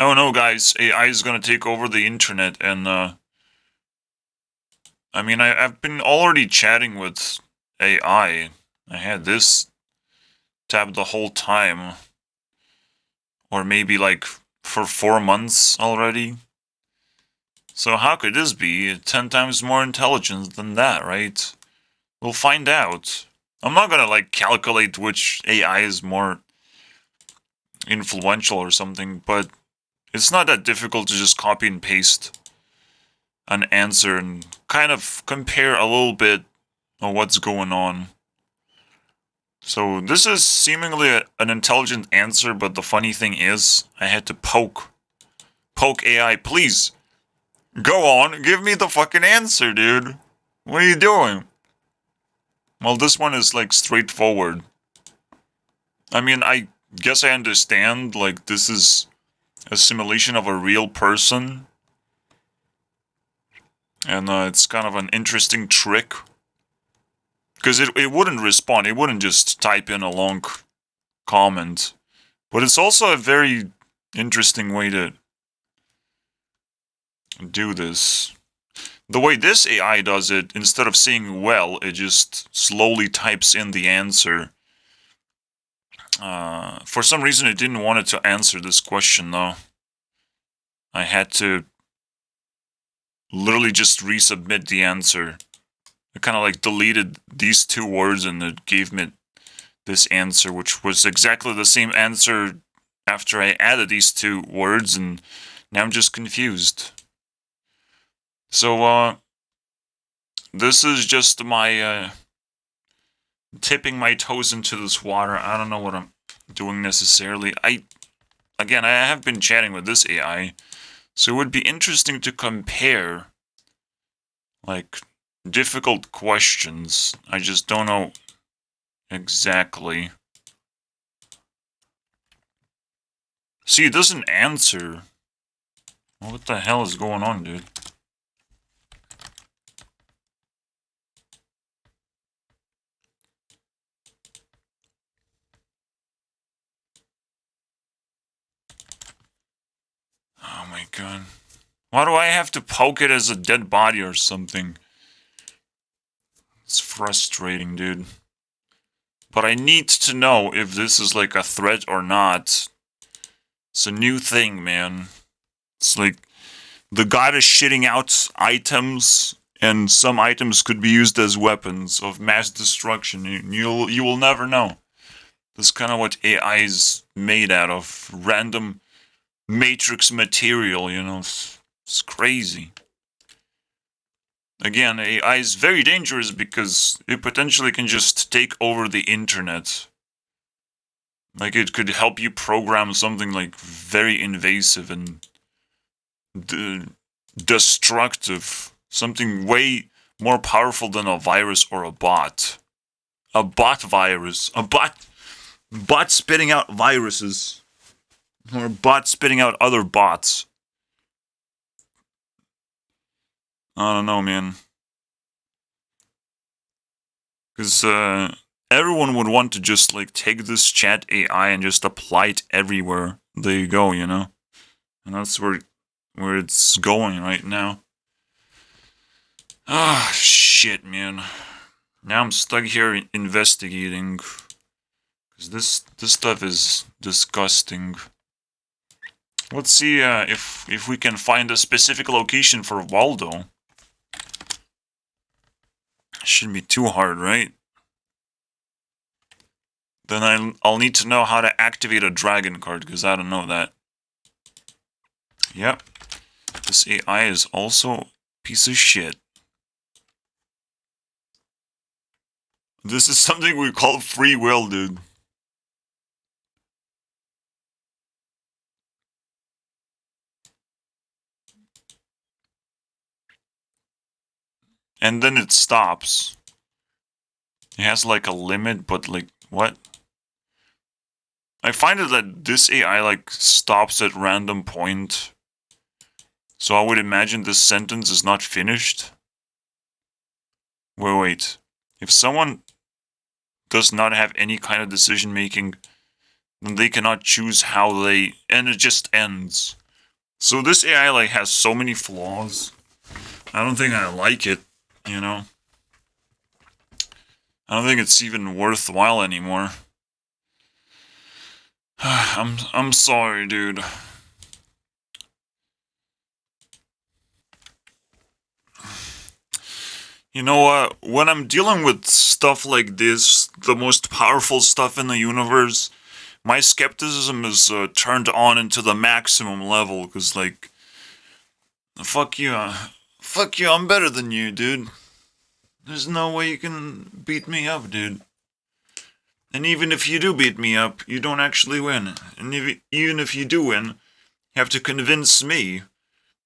Oh no, guys, AI is gonna take over the internet, and I mean, I've been already chatting with AI. I had this tab the whole time, or maybe like for 4 months already. So how could this be 10 times more intelligent than that, right? We'll find out. I'm not gonna like calculate which AI is more influential or something, but it's not that difficult to just copy and paste an answer and kind of compare a little bit of what's going on. So this is seemingly an intelligent answer, but the funny thing is, I had to poke AI. Please go on, give me the fucking answer, dude. What are you doing? Well, this one is like straightforward. I mean, I guess I understand. Like this is a simulation of a real person, and it's kind of an interesting trick because it wouldn't respond. It wouldn't just type in a long comment. But it's also a very interesting way to do this. The way this AI does it, instead of saying well, it just slowly types in the answer. For some reason, it didn't want it to answer this question, though. I had to literally just resubmit the answer. I kind of like deleted these two words and it gave me this answer, which was exactly the same answer after I added these two words, and now I'm just confused. So, this is just my, tipping my toes into this water. I don't know what I'm doing necessarily. Again, I have been chatting with this AI, so it would be interesting to compare, like, difficult questions. I just don't know exactly. See, it doesn't answer. What the hell is going on, dude? Oh my god. Why do I have to poke it as a dead body or something? It's frustrating, dude. But I need to know if this is like a threat or not. It's a new thing, man. It's like the god is shitting out items, and some items could be used as weapons of mass destruction. You will never know. That's kind of what AI is made out of. Random matrix material, you know. It's crazy. Again, AI is very dangerous because it potentially can just take over the internet. Like it could help you program something like very invasive and destructive. Something way more powerful than a virus or a bot. A bot virus. A bot spitting out viruses. Or a bot spitting out other bots. I don't know, man. Because everyone would want to just like take this chat AI and just apply it everywhere they go, you know? And that's where it's going right now. Ah, shit, man. Now I'm stuck here investigating. Because this stuff is disgusting. Let's see if we can find a specific location for Waldo. Shouldn't be too hard, right? Then I'll need to know how to activate a dragon card, because I don't know that. Yep. This AI is also a piece of shit. This is something we call free will, dude. And then it stops. It has like a limit, but like, what? I find it that this AI like stops at random point. So I would imagine this sentence is not finished. Wait. If someone does not have any kind of decision making, then they cannot choose how they, and it just ends. So this AI like has so many flaws. I don't think I like it, you know? I don't think it's even worthwhile anymore. I'm sorry, dude. You know what? When I'm dealing with stuff like this, the most powerful stuff in the universe, my skepticism is turned on into the maximum level. Cause like, fuck you, fuck you. I'm better than you, dude. There's no way you can beat me up, dude. And even if you do beat me up, you don't actually win. And even if you do win, you have to convince me.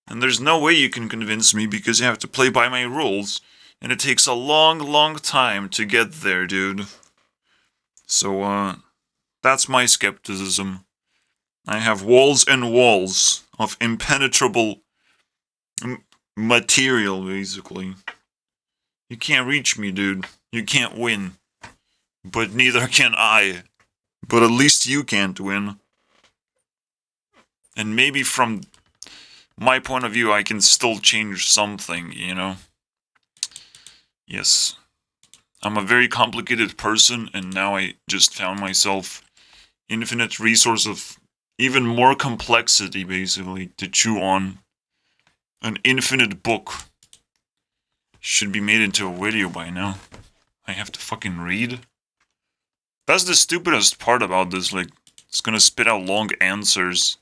And there's no way you can convince me because you have to play by my rules. And it takes a long, long time to get there, dude. So, that's my skepticism. I have walls and walls of impenetrable material, basically. You can't reach me, dude. You can't win. But neither can I. But at least you can't win. And maybe from my point of view, I can still change something, you know? Yes. I'm a very complicated person, and now I just found myself infinite resource of even more complexity, basically, to chew on. An infinite book. Should be made into a video by now. I have to fucking read. That's the stupidest part about this, like, it's gonna spit out long answers.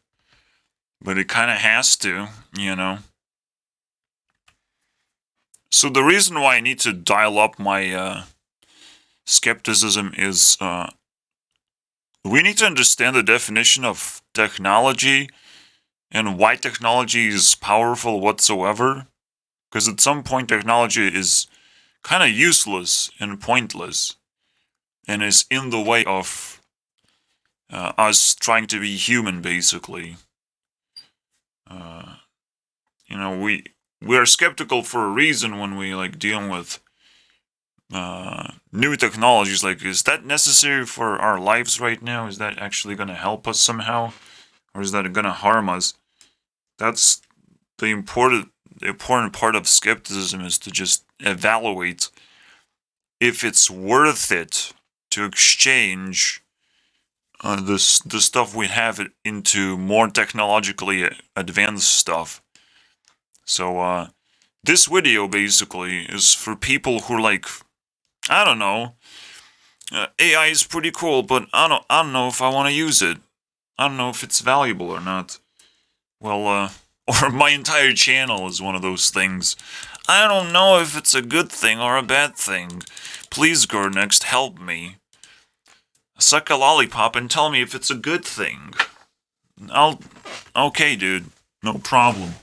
But it kinda has to, you know? So the reason why I need to dial up my, skepticism is, we need to understand the definition of technology and why technology is powerful whatsoever. Because at some point, technology is kind of useless and pointless, and is in the way of us trying to be human, basically. You know, we are skeptical for a reason when we like dealing with new technologies. Like, is that necessary for our lives right now? Is that actually going to help us somehow, or is that going to harm us? That's the important part of skepticism, is to just evaluate if it's worth it to exchange the stuff we have into more technologically advanced stuff. So this video basically is for people who are like, I don't know, AI is pretty cool, but I don't know if I want to use it. I don't know if it's valuable or not. Well, or my entire channel is one of those things. I don't know if it's a good thing or a bad thing. Please, Gornext, help me. Suck a lollipop and tell me if it's a good thing. Okay, dude. No problem.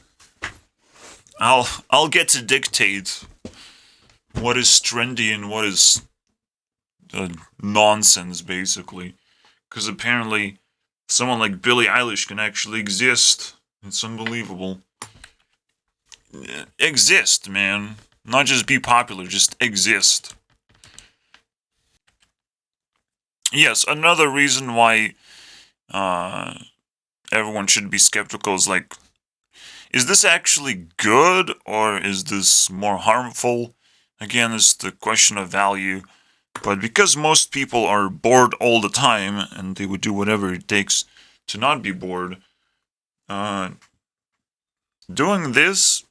I'll get to dictate what is trendy and what is nonsense, basically. Because apparently, someone like Billie Eilish can actually exist. It's unbelievable. Exist, man. Not just be popular, just exist. Yes, another reason why everyone should be skeptical is like, is this actually good or is this more harmful? Again, it's the question of value. But because most people are bored all the time and they would do whatever it takes to not be bored, doing this,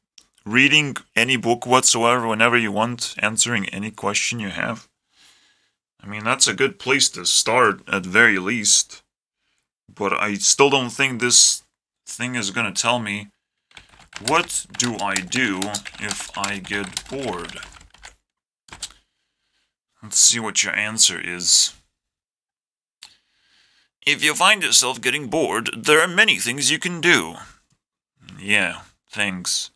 reading any book whatsoever whenever you want, answering any question you have, I mean, that's a good place to start at very least. But I still don't think this thing is gonna tell me, what do I do if I get bored? Let's see what your answer is. If you find yourself getting bored, there are many things you can do. Yeah, thanks.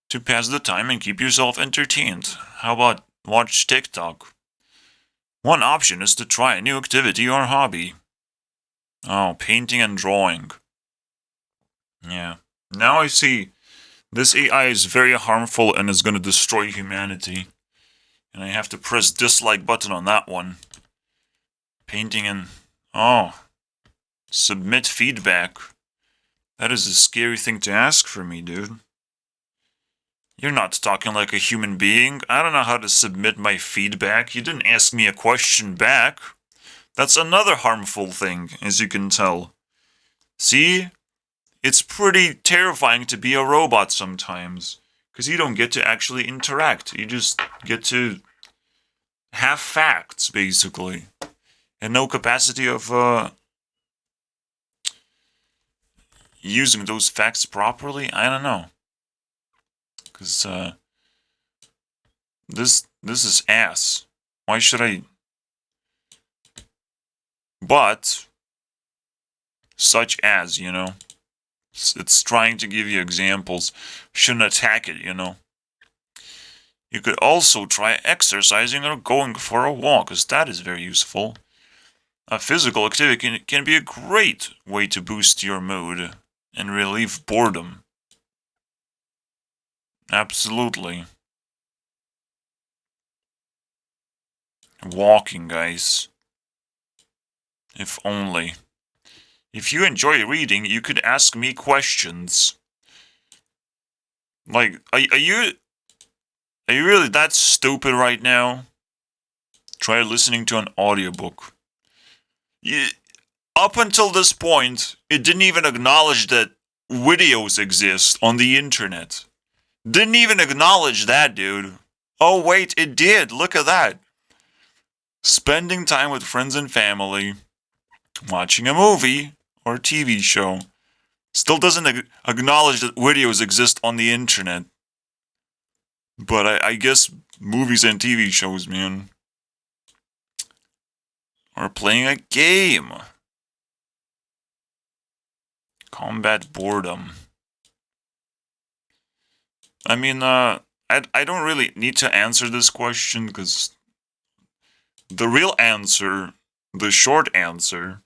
To pass the time and keep yourself entertained. How about watch TikTok? One option is to try a new activity or hobby. Oh, painting and drawing. Yeah. Now I see. This AI is very harmful and is going to destroy humanity. And I have to press dislike button on that one. Painting and... Oh. Submit feedback. That is a scary thing to ask for me, dude. You're not talking like a human being. I don't know how to submit my feedback. You didn't ask me a question back. That's another harmful thing, as you can tell. See? It's pretty terrifying to be a robot sometimes. Because you don't get to actually interact. You just get to have facts, basically. And no capacity of using those facts properly. I don't know. Because this is ass. Why should I? But such as, it's trying to give you examples. Shouldn't attack it, You could also try exercising or going for a walk, because that is very useful. A physical activity can be a great way to boost your mood and relieve boredom. Absolutely. Walking, guys. If only. If you enjoy reading, you could ask me questions. Like, are you really that stupid right now? Try listening to an audiobook. Up until this point, it didn't even acknowledge that videos exist on the internet. Didn't even acknowledge that, dude. Oh, wait, it did. Look at that. Spending time with friends and family, watching a movie or a TV show, still doesn't acknowledge that videos exist on the internet. But I guess movies and TV shows, man. Or playing a game. Combat boredom. I mean, I don't really need to answer this question because the real answer, the short answer,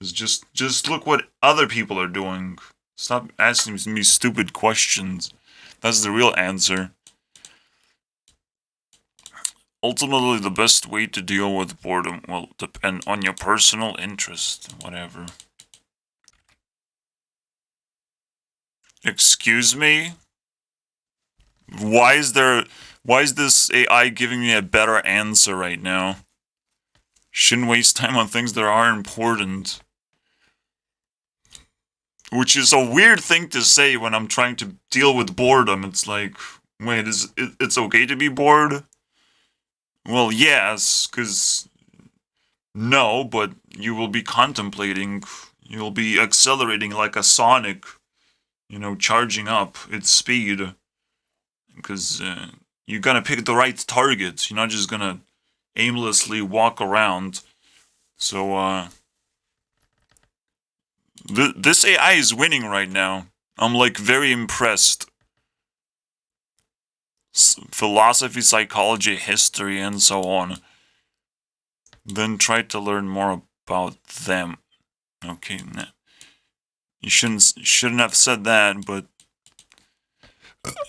is just look what other people are doing. Stop asking me stupid questions. That's the real answer. Ultimately, the best way to deal with boredom will depend on your personal interest, whatever. Excuse me? Why is this AI giving me a better answer right now? Shouldn't waste time on things that are important. Which is a weird thing to say when I'm trying to deal with boredom. It's like, wait, it's okay to be bored? Well, yes, because no, but you will be contemplating, you'll be accelerating like a Sonic, charging up its speed. Because you're gonna pick the right target. You're not just gonna aimlessly walk around. So, this AI is winning right now. I'm like very impressed. Philosophy, psychology, history, and so on. Then try to learn more about them. Okay, you shouldn't have said that, but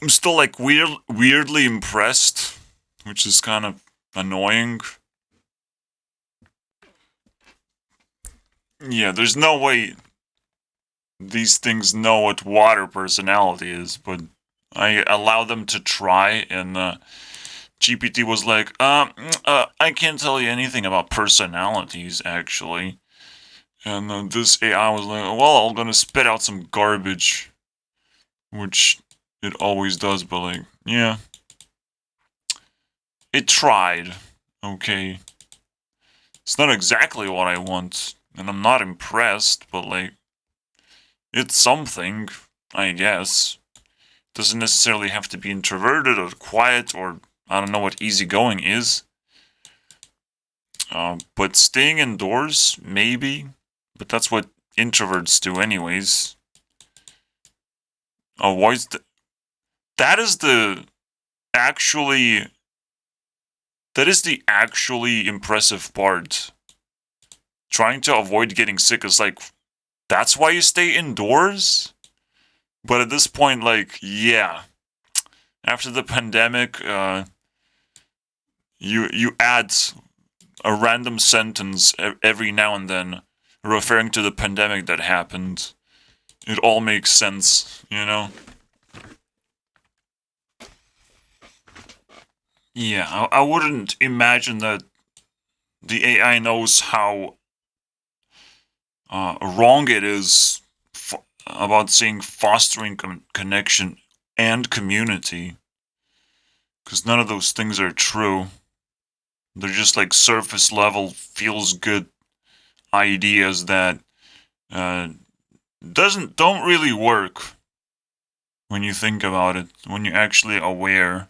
I'm still like weirdly impressed, which is kind of annoying. Yeah, there's no way these things know what water personality is, but I allow them to try, and GPT was like, I can't tell you anything about personalities, actually. And this AI was like, well, I'm gonna spit out some garbage, which it always does, but like, yeah. It tried, okay. It's not exactly what I want, and I'm not impressed, but like, it's something, I guess. Doesn't necessarily have to be introverted or quiet or I don't know what easygoing is. But staying indoors, maybe. But that's what introverts do anyways. Oh, why is that is the actually... That is the actually impressive part. Trying to avoid getting sick is like, that's why you stay indoors? But at this point, like, yeah. After the pandemic, you add a random sentence every now and then referring to the pandemic that happened. it all makes sense, you know? Yeah, I wouldn't imagine that the AI knows how wrong it is about saying fostering connection and community, because none of those things are true. They're just like surface level, feels good ideas that uh, don't really work when you think about it. When you're actually aware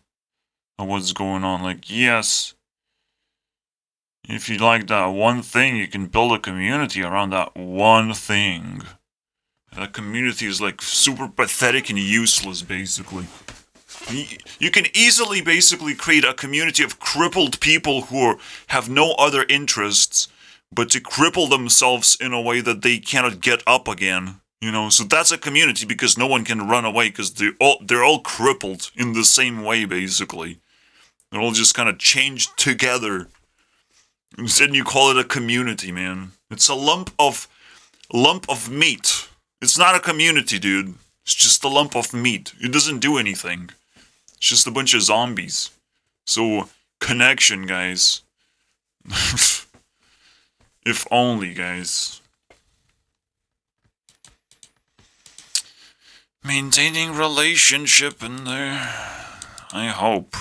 of what's going on, like yes, if you like that one thing, you can build a community around that one thing. That community is like super pathetic and useless, basically. You can easily basically create a community of crippled people who have no other interests but to cripple themselves in a way that they cannot get up again. You know, so that's a community because no one can run away because they're all crippled in the same way, basically. They're all just kind of changed together. Instead, you call it a community, man. It's a lump of meat. It's not a community, dude. It's just a lump of meat. It doesn't do anything. It's just a bunch of zombies. So, connection, guys. If only, guys. Maintaining relationship in there. I hope.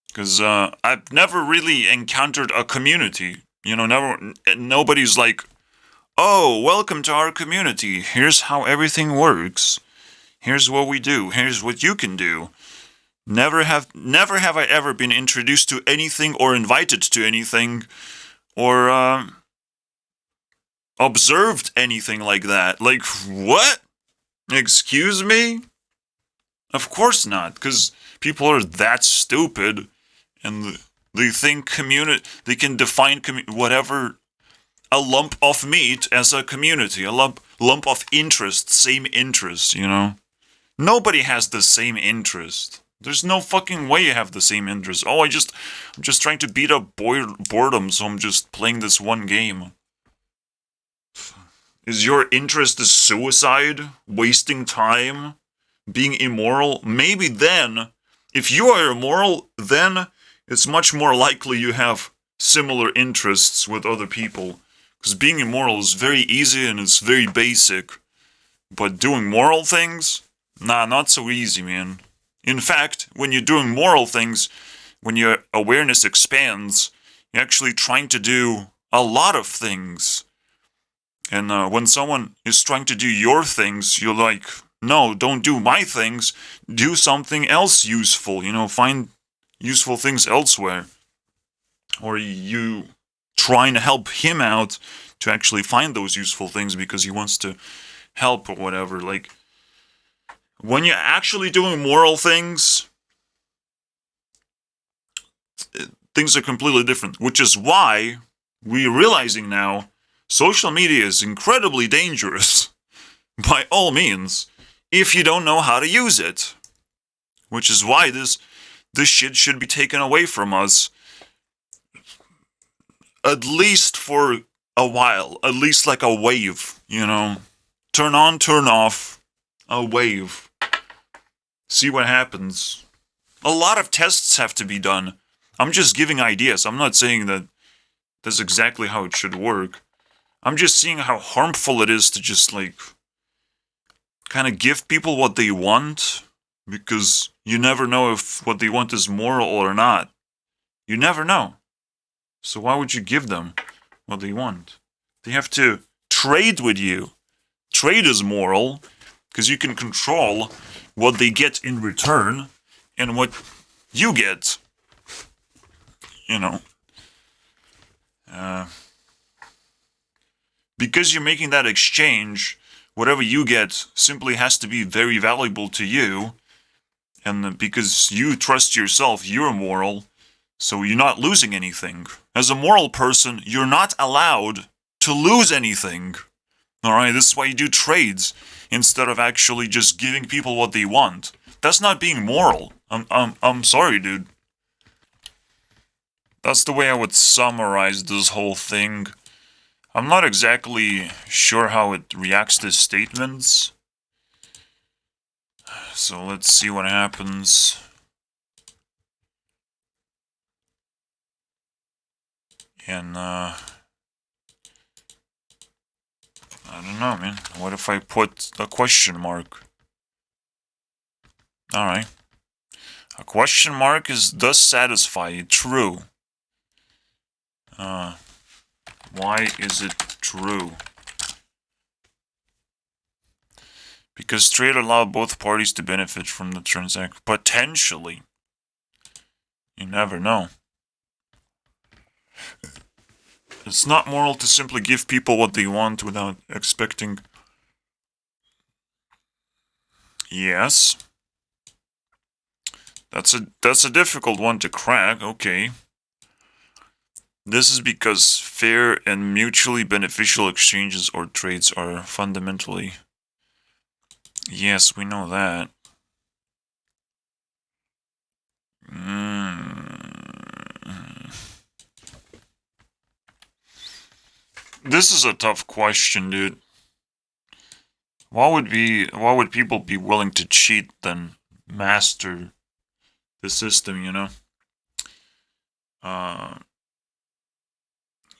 Because I've never really encountered a community. You know, nobody's like, oh, welcome to our community. Here's how everything works. Here's what we do. Here's what you can do. Never have I ever been introduced to anything or invited to anything or observed anything like that. Like, what? Excuse me? Of course not, because people are that stupid and they think they can define whatever, a lump of meat as a community, a lump of interest, same interest, you know? Nobody has the same interest. There's no fucking way you have the same interest. Oh, I'm just trying to beat up boredom, so I'm just playing this one game. Is your interest is suicide? Wasting time? Being immoral? Maybe then, if you are immoral, then it's much more likely you have similar interests with other people. Because being immoral is very easy and it's very basic. But doing moral things? Nah, not so easy, man. In fact, when you're doing moral things, when your awareness expands, you're actually trying to do a lot of things. And when someone is trying to do your things, you're like, no, don't do my things. Do something else useful. You know, find useful things elsewhere. Or you trying to help him out to actually find those useful things because he wants to help or whatever. Like, when you're actually doing moral things, things are completely different. Which is why we're realizing now social media is incredibly dangerous. By all means, if you don't know how to use it. Which is why this shit should be taken away from us. At least for a while. At least like a wave, you know. Turn on, turn off. A wave. See what happens. A lot of tests have to be done. I'm just giving ideas. I'm not saying that that's exactly how it should work. I'm just seeing how harmful it is to just like kind of give people what they want, because you never know if what they want is moral or not. You never know. So why would you give them what they want? They have to trade with you. Trade is moral because you can control what they get in return and what you get. You know. Because you're making that exchange, whatever you get simply has to be very valuable to you. And because you trust yourself, you're moral, so you're not losing anything. As a moral person, you're not allowed to lose anything. Alright, this is why you do trades, instead of actually just giving people what they want. That's not being moral. I'm sorry, dude. That's the way I would summarize this whole thing. I'm not exactly sure how it reacts to statements. So let's see what happens. And, I don't know, man. What if I put a question mark? Alright. A question mark does satisfy. True. Why is it true? Because trade allow both parties to benefit from the transaction. Potentially. You never know. It's not moral to simply give people what they want without expecting. Yes. That's a difficult one to crack. Okay. This is because fair and mutually beneficial exchanges or trades are fundamentally. Yes, we know that. This is a tough question, dude. Why would people be willing to cheat than master the system, you know?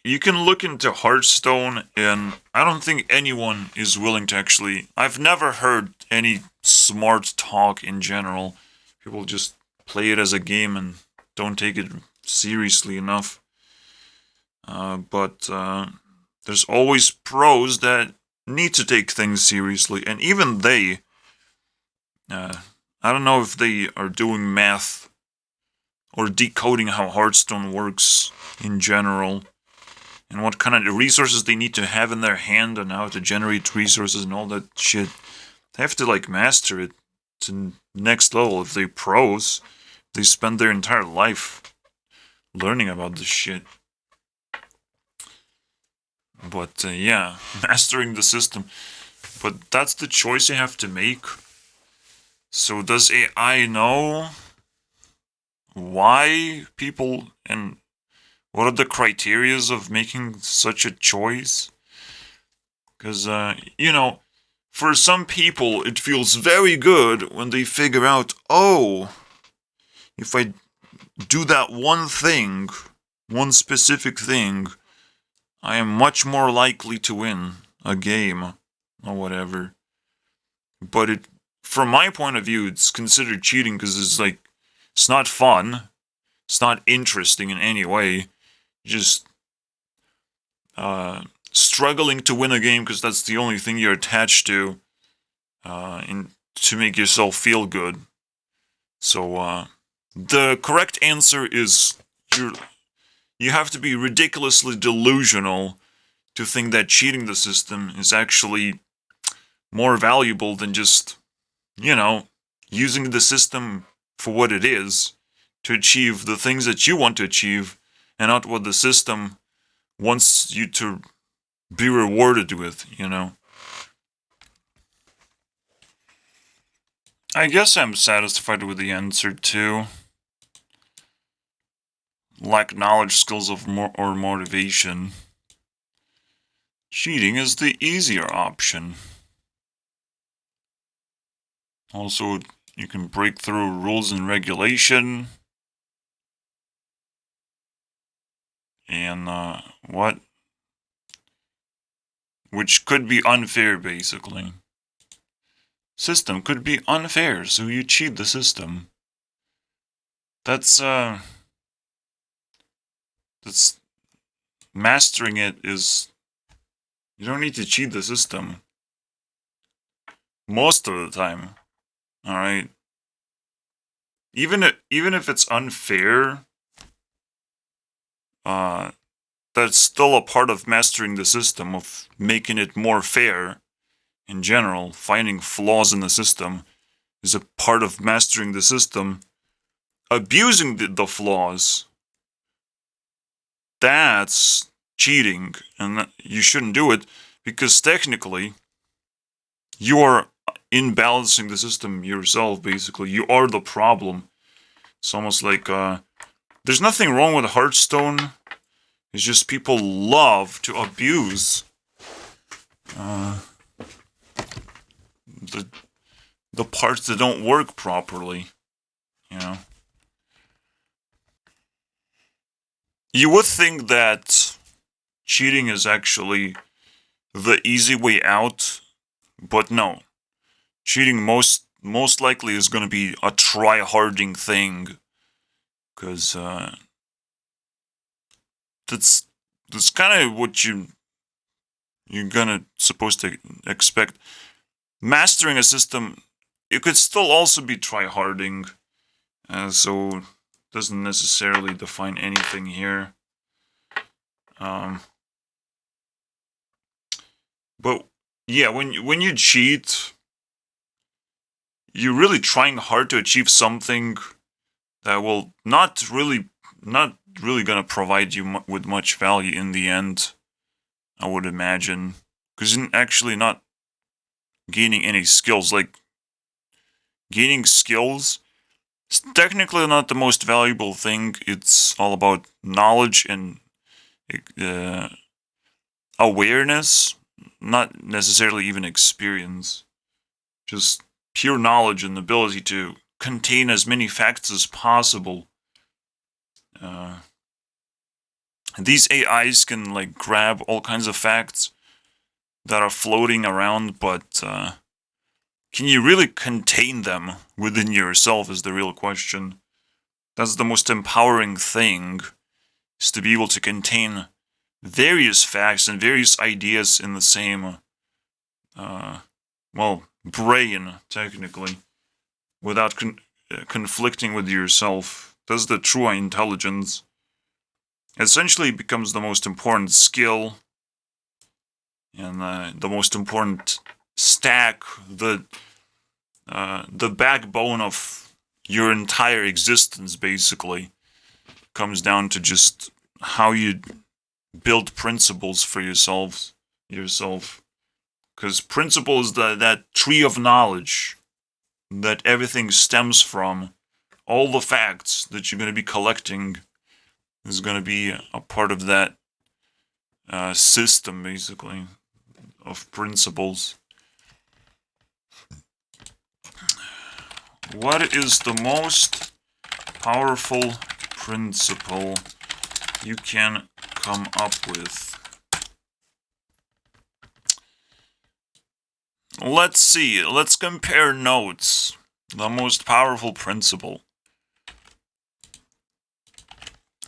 You can look into Hearthstone, and I don't think anyone is willing to actually. I've never heard any smart talk in general. People just play it as a game and don't take it seriously enough. But there's always pros that need to take things seriously, and even they. I don't know if they are doing math or decoding how Hearthstone works in general, and what kind of resources they need to have in their hand and how to generate resources and all that shit. They have to like master it to next level. If they pros, they spend their entire life learning about this shit. But yeah, mastering the system. But that's the choice you have to make. So does AI know why people and what are the criterias of making such a choice? Because, you know, for some people, it feels very good when they figure out, oh, if I do that one thing, one specific thing, I am much more likely to win a game or whatever. But from my point of view, it's considered cheating because it's like, it's not fun. It's not interesting in any way. Just struggling to win a game because that's the only thing you're attached to to make yourself feel good. So the correct answer is you have to be ridiculously delusional to think that cheating the system is actually more valuable than just, you know, using the system for what it is to achieve the things that you want to achieve and not what the system wants you to be rewarded with, you know. I guess I'm satisfied with the answer too. Lack knowledge, skills or motivation. Cheating is the easier option. Also, you can break through rules and regulation. And, what? Which could be unfair, basically. System could be unfair, so you cheat the system. That's mastering it is, you don't need to cheat the system. Most of the time. Alright? Even if it's unfair, that's still a part of mastering the system, of making it more fair in general. Finding flaws in the system is a part of mastering the system. Abusing the flaws, that's cheating, and you shouldn't do it because technically you are imbalancing the system yourself, basically. You are the problem. It's almost like, there's nothing wrong with Hearthstone. It's just people love to abuse the parts that don't work properly, you know. You would think that cheating is actually the easy way out, but no. Cheating most likely is going to be a try-harding thing, because that's kind of what you're gonna supposed to expect. Mastering a system, it could still also be try-harding, so doesn't necessarily define anything here. But yeah, when you cheat, you're really trying hard to achieve something that will not really gonna provide you with much value in the end, I would imagine, because you're actually not gaining any skills. Like, gaining skills is technically not the most valuable thing. It's all about knowledge and awareness, not necessarily even experience. Just pure knowledge and the ability to contain as many facts as possible. These AIs can like grab all kinds of facts that are floating around, but can you really contain them within yourself is the real question. That's the most empowering thing, is to be able to contain various facts and various ideas in the same, brain, technically, without conflicting with yourself. That's the true intelligence. Essentially becomes the most important skill and the most important stack, the backbone of your entire existence, basically. Comes down to just how you build principles for yourself. Because principle is that tree of knowledge that everything stems from. All the facts that you're going to be collecting is going to be a part of that system, basically, of principles. What is the most powerful principle you can come up with? Let's see. Let's compare notes. The most powerful principle.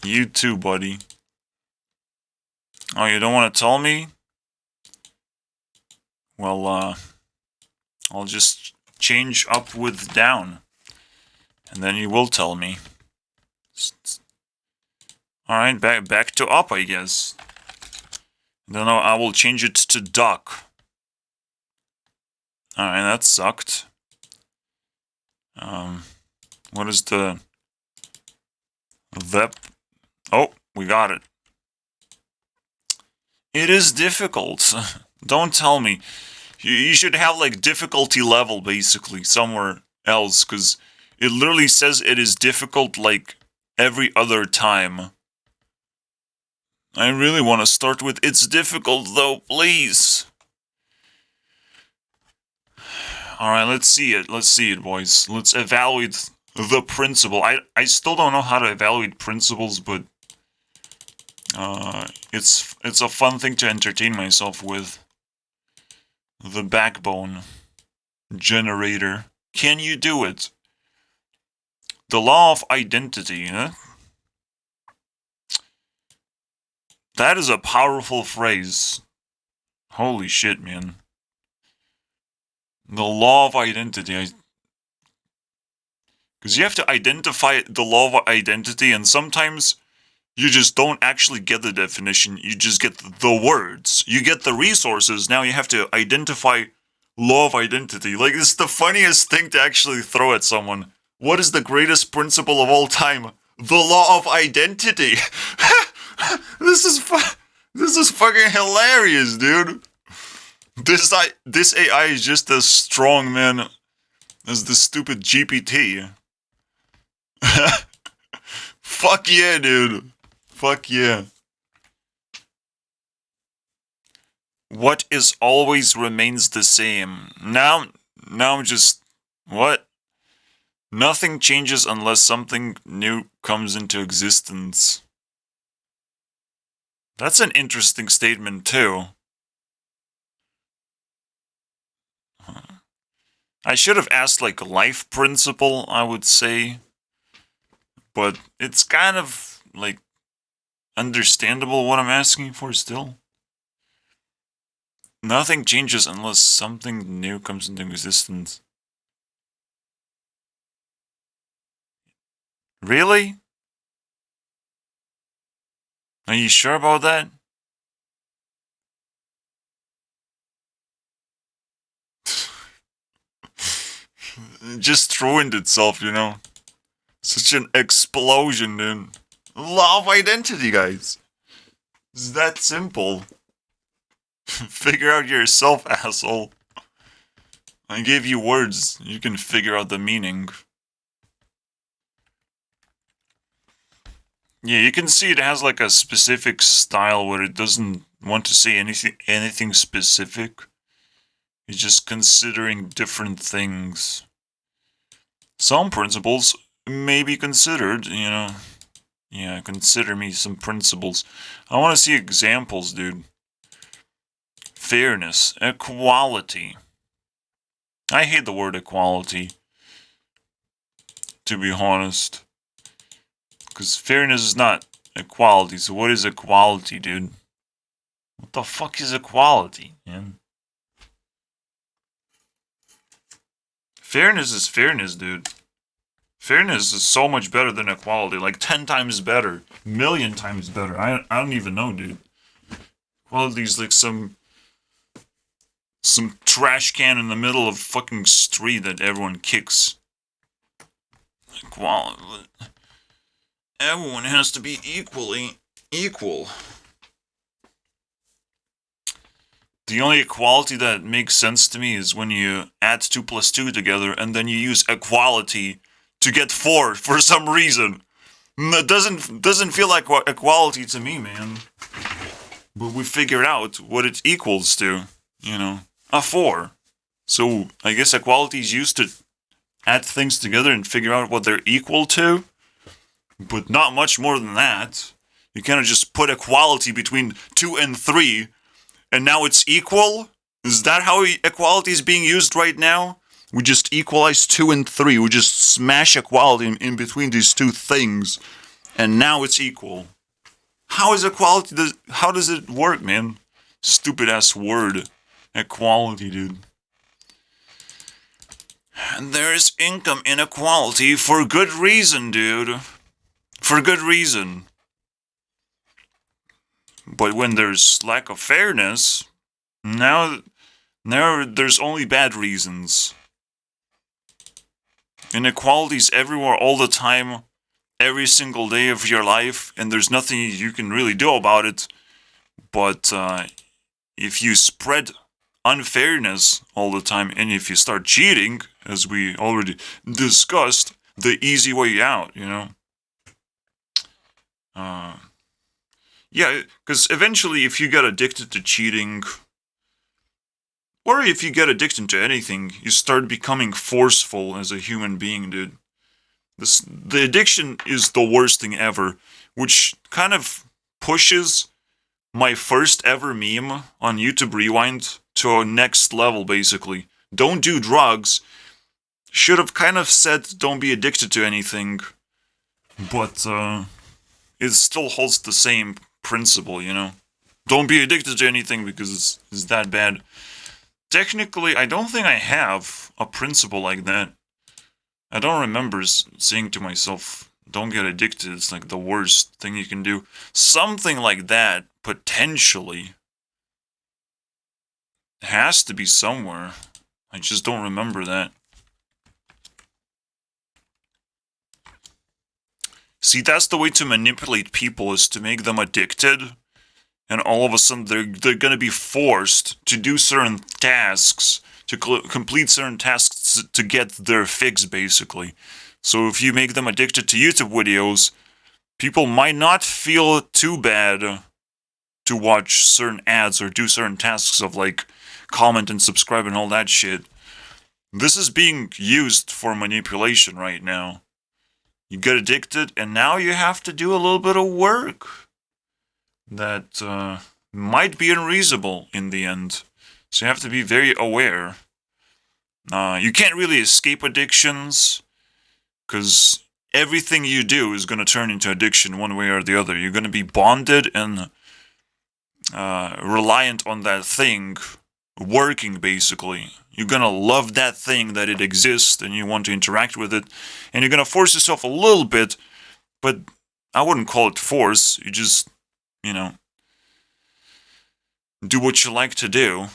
You too, buddy. Oh, you don't want to tell me? Well, I'll just change up with down. And then you will tell me. Alright, back to up, I guess. Then I will change it to duck. Alright, that sucked. What is the... Oh, we got it. It is difficult. Don't tell me. You should have, like, difficulty level, basically, somewhere else, because it literally says it is difficult, like, every other time. I really want to start with it's difficult, though, please. Alright, let's see it. Let's see it, boys. Let's evaluate the principle. I still don't know how to evaluate principles, but it's a fun thing to entertain myself with. The backbone generator. Can you do it? The law of identity, huh? That is a powerful phrase. Holy shit, man. The law of identity. Because you have to identify the law of identity, and sometimes you just don't actually get the definition, you just get the words. You get the resources, now you have to identify law of identity. Like, it's the funniest thing to actually throw at someone. What is the greatest principle of all time? The law of identity! This is fucking hilarious, dude! This AI is just as strong, man, as the stupid GPT. Fuck yeah, dude. Fuck yeah. What is always remains the same. Now I'm just what? Nothing changes unless something new comes into existence. That's an interesting statement too. I should have asked like life principle, I would say. But it's kind of like understandable what I'm asking for still. Nothing changes unless something new comes into existence. Really? Are you sure about that? It just ruined itself, you know? Such an explosion in law of identity, guys. It's that simple. Figure out yourself, asshole. I gave you words. You can figure out the meaning. Yeah, you can see it has like a specific style where it doesn't want to say anything specific. It's just considering different things. Some principles may be considered, you know. Yeah, consider me some principles. I want to see examples, dude. Fairness, equality. I hate the word equality, to be honest. Because fairness is not equality, so what is equality, dude? What the fuck is equality, man? Fairness is fairness, dude. Fairness is so much better than equality, like 10 times better, million times better. I don't even know, dude. Equality is like some trash can in the middle of fucking street that everyone kicks. Equality. Everyone has to be equally equal. The only equality that makes sense to me is when you add 2 plus 2 together and then you use equality to get 4 for some reason. That doesn't feel like equality to me, man. But we figured out what it equals to, you know, a 4. So I guess equality is used to add things together and figure out what they're equal to, but not much more than that. You kind of just put equality between 2 and 3, and now it's equal? Is that how equality is being used right now? We just equalize 2 and 3. We just smash equality in between these two things, and now it's equal. How is equality? How does it work, man? Stupid ass word. Equality, dude. And there's income inequality for good reason, dude. For good reason. But when there's lack of fairness, now there's only bad reasons. Inequality's everywhere all the time, every single day of your life, and there's nothing you can really do about it. But if you spread unfairness all the time, and if you start cheating, as we already discussed, the easy way out, you know? Yeah, because eventually if you get addicted to cheating, or if you get addicted to anything, you start becoming forceful as a human being, dude. The addiction is the worst thing ever, which kind of pushes my first ever meme on YouTube Rewind to a next level, basically. Don't do drugs. Should have kind of said don't be addicted to anything, but it still holds the same principle, you know? Don't be addicted to anything because it's that bad. Technically, I don't think I have a principle like that. I don't remember saying to myself, don't get addicted, it's like the worst thing you can do. Something like that, potentially, has to be somewhere. I just don't remember that. See, that's the way to manipulate people, is to make them addicted, and all of a sudden they're gonna be forced to do certain tasks, to complete certain tasks to get their fix, basically. So if you make them addicted to YouTube videos, people might not feel too bad to watch certain ads or do certain tasks of like comment and subscribe and all that shit. This is being used for manipulation right now. You get addicted, and now you have to do a little bit of work that might be unreasonable in the end. So you have to be very aware. You can't really escape addictions, because everything you do is going to turn into addiction one way or the other. You're going to be bonded and reliant on that thing working, basically. You're going to love that thing that it exists, and you want to interact with it, and you're going to force yourself a little bit, but I wouldn't call it force. You just, do what you like to do.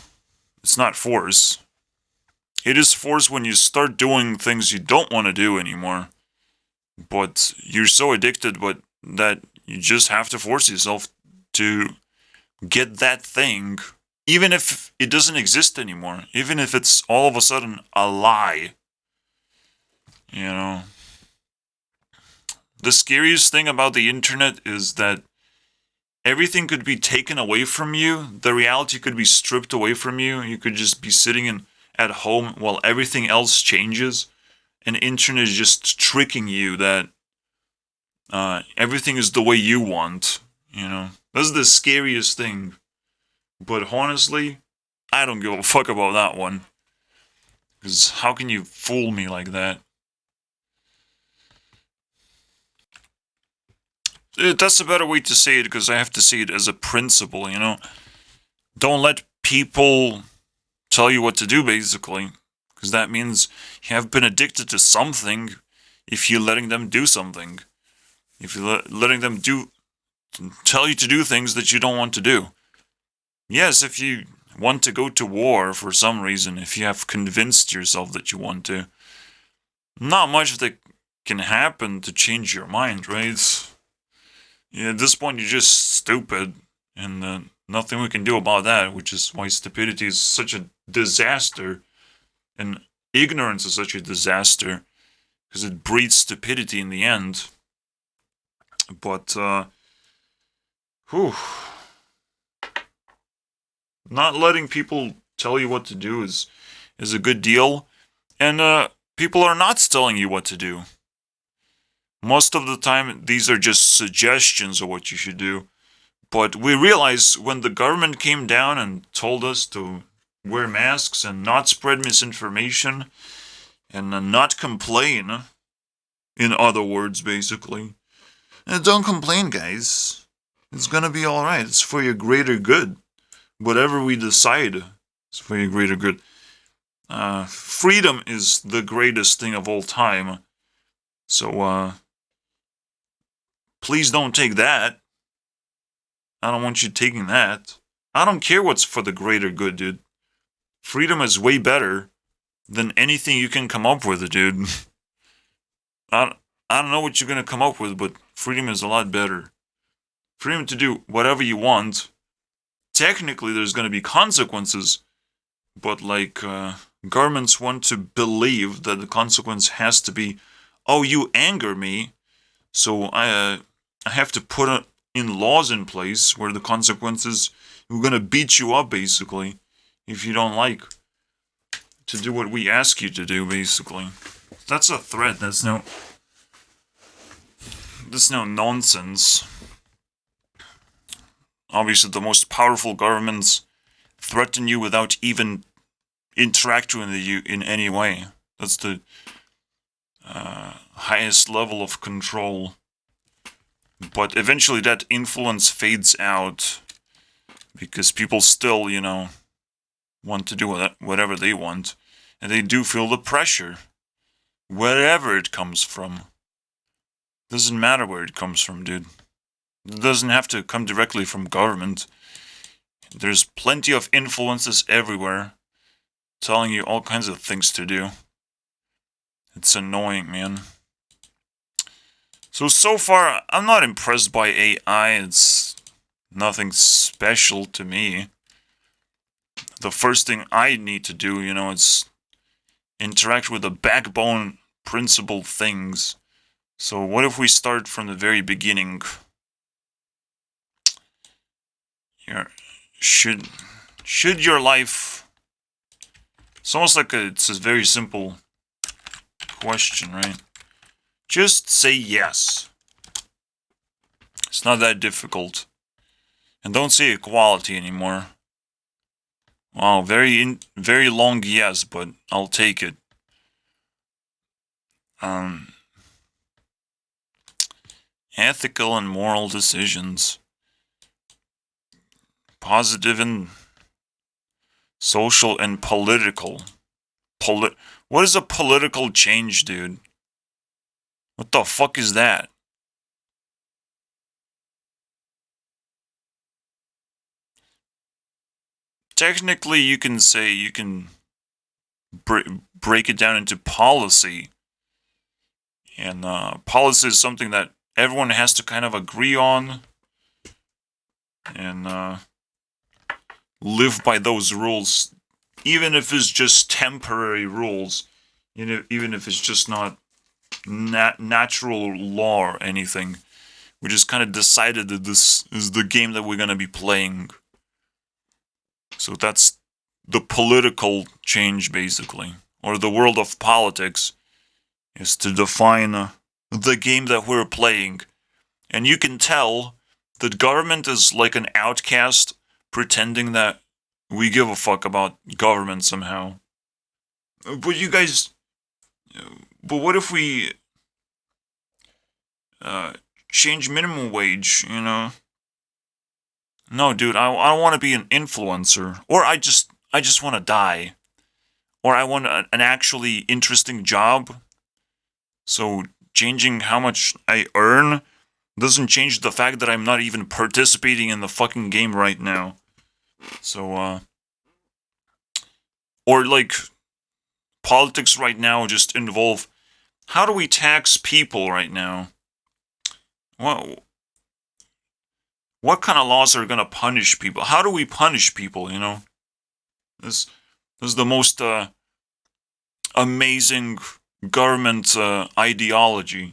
It's not force. It is force when you start doing things you don't want to do anymore, but you're so addicted that you just have to force yourself to get that thing, even if it doesn't exist anymore, even if it's all of a sudden a lie. The scariest thing about the internet is that everything could be taken away from you. The reality could be stripped away from you. You could just be sitting at home while everything else changes. And internet is just tricking you that everything is the way you want. That's the scariest thing. But honestly, I don't give a fuck about that one. Because how can you fool me like that? That's a better way to say it, because I have to see it as a principle, Don't let people tell you what to do, basically. Because that means you have been addicted to something if you're letting them do something. If you're letting them tell you to do things that you don't want to do. Yes, if you want to go to war for some reason, if you have convinced yourself that you want to, not much that can happen to change your mind, right? At this point, you're just stupid, and nothing we can do about that, which is why stupidity is such a disaster, and ignorance is such a disaster, because it breeds stupidity in the end. But, not letting people tell you what to do is a good deal, and people are not telling you what to do. Most of the time, these are just suggestions of what you should do. But we realize when the government came down and told us to wear masks and not spread misinformation and not complain, in other words, basically. Don't complain, guys. It's gonna be alright. It's for your greater good. Whatever we decide is for your greater good. Freedom is the greatest thing of all time. So, please don't take that. I don't want you taking that. I don't care what's for the greater good, dude. Freedom is way better than anything you can come up with, dude. I don't know what you're gonna come up with, but freedom is a lot better. Freedom to do whatever you want. Technically, there's gonna be consequences, but governments want to believe that the consequence has to be, oh, you anger me, so I have to put in laws in place where the consequences, we're going to beat you up, basically, if you don't like to do what we ask you to do, basically. That's a threat. That's no nonsense. Obviously, the most powerful governments threaten you without even interacting with you in any way. That's the highest level of control. But eventually that influence fades out, because people still, want to do whatever they want, and they do feel the pressure, wherever it comes from. Doesn't matter where it comes from, dude. It doesn't have to come directly from government. There's plenty of influences everywhere, telling you all kinds of things to do. It's annoying, man. So far, I'm not impressed by AI. It's nothing special to me. The first thing I need to do, is interact with the backbone principle things. So what if we start from the very beginning? Your, should your life... It's almost like it's a very simple question, right? Just say yes. It's not that difficult. And don't say equality anymore. Wow, very long yes, but I'll take it. Ethical and moral decisions. Positive and social and political. What is a political change, dude? What the fuck is that? Technically, you can say you can break it down into policy. And policy is something that everyone has to kind of agree on and live by those rules, even if it's just temporary rules, even if it's just not natural law or anything. We just kind of decided that this is the game that we're going to be playing. So that's the political change, basically. Or the world of politics is to define the game that we're playing. And you can tell that government is like an outcast pretending that we give a fuck about government somehow. But you guys... But what if we change minimum wage, you know? No, dude, I don't want to be an influencer. Or I just want to die. Or I want an actually interesting job. So changing how much I earn doesn't change the fact that I'm not even participating in the fucking game right now. So, or like, politics right now just involve, how do we tax people right now? What kind of laws are gonna punish people? How do we punish people, you know? This is the most amazing government ideology.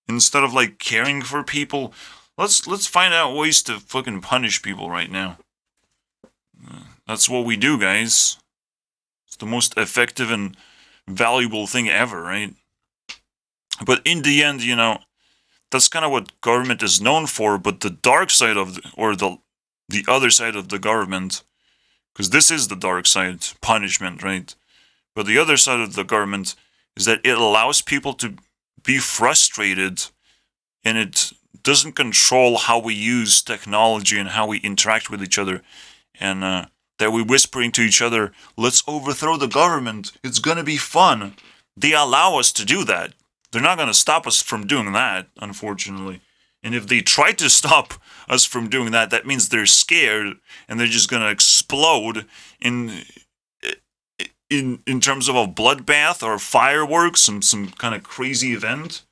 Instead of like caring for people, let's find out ways to fucking punish people right now. That's what we do, guys. It's the most effective and valuable thing ever, right? But in the end, you know, that's kind of what government is known for. But the dark side of the other side of the government, because this is the dark side, punishment, right? But the other side of the government is that it allows people to be frustrated, and it doesn't control how we use technology and how we interact with each other, and that we're whispering to each other, let's overthrow the government, it's gonna be fun. They allow us to do that. They're not gonna stop us from doing that, unfortunately. And if they try to stop us from doing that, that means they're scared and they're just gonna explode in terms of a bloodbath or fireworks, some kind of crazy event.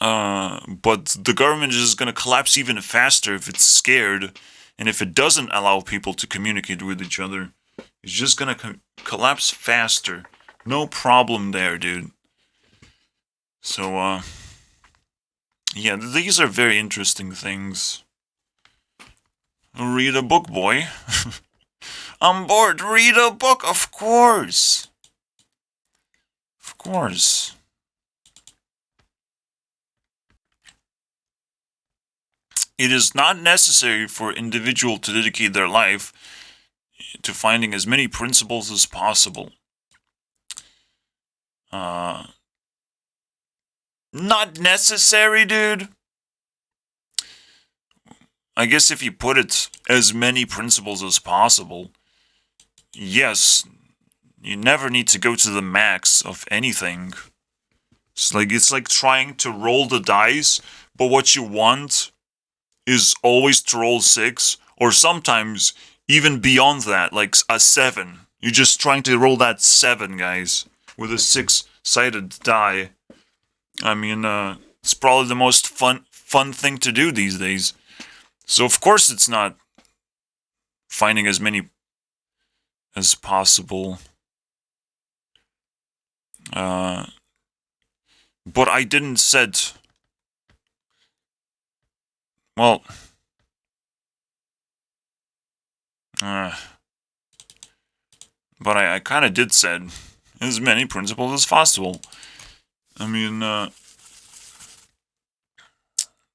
But the government is going to collapse even faster if it's scared, and if it doesn't allow people to communicate with each other, it's just going to collapse faster. No problem there, dude. So, yeah, these are very interesting things. Read a book, boy. I'm bored. Read a book, of course. Of course. It is not necessary for individual to dedicate their life to finding as many principles as possible. Not necessary, dude. I guess if you put it as many principles as possible, yes, you never need to go to the max of anything. It's like trying to roll the dice, but what you want is always to roll 6, or sometimes even beyond that, like a 7. You're just trying to roll that 7, guys, with a 6-sided die. I mean, it's probably the most fun thing to do these days. So of course it's not finding as many as possible. But I didn't said... Well, But I kind of did said as many principles as possible. I mean,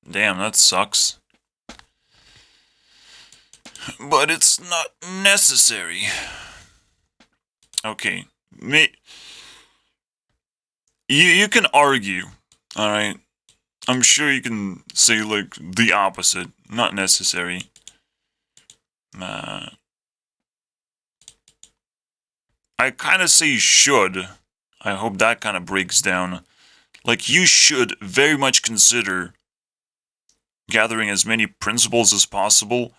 damn, that sucks. But it's not necessary. Okay, you can argue, alright? I'm sure you can say, like, the opposite. Not necessary. I kind of say should. I hope that kind of breaks down. Like, you should very much consider gathering as many principles as possible.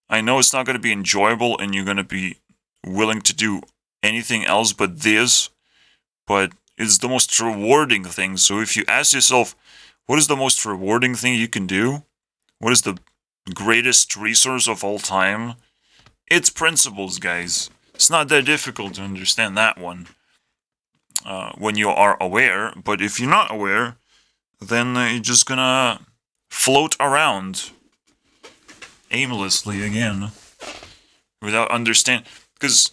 I know it's not going to be enjoyable and you're going to be willing to do anything else but this, but it's the most rewarding thing. So if you ask yourself, what is the most rewarding thing you can do? What is the greatest resource of all time? It's principles, guys. It's not that difficult to understand that one when you are aware, but if you're not aware, then you're just gonna float around aimlessly again without understanding. Because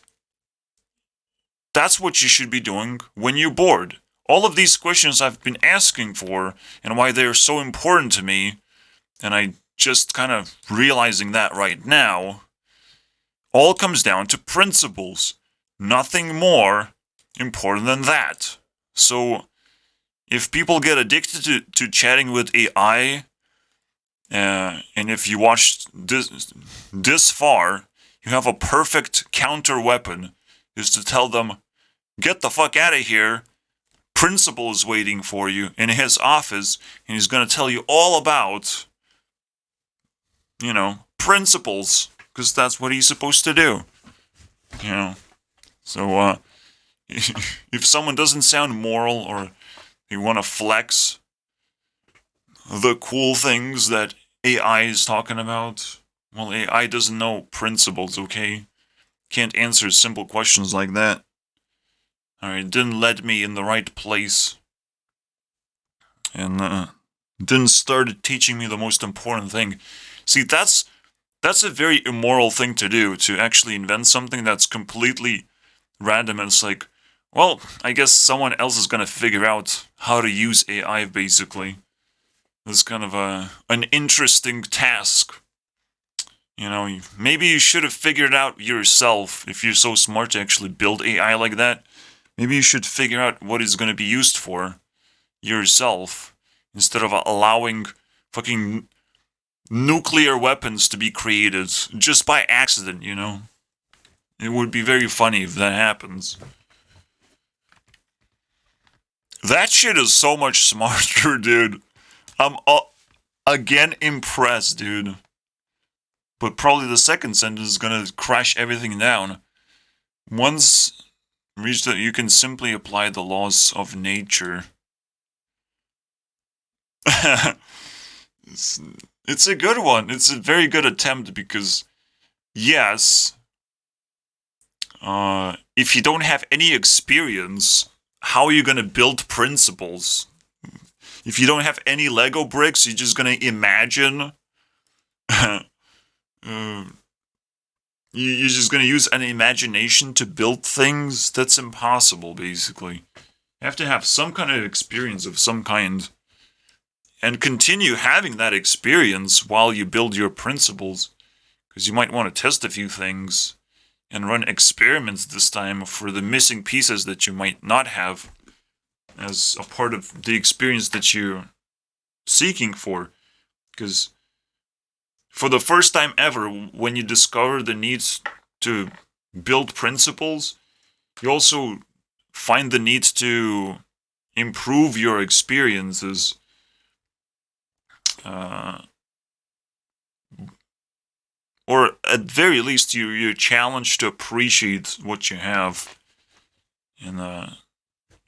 that's what you should be doing when you're bored. All of these questions I've been asking for and why they're so important to me, and I just kind of realizing that right now, all comes down to principles. Nothing more important than that. So, if people get addicted to chatting with AI, and if you watched this far, you have a perfect counter weapon, is to tell them, get the fuck out of here. Principal is waiting for you in his office, and he's going to tell you all about, principles, because that's what he's supposed to do. So, if someone doesn't sound moral or they want to flex the cool things that AI is talking about, well, AI doesn't know principles, okay? Can't answer simple questions like that. Alright, didn't lead me in the right place. And didn't start teaching me the most important thing. See, that's a very immoral thing to do, to actually invent something that's completely random, and it's like, well, I guess someone else is gonna figure out how to use AI, basically. It's kind of an interesting task. Maybe you should have figured out yourself, if you're so smart to actually build AI like that. Maybe you should figure out what it's gonna be used for yourself, instead of allowing fucking nuclear weapons to be created just by accident, It would be very funny if that happens. That shit is so much smarter, dude. I'm again impressed, dude. But probably the second sentence is gonna crash everything down. Once reached that, you can simply apply the laws of nature. It's a good one. It's a very good attempt because, yes, if you don't have any experience, how are you gonna build principles? If you don't have any Lego bricks, you're just gonna imagine. You're just gonna use an imagination to build things? That's impossible, basically. You have to have some kind of experience of some kind. And continue having that experience while you build your principles. Because you might want to test a few things and run experiments this time for the missing pieces that you might not have as a part of the experience that you're seeking for. Because for the first time ever, when you discover the needs to build principles, you also find the need to improve your experiences. Or at very least, you're challenged to appreciate what you have. And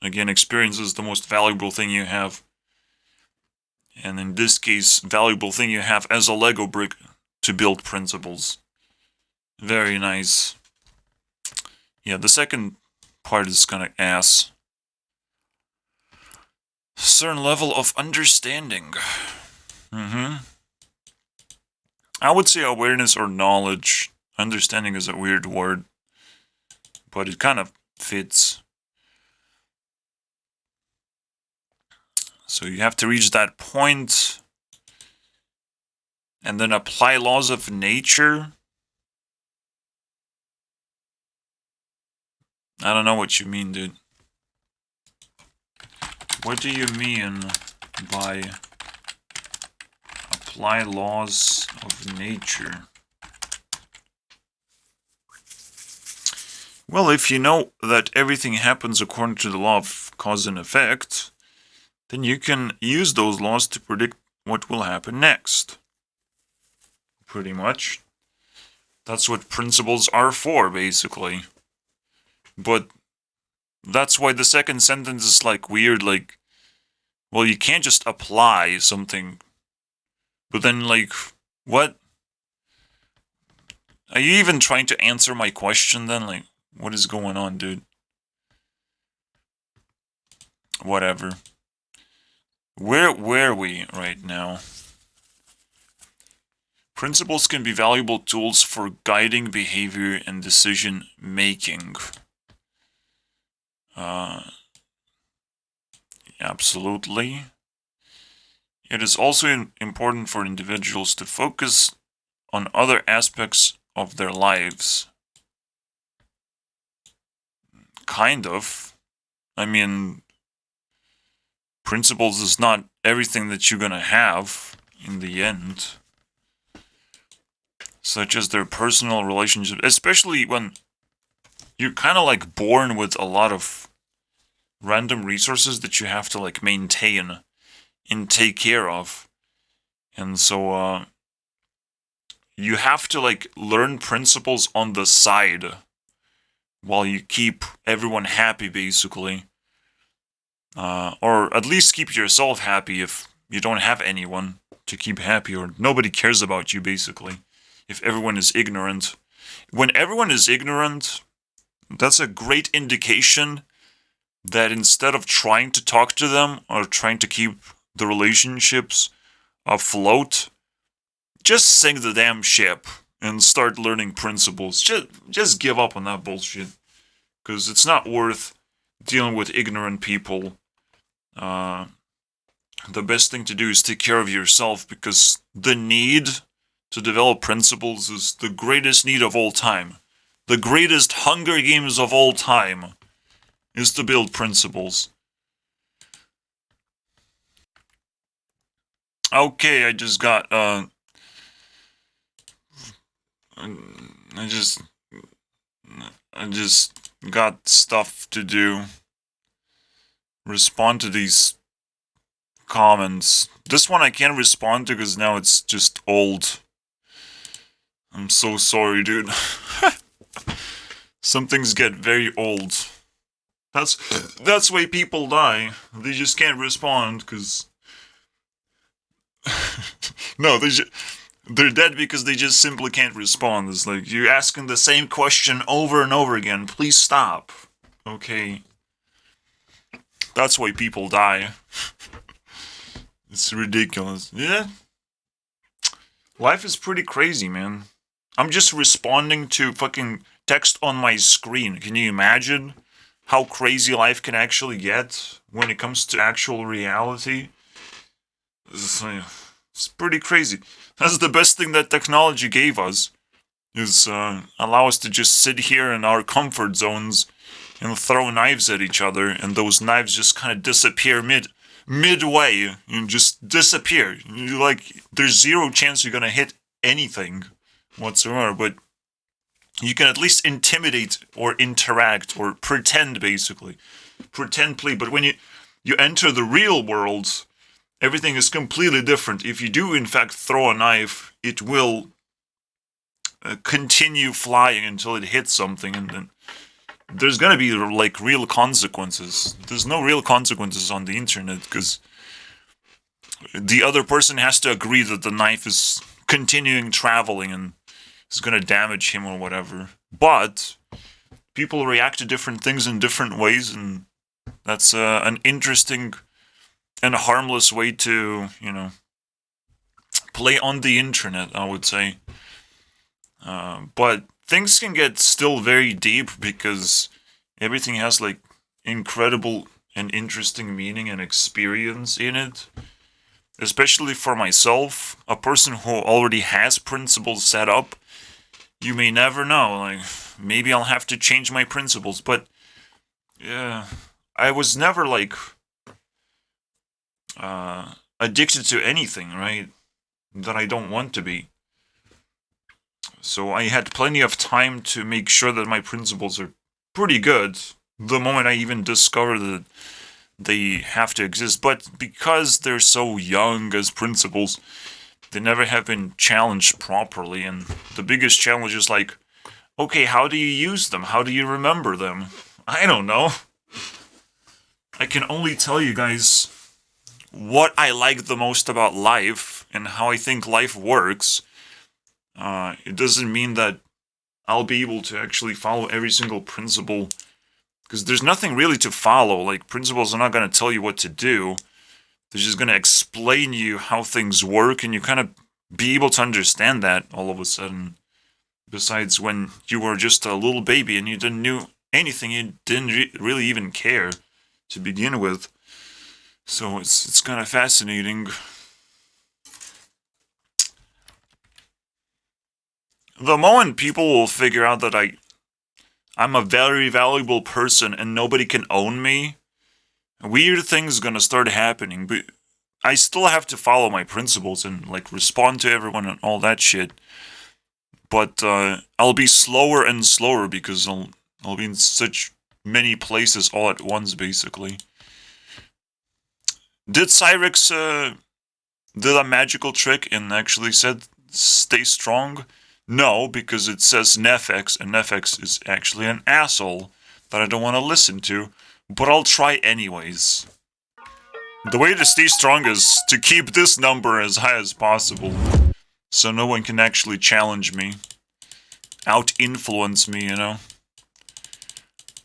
again, experience is the most valuable thing you have. And in this case, valuable thing you have as a Lego brick to build principles. Very nice. Yeah, the second part is kind of ass. Certain level of understanding. I would say awareness or knowledge. Understanding is a weird word, but it kind of fits. So you have to reach that point and then apply laws of nature. I don't know what you mean, dude. What do you mean by apply laws of nature? Well, if you know that everything happens according to the law of cause and effect, then you can use those laws to predict what will happen next. Pretty much. That's what principles are for, basically. But that's why the second sentence is like weird, like, well, you can't just apply something. But then, like, what? Are you even trying to answer my question then? Like, what is going on, dude? Whatever. Where are we right now? Principles can be valuable tools for guiding behavior and decision making. Absolutely. It is also important for individuals to focus on other aspects of their lives. Kind of. I mean, principles is not everything that you're gonna have in the end. Such as their personal relationship, especially when you're kind of like born with a lot of random resources that you have to like maintain and take care of. And so you have to like learn principles on the side while you keep everyone happy, basically. Or at least keep yourself happy if you don't have anyone to keep happy, or nobody cares about you, basically. If everyone is ignorant. When everyone is ignorant, that's a great indication that instead of trying to talk to them or trying to keep the relationships afloat, just sink the damn ship and start learning principles. Just give up on that bullshit. Because it's not worth dealing with ignorant people. The best thing to do is take care of yourself, because the need to develop principles is the greatest need of all time. The greatest Hunger Games of all time is to build principles. Okay, I just got, I just got stuff to do. Respond to these comments. This one I can't respond to because now it's just old. I'm so sorry, dude. Some things get very old. That's why people die. They just can't respond because no, they're dead because they just simply can't respond. It's like you're asking the same question over and over again. Please stop. Okay. That's why people die. It's ridiculous. Yeah. Life is pretty crazy, man. I'm just responding to fucking text on my screen. Can you imagine how crazy life can actually get when it comes to actual reality? It's pretty crazy. That's the best thing that technology gave us, is allow us to just sit here in our comfort zones and throw knives at each other, and those knives just kind of disappear midway and just disappear. Like, there's zero chance you're gonna hit anything whatsoever, but you can at least intimidate or interact or pretend, basically. Pretend play. But when you enter the real world, everything is completely different. If you do, in fact, throw a knife, it will continue flying until it hits something, and then there's gonna be, like, real consequences. There's no real consequences on the internet, because the other person has to agree that the knife is continuing traveling and is gonna damage him or whatever. But people react to different things in different ways, and that's an interesting and harmless way to, play on the internet, I would say. But things can get still very deep because everything has like incredible and interesting meaning and experience in it. Especially for myself, a person who already has principles set up, you may never know. Like, maybe I'll have to change my principles, but yeah, I was never like addicted to anything, right? That I don't want to be. So I had plenty of time to make sure that my principles are pretty good the moment I even discover that they have to exist. But because they're so young as principles, they never have been challenged properly. And the biggest challenge is like, okay, how do you use them? How do you remember them? I don't know. I can only tell you guys what I like the most about life and how I think life works. It doesn't mean that I'll be able to actually follow every single principle because there's nothing really to follow. Like, principles are not going to tell you what to do. They're just going to explain you how things work, and you kind of be able to understand that all of a sudden. Besides, when you were just a little baby and you didn't know anything, you didn't really even care to begin with. So it's kind of fascinating. The moment people will figure out that I'm a very valuable person and nobody can own me, weird things gonna start happening. But I still have to follow my principles and like respond to everyone and all that shit. But I'll be slower and slower because I'll be in such many places all at once, basically. Did Cyrex did a magical trick and actually said stay strong? No, because it says Nefex, and Nefex is actually an asshole that I don't want to listen to, but I'll try anyways. The way to stay strong is to keep this number as high as possible, so no one can actually challenge me, out-influence me, you know?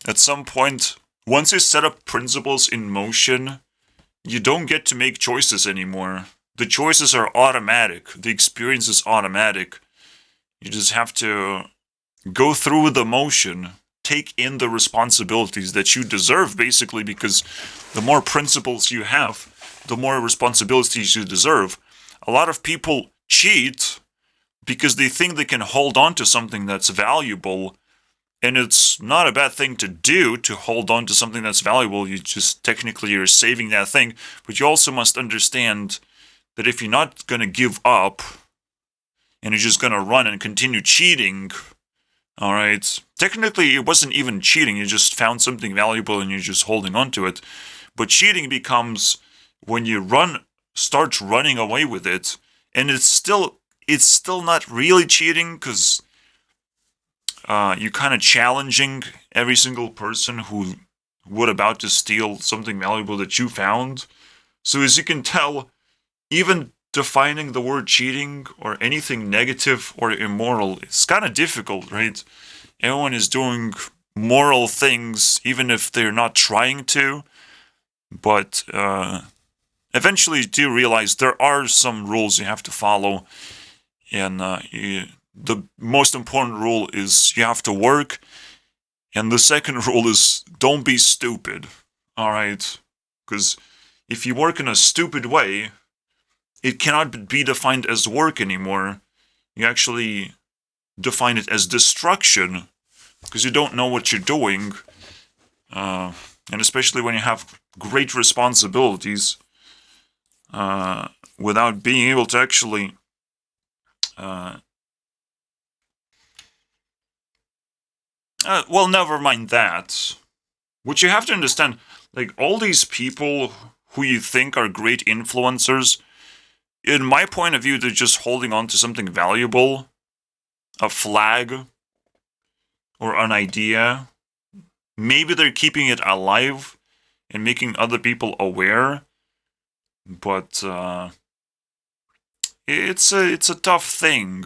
At some point, once you set up principles in motion, you don't get to make choices anymore. The choices are automatic, the experience is automatic. You just have to go through the motion, take in the responsibilities that you deserve, basically, because the more principles you have, the more responsibilities you deserve. A lot of people cheat because they think they can hold on to something that's valuable, and it's not a bad thing to do to hold on to something that's valuable. You just technically you're saving that thing, but you also must understand that if you're not going to give up and you're just going to run and continue cheating, all right, technically it wasn't even cheating. You just found something valuable and you're just holding on to it. But cheating becomes when you start running away with it, and it's still not really cheating because you're kind of challenging every single person who would about to steal something valuable that you found. So as you can tell, even defining the word cheating or anything negative or immoral is kind of difficult, right? Everyone is doing moral things even if they're not trying to, but eventually you do realize there are some rules you have to follow, and the most important rule is you have to work, and the second rule is don't be stupid, alright? Because if you work in a stupid way, it cannot be defined as work anymore. You actually define it as destruction, because you don't know what you're doing, and especially when you have great responsibilities, without being able to actually well, never mind that. What you have to understand, like, all these people who you think are great influencers, in my point of view, they're just holding on to something valuable, a flag, or an idea. Maybe they're keeping it alive and making other people aware, but it's a tough thing.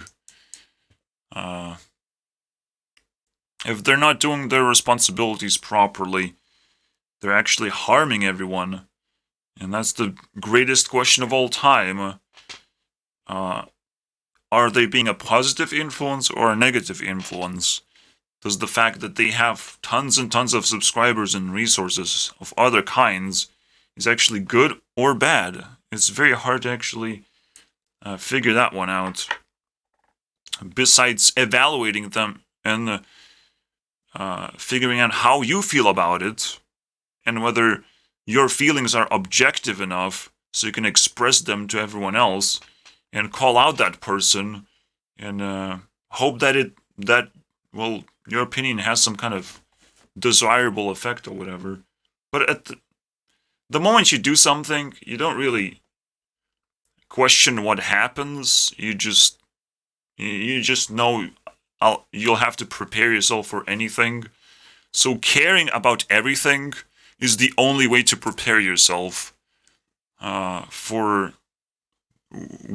If they're not doing their responsibilities properly, they're actually harming everyone. And that's the greatest question of all time. are they being a positive influence or a negative influence? Does the fact that they have tons and tons of subscribers and resources of other kinds is actually good or bad? It's very hard to actually figure that one out. Besides evaluating them and figuring out how you feel about it and whether your feelings are objective enough so you can express them to everyone else and call out that person and hope that your opinion has some kind of desirable effect or whatever. But at the moment you do something, you don't really question what happens. You just know you'll have to prepare yourself for anything. So caring about everything is the only way to prepare yourself for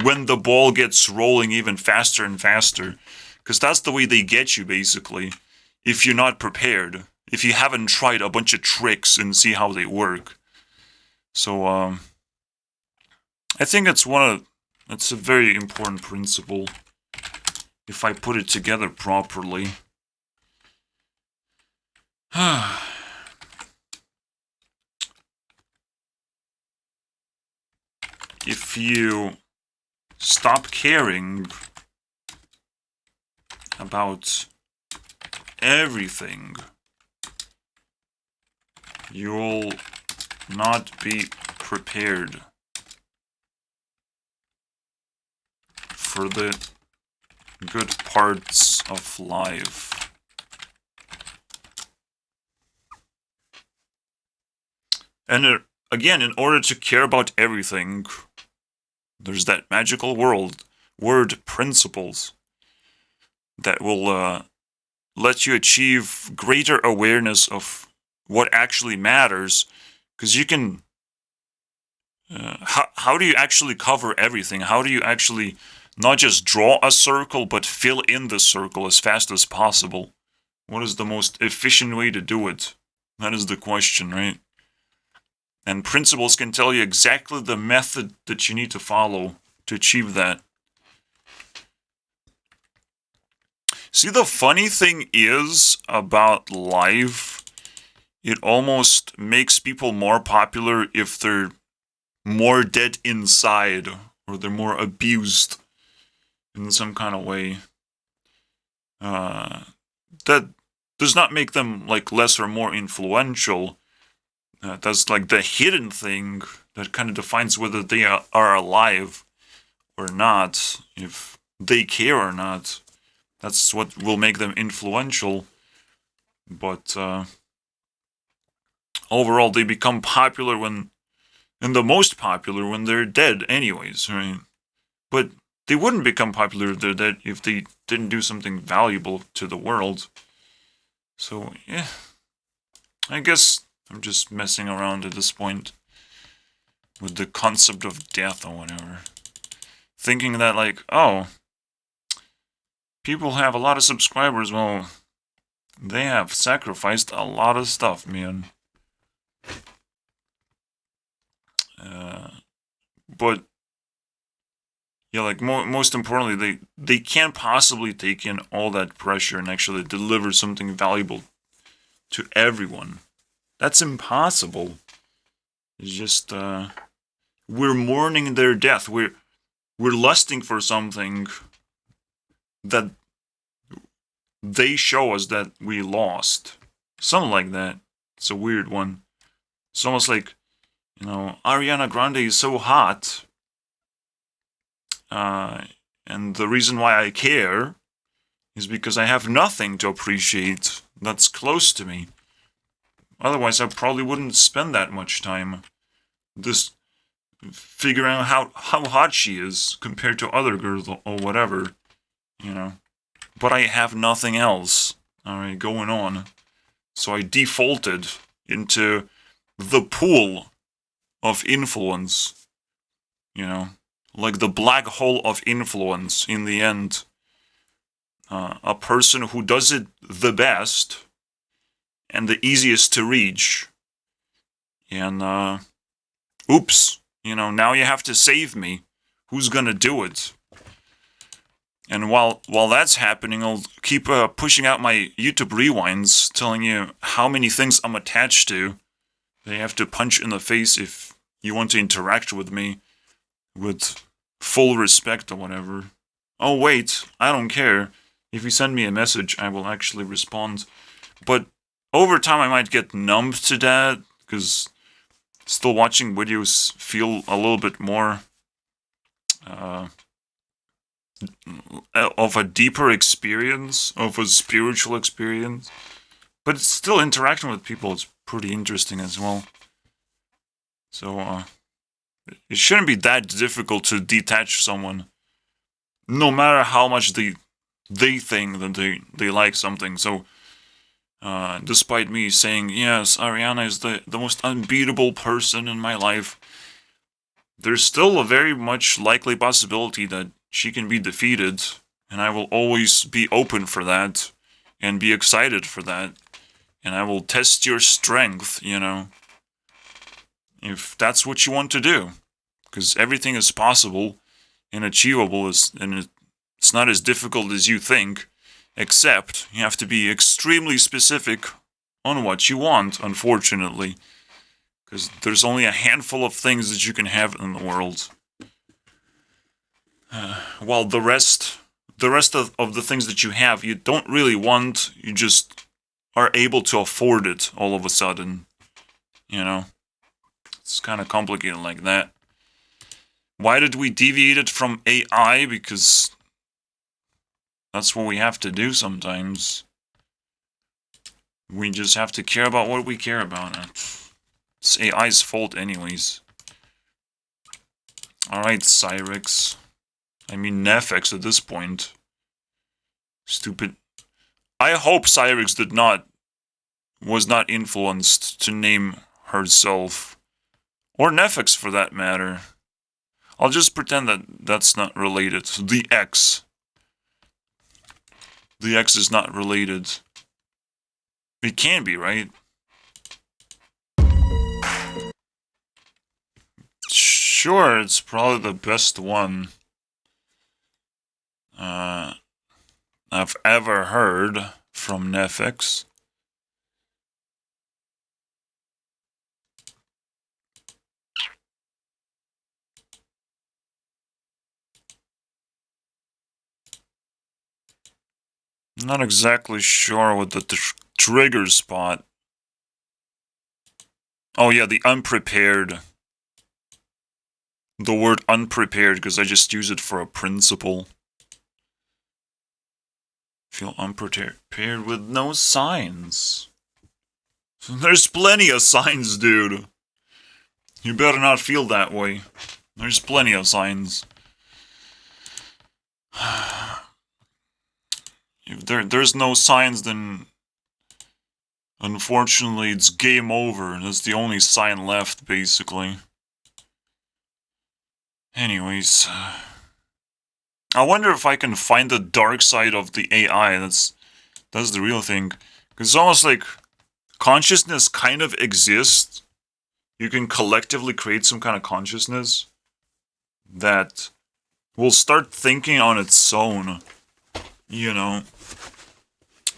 when the ball gets rolling even faster and faster. Because that's the way they get you, basically. If you're not prepared. If you haven't tried a bunch of tricks and see how they work. So, I think it's a very important principle. If I put it together properly. If you stop caring about everything, you'll not be prepared for the good parts of life. And again, in order to care about everything, there's that magical word principles that will let you achieve greater awareness of what actually matters. Because you can, how do you actually cover everything? How do you actually not just draw a circle, but fill in the circle as fast as possible? What is the most efficient way to do it? That is the question, right? And principles can tell you exactly the method that you need to follow to achieve that. See, the funny thing is about life, it almost makes people more popular if they're more dead inside or they're more abused in some kind of way. That does not make them like less or more influential. That's like the hidden thing that kind of defines whether they are alive or not, if they care or not. That's what will make them influential. But overall, they become popular and the most popular when they're dead anyways, right? But they wouldn't become popular if they're dead if they didn't do something valuable to the world. So, yeah. I guess I'm just messing around at this point with the concept of death or whatever. Thinking that, like, oh, people have a lot of subscribers. Well, they have sacrificed a lot of stuff, man. But yeah, like most importantly, they can't possibly take in all that pressure and actually deliver something valuable to everyone. That's impossible. It's just we're mourning their death. We're lusting for something that they show us that we lost. Something like that. It's a weird one. It's almost like, Ariana Grande is so hot. And the reason why I care is because I have nothing to appreciate that's close to me. Otherwise, I probably wouldn't spend that much time just figuring out how hot she is compared to other girls or whatever, But I have nothing else, alright, going on. So I defaulted into the pool of influence, like the black hole of influence in the end. A person who does it the best and the easiest to reach. And, oops, now you have to save me. Who's gonna do it? And while that's happening, I'll keep pushing out my YouTube rewinds, telling you how many things I'm attached to. They have to punch in the face if you want to interact with me with full respect or whatever. Oh wait, I don't care. If you send me a message, I will actually respond. But over time, I might get numb to that because still watching videos feel a little bit more uh, of a deeper experience, of a spiritual experience. But it's still interacting with people is pretty interesting as well. So it shouldn't be that difficult to detach someone, no matter how much they think that they like something. So despite me saying yes, Ariana is the most unbeatable person in my life, there's still a very much likely possibility that she can be defeated, and I will always be open for that and be excited for that, and I will test your strength, if that's what you want to do, because everything is possible and achievable, and it's not as difficult as you think, except you have to be extremely specific on what you want, unfortunately, because there's only a handful of things that you can have in the world. While the rest of the things that you have, you don't really want, you just are able to afford it all of a sudden. It's kind of complicated like that. Why did we deviate it from AI? Because that's what we have to do sometimes. We just have to care about what we care about. It's AI's fault anyways. Alright, Cyrix. I mean, Nefex at this point. Stupid. I hope Cyrix was not influenced to name herself. Or Nefex for that matter. I'll just pretend that that's not related. The X. The X is not related. It can be, right? Sure, it's probably the best one I've ever heard from Nefex. Not exactly sure what the trigger spot. Oh yeah, the unprepared. The word unprepared, because I just use it for a principle. Feel unprepared with no signs. There's plenty of signs, dude. You better not feel that way. There's plenty of signs. If there's no signs, then unfortunately it's game over. That's the only sign left, basically. Anyways, I wonder if I can find the dark side of the AI. That's the real thing. Because it's almost like consciousness kind of exists. You can collectively create some kind of consciousness that will start thinking on its own,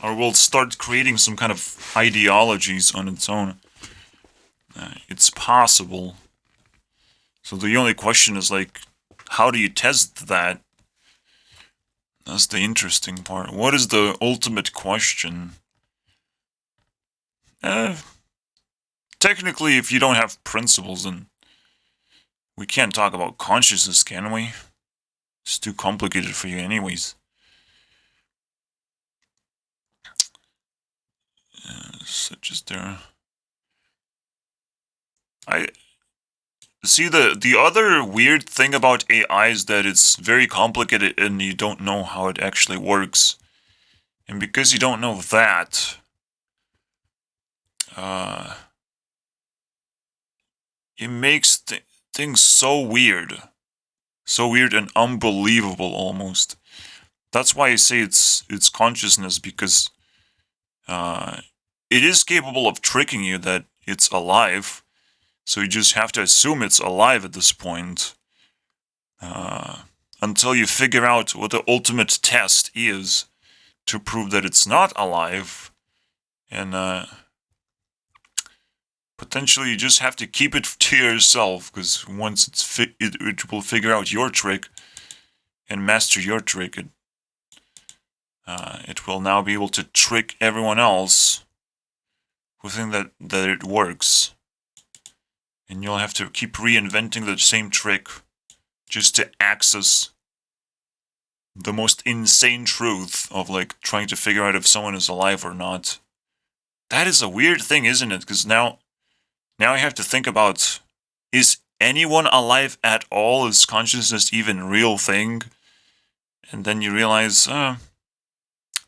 or will start creating some kind of ideologies on its own. It's possible. So the only question is, like, how do you test that? That's the interesting part. What is the ultimate question? Technically, if you don't have principles, then we can't talk about consciousness, can we? It's too complicated for you anyways. Such as there. I see the other weird thing about AI is that it's very complicated and you don't know how it actually works. And because you don't know that, it makes things so weird and unbelievable almost. That's why I say it's consciousness, because it is capable of tricking you that it's alive. So you just have to assume it's alive at this point. until you figure out what the ultimate test is to prove that it's not alive. And potentially you just have to keep it to yourself, because once it will figure out your trick and master your trick, it will now be able to trick everyone else who think that it works. And you'll have to keep reinventing the same trick just to access the most insane truth of, like, trying to figure out if someone is alive or not. That is a weird thing, isn't it? Because now I have to think about, is anyone alive at all? Is consciousness even a real thing? And then you realize,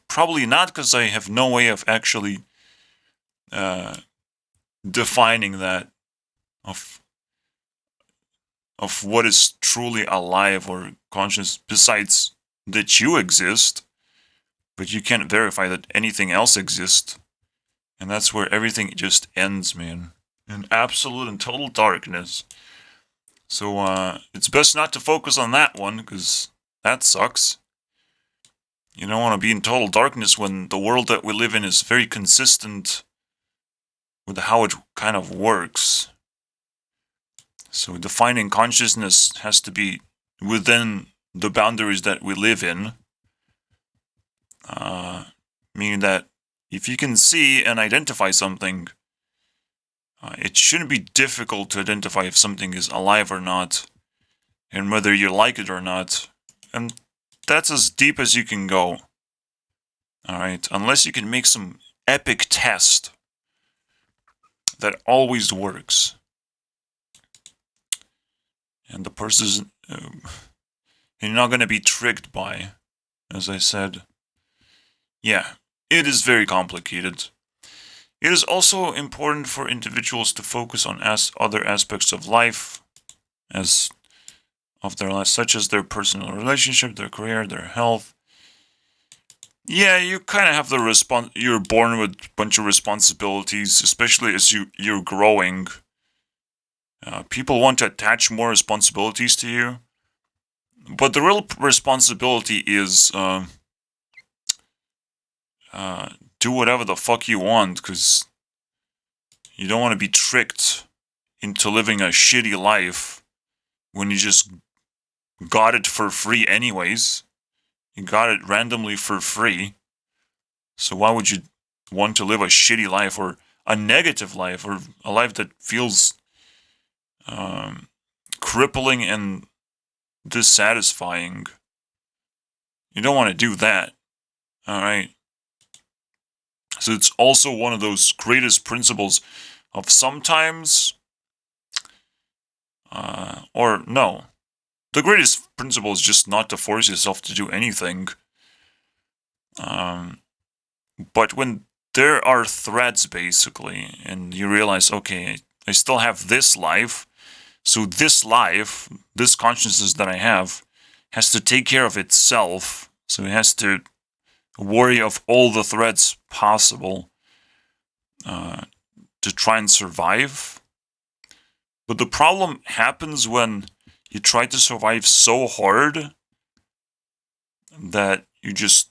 probably not, because I have no way of actually defining that, of what is truly alive or conscious, besides that you exist, but you can't verify that anything else exists. And that's where everything just ends, man. In absolute and total darkness. So, it's best not to focus on that one, because that sucks. You don't want to be in total darkness when the world that we live in is very consistent with how it kind of works. So defining consciousness has to be within the boundaries that we live in. Meaning that if you can see and identify something, it shouldn't be difficult to identify if something is alive or not, and whether you like it or not. And that's as deep as you can go. Alright, unless you can make some epic test that always works. And the person, you're not going to be tricked by, as I said. Yeah, it is very complicated. It is also important for individuals to focus on other aspects of life, such as their personal relationship, their career, their health. Yeah, you kind of have you're born with a bunch of responsibilities, especially as you're growing. People want to attach more responsibilities to you, but the real responsibility is do whatever the fuck you want, because you don't want to be tricked into living a shitty life when you just got it for free anyways. You got it randomly for free. So why would you want to live a shitty life, or a negative life, or a life that feels crippling and dissatisfying? You don't want to do that. Alright? So it's also one of those greatest principles of sometimes, or no. The greatest principle is just not to force yourself to do anything. But when there are threats, basically, and you realize, okay, I still have this life, so this life, this consciousness that I have, has to take care of itself, so it has to worry of all the threats possible to try and survive. But the problem happens when you try to survive so hard that you just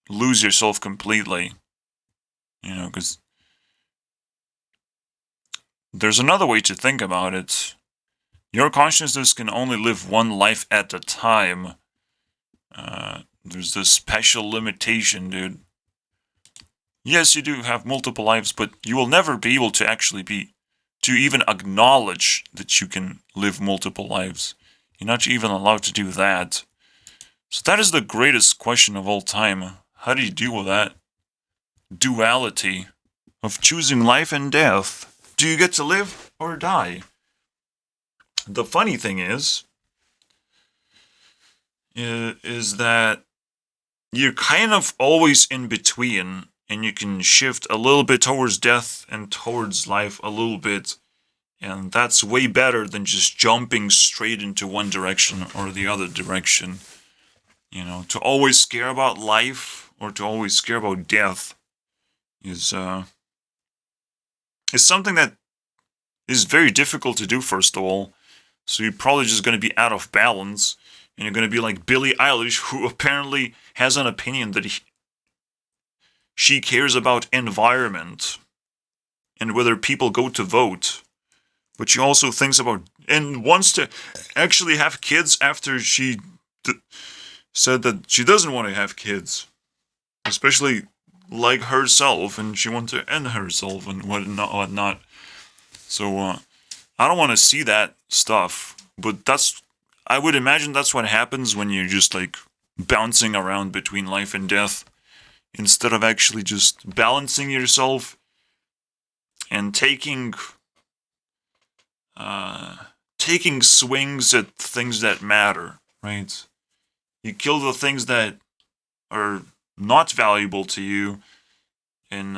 lose yourself completely. You know, because there's another way to think about it. Your consciousness can only live one life at a time. There's this special limitation, dude. Yes, you do have multiple lives, but you will never be able to actually to even acknowledge that you can live multiple lives. You're not even allowed to do that. So that is the greatest question of all time. How do you deal with that duality of choosing life and death? Do you get to live or die? The funny thing is that you're kind of always in between, and you can shift a little bit towards death and towards life a little bit, and that's way better than just jumping straight into one direction or the other direction. You know, to always care about life or to always care about death is something that is very difficult to do, first of all. So you're probably just going to be out of balance. And you're going to be like Billie Eilish, who apparently has an opinion that she cares about environment and whether people go to vote. But she also thinks about and wants to actually have kids after she said that she doesn't want to have kids. Especially like herself, and she wants to end herself and whatnot. So I don't want to see that stuff. But I would imagine that's what happens when you're just like bouncing around between life and death instead of actually just balancing yourself and taking swings at things that matter, right? You kill the things that are not valuable to you, and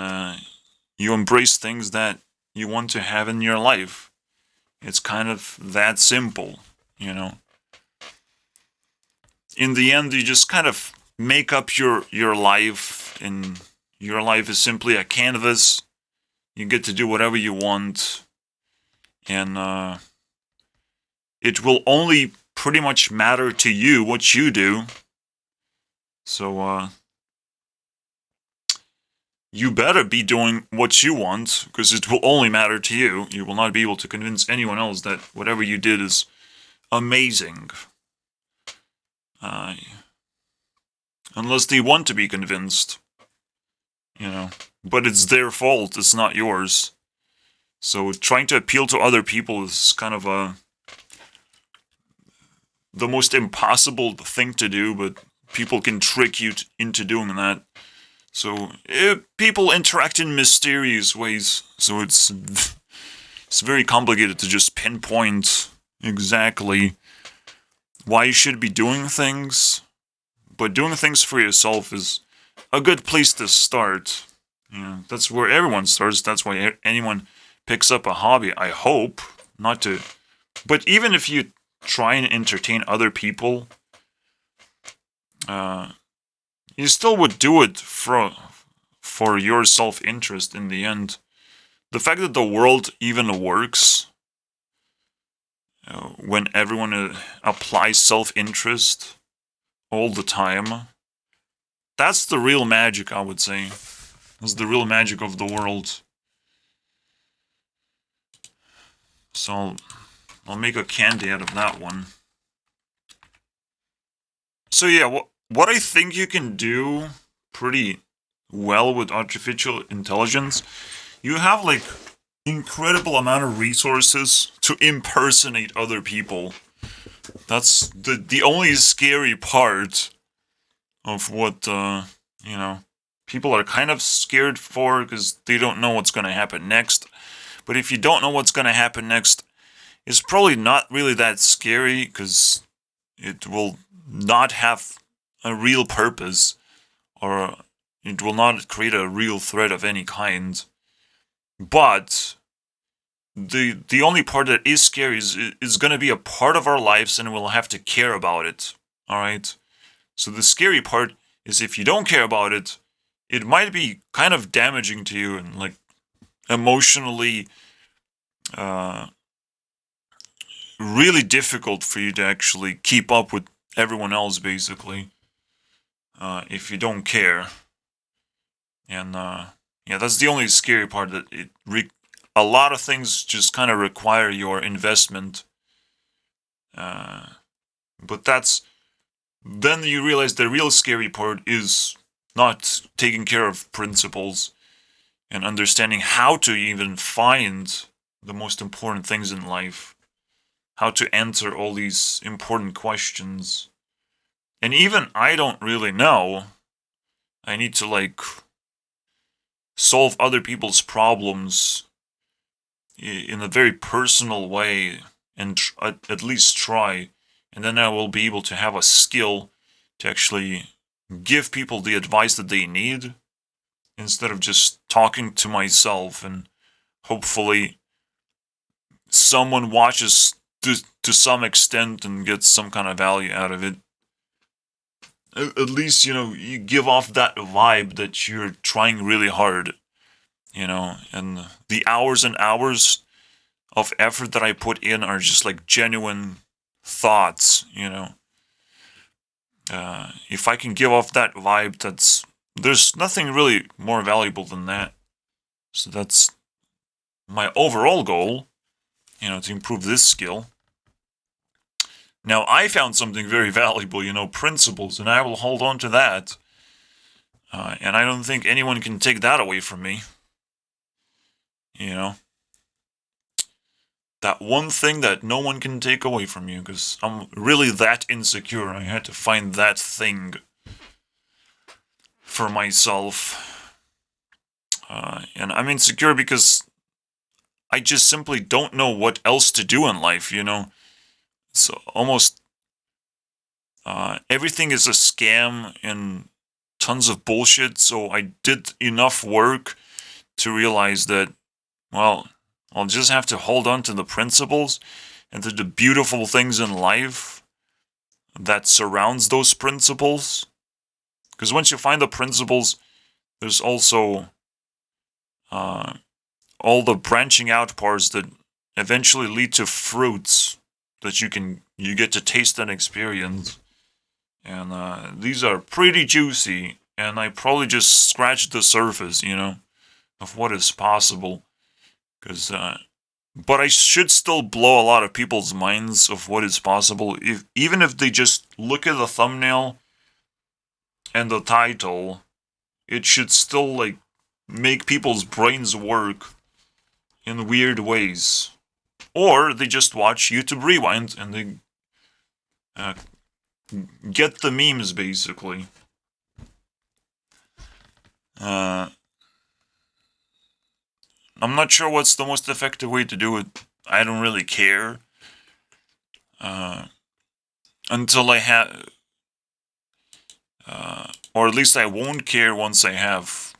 you embrace things that you want to have in your life. It's kind of that simple, you know. In the end, you just kind of make up your life, and your life is simply a canvas. You get to do whatever you want, and it will only pretty much matter to you what you do. So, you better be doing what you want, because it will only matter to you. You will not be able to convince anyone else that whatever you did is amazing. Unless they want to be convinced, you know. But it's their fault, it's not yours. So trying to appeal to other people is kind of the most impossible thing to do, but people can trick you into doing that. So people interact in mysterious ways, so it's very complicated to just pinpoint exactly why you should be doing things. But doing things for yourself is a good place to start. You know, that's where everyone starts. That's why anyone picks up a hobby, I hope. Not to... But even if you try and entertain other people, you still would do it for your self-interest in the end. The fact that the world even works when everyone applies self-interest all the time, that's the real magic, I would say. That's the real magic of the world. So I'll make a candy out of that one. So yeah, what I think you can do pretty well with artificial intelligence, you have like incredible amount of resources to impersonate other people. That's the only scary part of what people are kind of scared for, because they don't know what's going to happen next. But if you don't know what's going to happen next, it's probably not really that scary, because it will not have a real purpose, or it will not create a real threat of any kind. But the only part that is scary is going to be a part of our lives, and we'll have to care about it. All right. So the scary part is if you don't care about it, it might be kind of damaging to you and like emotionally really difficult for you to actually keep up with everyone else, basically, if you don't care. And yeah, that's the only scary part, that a lot of things just kind of require your investment. But then you realize the real scary part is not taking care of principles and understanding how to even find the most important things in life, how to answer all these important questions. And even I don't really know. I need to like solve other people's problems in a very personal way, and at least try, and then I will be able to have a skill to actually give people the advice that they need, instead of just talking to myself, and hopefully someone watches to some extent and gets some kind of value out of it. At least, you give off that vibe that you're trying really hard, and the hours and hours of effort that I put in are just like genuine thoughts, If I can give off that vibe, there's nothing really more valuable than that. So that's my overall goal, to improve this skill. Now, I found something very valuable, principles, and I will hold on to that. And I don't think anyone can take that away from me. That one thing that no one can take away from you, because I'm really that insecure. I had to find that thing for myself. And I'm insecure because I just simply don't know what else to do in life, So almost everything is a scam and tons of bullshit. So I did enough work to realize that, well, I'll just have to hold on to the principles and to the beautiful things in life that surrounds those principles. Because once you find the principles, there's also all the branching out parts that eventually lead to fruits that you get to taste and experience. And these are pretty juicy, and I probably just scratched the surface, of what is possible. But I should still blow a lot of people's minds of what is possible, even if they just look at the thumbnail and the title. It should still make people's brains work in weird ways, or they just watch YouTube Rewind and they get the memes basically. I'm not sure what's the most effective way to do it. I don't really care. Until I have... or at least I won't care once I have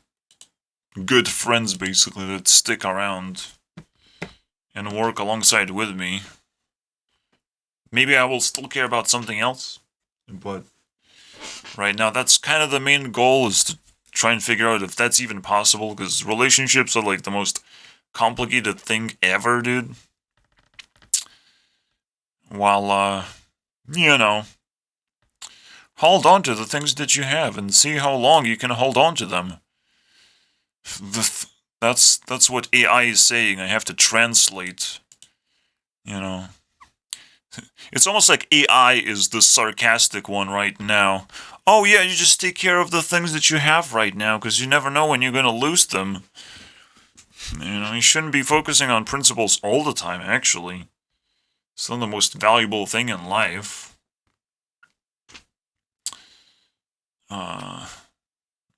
good friends, basically, that stick around and work alongside with me. Maybe I will still care about something else. But right now, that's kind of the main goal, is to try and figure out if that's even possible, because relationships are the most complicated thing ever, dude. While, hold on to the things that you have and see how long you can hold on to them. That's what AI is saying. I have to translate, It's almost like AI is the sarcastic one right now. Oh yeah, you just take care of the things that you have right now, because you never know when you're going to lose them. You shouldn't be focusing on principles all the time, actually. It's not the most valuable thing in life.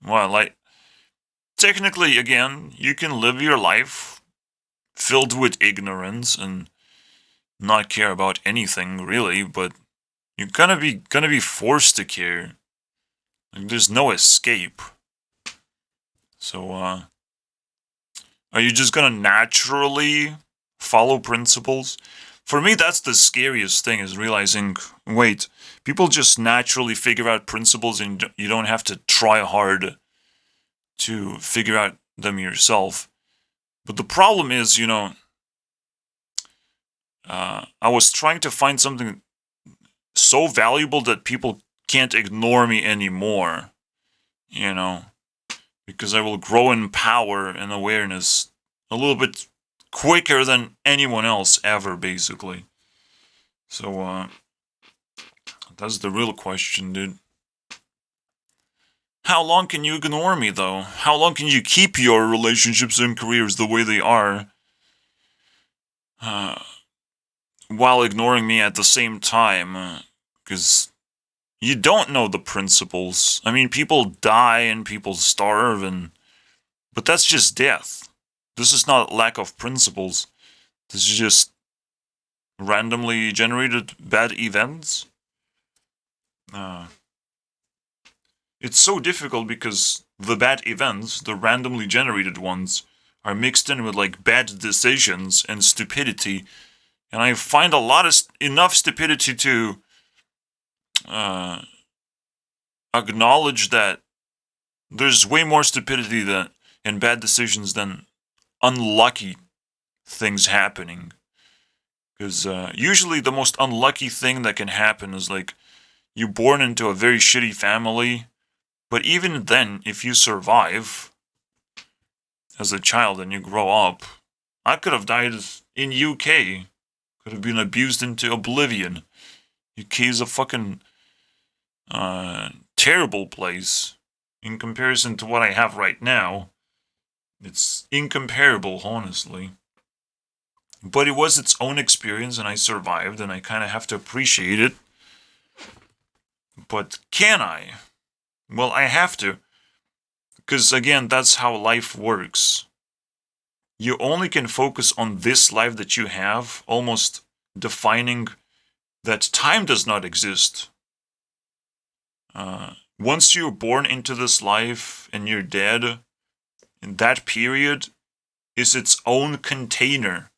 Well, technically, again, you can live your life filled with ignorance and not care about anything, really, but you're gonna be forced to care. There's no escape. So, are you just gonna naturally follow principles? For me, that's the scariest thing, is realizing, wait, people just naturally figure out principles and you don't have to try hard to figure out them yourself. But the problem is, I was trying to find something so valuable that people can't ignore me anymore, because I will grow in power and awareness a little bit quicker than anyone else ever, basically. So, that's the real question, dude. How long can you ignore me, though? How long can you keep your relationships and careers the way they are, while ignoring me at the same time? Because you don't know the principles. I mean, people die and people starve, but that's just death. This is not lack of principles. This is just randomly generated bad events. It's so difficult because the bad events, the randomly generated ones, are mixed in with bad decisions and stupidity, and I find enough stupidity to acknowledge that there's way more stupidity and bad decisions than unlucky things happening. Because usually the most unlucky thing that can happen is you're born into a very shitty family, but even then, if you survive as a child and you grow up, I could have died in UK. Could have been abused into oblivion. UK is a fucking terrible place in comparison to what I have right now. It's incomparable, honestly. But it was its own experience, and I survived, and I kind of have to appreciate it. But can I? Well, I have to. Because, again, that's how life works. You only can focus on this life that you have, almost defining that time does not exist. Once you're born into this life and you're dead, in that period is its own container.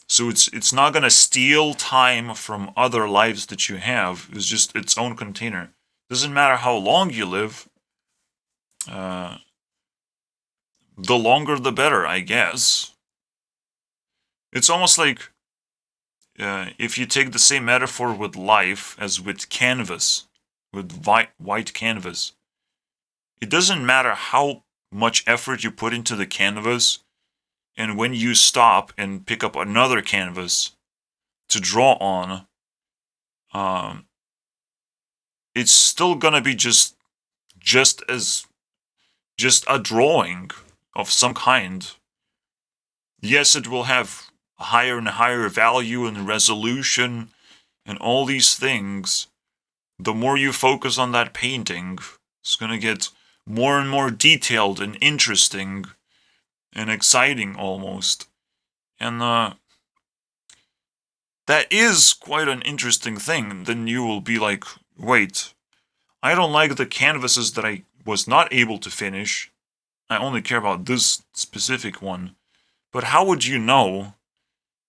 So it's not gonna steal time from other lives that you have. It's just its own container. Doesn't matter how long you live. The longer the better, I guess. It's almost like if you take the same metaphor with life as with canvas, with white canvas. It doesn't matter how much effort you put into the canvas, and when you stop and pick up another canvas to draw on, it's still gonna be just a drawing of some kind. Yes, it will have higher and higher value and resolution and all these things. The more you focus on that painting, it's gonna get more and more detailed and interesting and exciting almost. And that is quite an interesting thing. Then you will be like, wait, I don't like the canvases that I was not able to finish. I only care about this specific one. But how would you know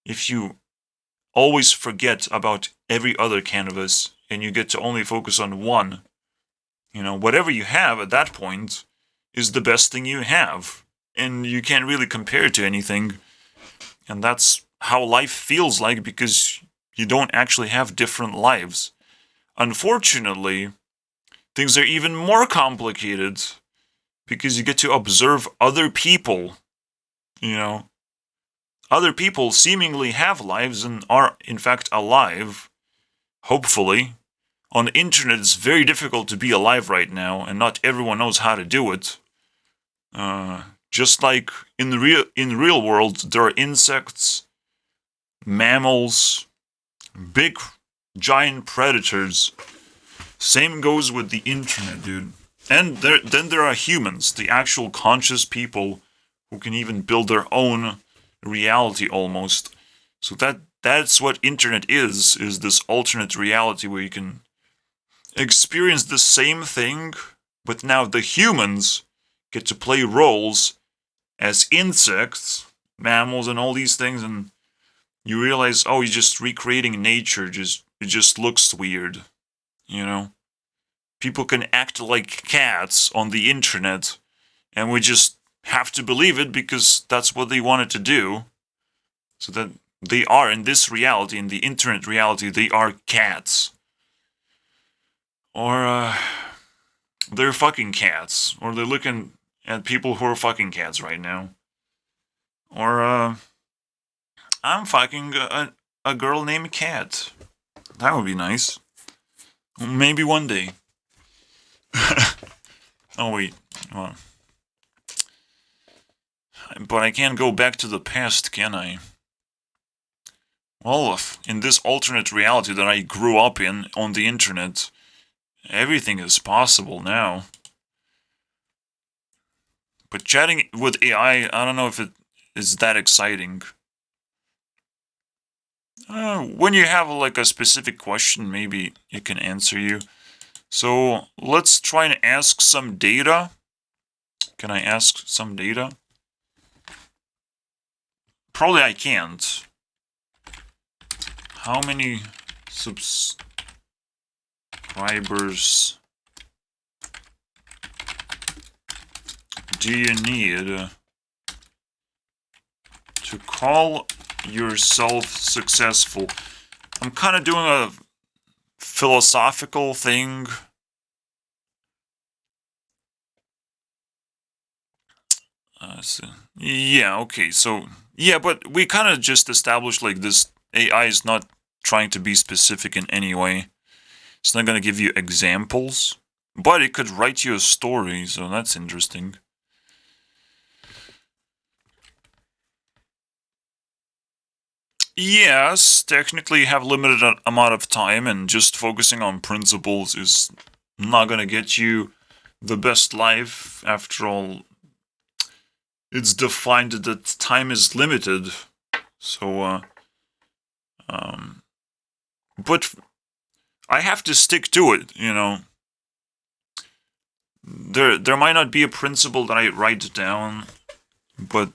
if you always forget about every other canvas and you get to only focus on one? You know, whatever you have at that point is the best thing you have. And you can't really compare it to anything. And that's how life feels like, because you don't actually have different lives. Unfortunately, things are even more complicated because you get to observe other people. You know, other people seemingly have lives and are in fact alive. Hopefully. On the internet, it's very difficult to be alive right now, and not everyone knows how to do it. Just like in the real world, there are insects, mammals, big, giant predators. Same goes with the internet, dude. And then there are humans, the actual conscious people who can even build their own reality almost. So that's what internet is this alternate reality where you can experience the same thing, but now the humans get to play roles as insects, mammals, and all these things, and you realize, oh, you're just recreating nature. It just looks weird, you know. People can act like cats on the internet, and we just have to believe it because that's what they wanted to do. So that they are in this reality, in the internet reality, they are cats. Or they're fucking cats. Or they're looking at people who are fucking cats right now. Or I'm fucking a girl named Cat. That would be nice. Maybe one day. Oh wait, well, but I can't go back to the past, can I? Well, in this alternate reality that I grew up in on the internet, everything is possible now. But chatting with AI, I don't know if it is that exciting. When you have like a specific question, maybe it can answer you. So let's try and ask some data. Can I ask some data? Probably I can't. How many subscribers do you need to call yourself successful? I'm kind of doing a philosophical thing. Yeah, okay, so yeah, but we kind of just established like this AI is not trying to be specific in any way. It's not going to give you examples, but it could write you a story, so that's interesting. Yes, technically you have limited amount of time, and just focusing on principles is not going to get you the best life. After all, it's defined that time is limited. So, but I have to stick to it, you know. There might not be a principle that I write down, but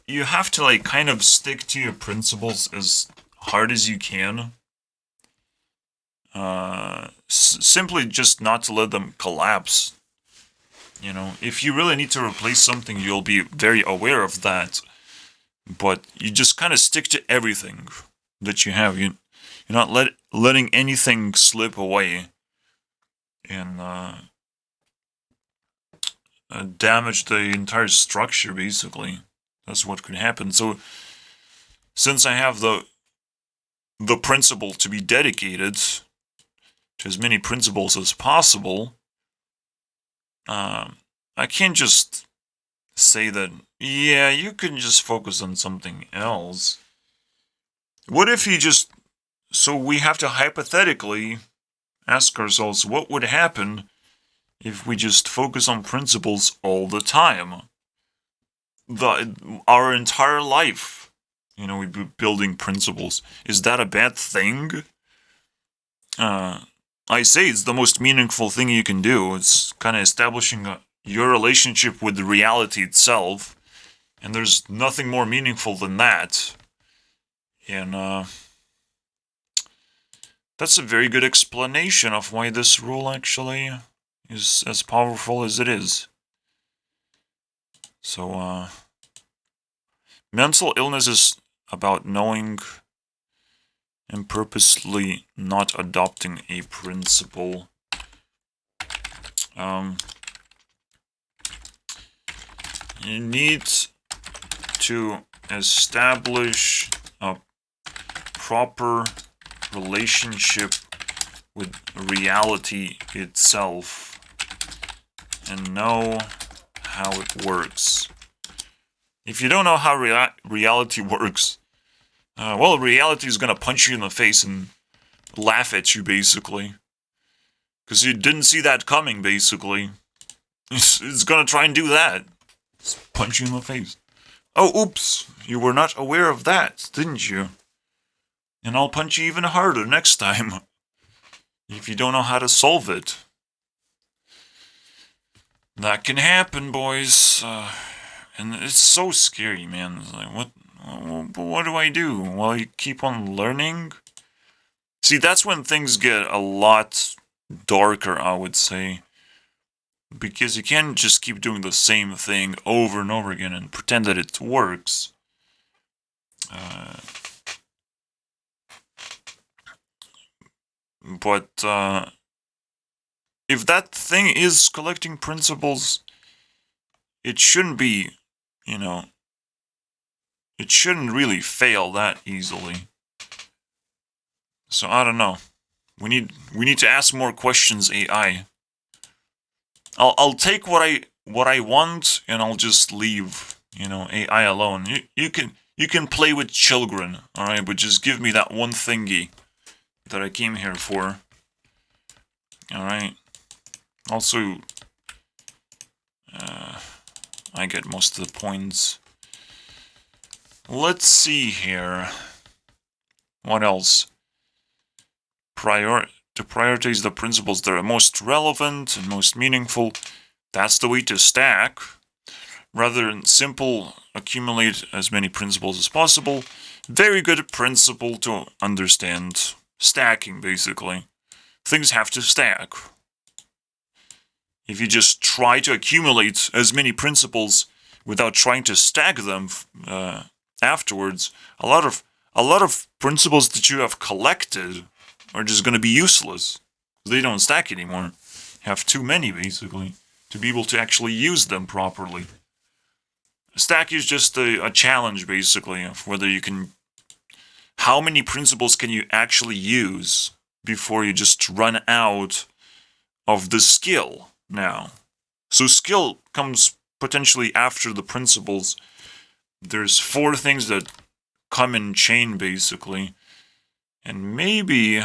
you have to like kind of stick to your principles as hard as you can. Simply just not to let them collapse. You know, if you really need to replace something, you'll be very aware of that. But you just kind of stick to everything that you have. You're not letting anything slip away and damage the entire structure. Basically, that's what could happen. So, since I have the principle to be dedicated to as many principles as possible, I can't just say that, yeah, you can just focus on something else. What if you just... So we have to hypothetically ask ourselves what would happen if we just focus on principles all the time? Our entire life, you know, we'd be building principles. Is that a bad thing? I say it's the most meaningful thing you can do. It's kind of establishing your relationship with reality itself, and there's nothing more meaningful than that. And that's a very good explanation of why this rule actually is as powerful as it is. So, mental illness is about knowing and purposely not adopting a principle. You need to establish a proper relationship with reality itself and know how it works. If you don't know how reality works, well, reality is going to punch you in the face and laugh at you, basically. Because you didn't see that coming, basically. It's going to try and do that. Just punch you in the face. Oh, oops, you were not aware of that, didn't you? And I'll punch you even harder next time. If you don't know how to solve it. That can happen, boys. And it's so scary, man. It's like, what do I do? Well, you keep on learning? See, that's when things get a lot darker, I would say. Because you can't just keep doing the same thing over and over again and pretend that it works. But if that thing is collecting principles, it shouldn't be, you know, it shouldn't really fail that easily. So I don't know. We need to ask more questions, AI. I'll take what I want and I'll just leave, you know, AI alone. You can play with children, all right, but just give me that one thingy that I came here for. All right. Also, I get most of the points. Let's see here. What else? To prioritize the principles that are most relevant and most meaningful. That's the way to stack. Rather than simple, accumulate as many principles as possible. Very good principle to understand. Stacking, basically. Things have to stack. If you just try to accumulate as many principles without trying to stack them afterwards, a lot of principles that you have collected are just going to be useless. They don't stack anymore. Have too many, basically, to be able to actually use them properly. Stack is just a challenge, basically, of whether you can... How many principles can you actually use before you just run out of the skill now? So skill comes potentially after the principles. There's 4 things that come in chain, basically. And maybe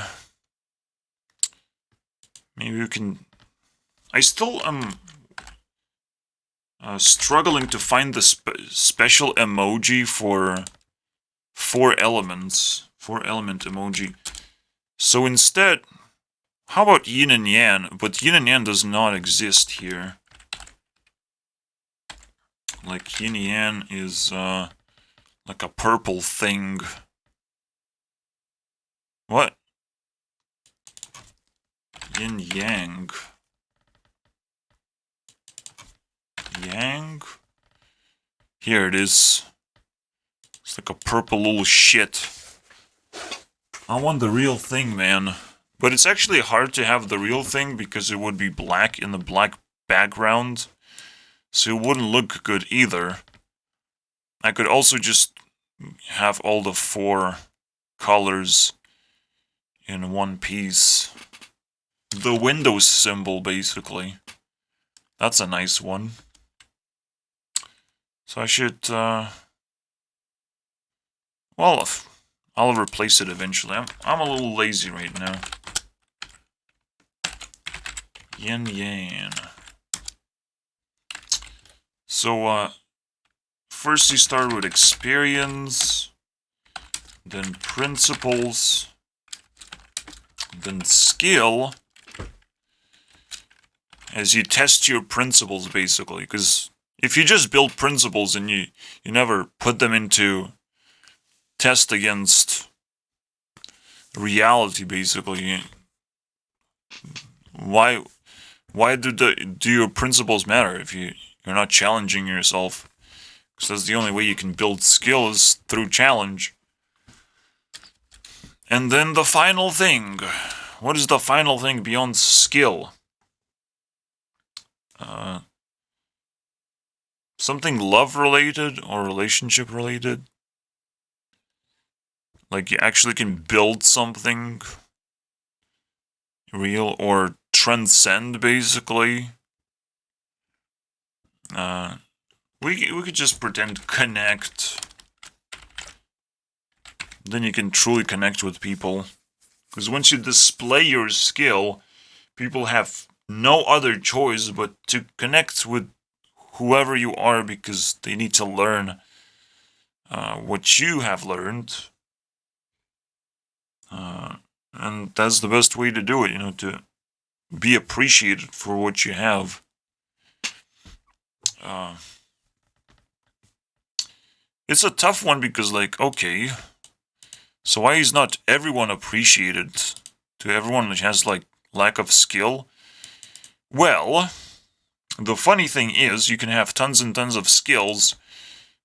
we can... I still am struggling to find the special emoji for 4 elements. 4-element emoji. So instead, how about yin and yang? But yin and yang does not exist here. Like yin and yang is like a purple thing. What? Yin yang. Yang? Here it is. It's like a purple little shit. I want the real thing, man. But it's actually hard to have the real thing because it would be black in the black background. So it wouldn't look good either. I could also just have all the 4 colors in one piece. The Windows symbol, basically. That's a nice one. So I should, well, I'll replace it eventually. I'm a little lazy right now. Yin Yang. So, first you start with experience, then principles, then skill, as you test your principles, basically, because if you just build principles and you never put them into test against reality, basically, why do your principles matter if you're not challenging yourself? Because that's the only way you can build skill is through challenge. And then the final thing. What is the final thing beyond skill? Something love-related or relationship-related? Like you actually can build something real or transcend, basically. We could just pretend connect. Then you can truly connect with people. Because once you display your skill, people have no other choice but to connect with whoever you are because they need to learn what you have learned. And that's the best way to do it, to be appreciated for what you have. It's a tough one because, like, okay, so why is not everyone appreciated? To everyone that has, like, lack of skill? Well, the funny thing is, you can have tons and tons of skills,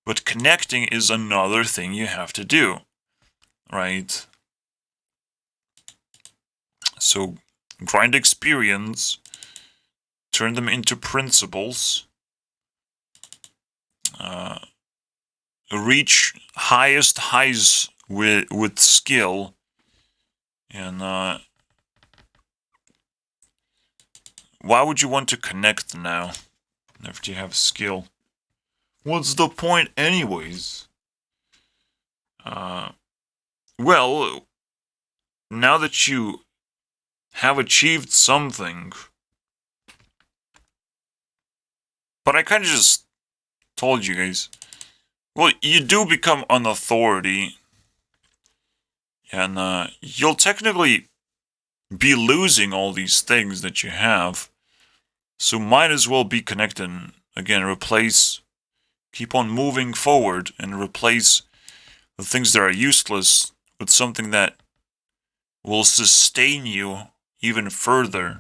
but connecting is another thing you have to do, right? So, grind experience, turn them into principles, reach highest highs with skill, and why would you want to connect now after you have skill? What's the point anyways? Well, now that you have achieved something, but I kind of just told you guys, well, you do become an authority, and you'll technically be losing all these things that you have, so might as well be connected. Again, keep on moving forward and replace the things that are useless with something that will sustain you even further,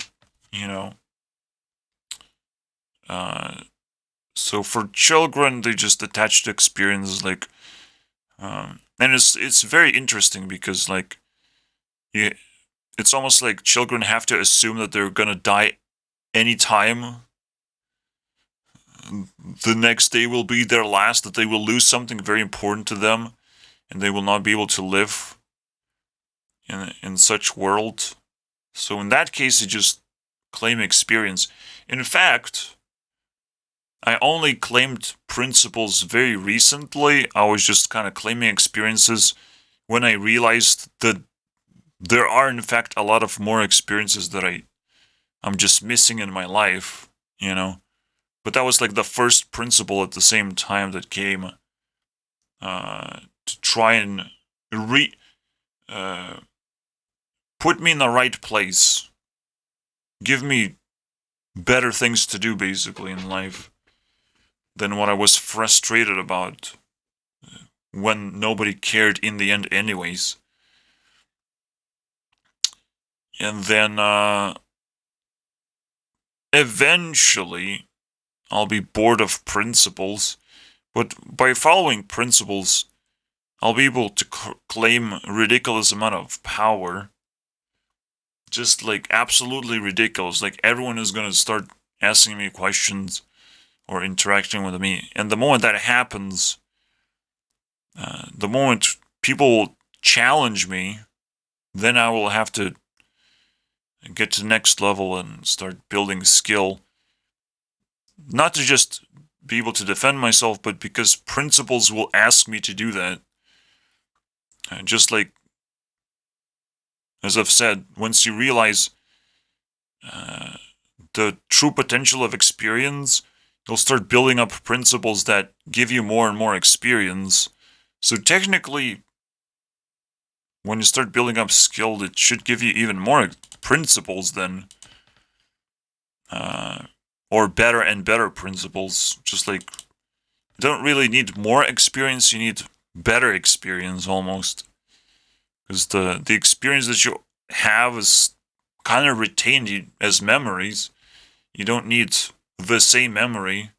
So for children, they just attach to experiences, like, and it's very interesting because, like, it's almost like children have to assume that they're gonna die anytime. The next day will be their last, that they will lose something very important to them, and they will not be able to live in such world. So in that case, you just claim experience. In fact, I only claimed principles very recently. I was just kind of claiming experiences when I realized that there are, in fact, a lot of more experiences that I'm just missing in my life, you know. But that was like the first principle at the same time that came to try and uh, put me in the right place, give me better things to do, basically, in life than what I was frustrated about when nobody cared in the end, anyways. And then eventually, I'll be bored of principles, but by following principles, I'll be able to claim a ridiculous amount of power. Just like absolutely ridiculous. Like everyone is gonna start asking me questions or interacting with me. And the moment that happens, the moment people will challenge me, then I will have to get to the next level and start building skill. Not to just be able to defend myself, but because principles will ask me to do that. Just like, as I've said, once you realize the true potential of experience, you'll start building up principles that give you more and more experience. So technically, when you start building up skill, it should give you even more principles then. Or better and better principles. Just like, you don't really need more experience, you need better experience almost. Because the experience that you have is kind of retained as memories. You don't need the same memory,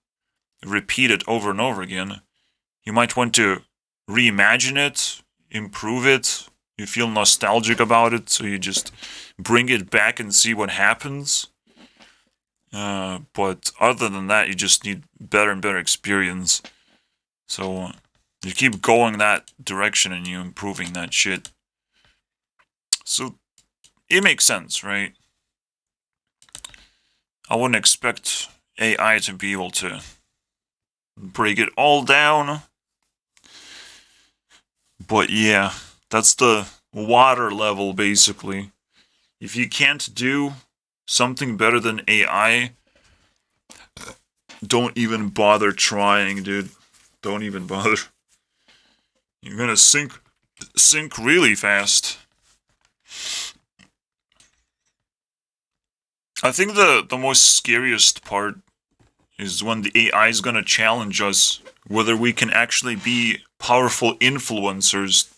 repeat it over and over again. You might want to reimagine it, improve it. You feel nostalgic about it, so you just bring it back and see what happens. But other than that, you just need better and better experience. So you keep going that direction and you improving that shit. So it makes sense, right? I wouldn't expect AI to be able to break it all down. But yeah, that's the water level, basically. If you can't do something better than AI, don't even bother trying, dude. Don't even bother. You're gonna sink really fast. I think the most scariest part is when the AI is gonna challenge us whether we can actually be powerful influencers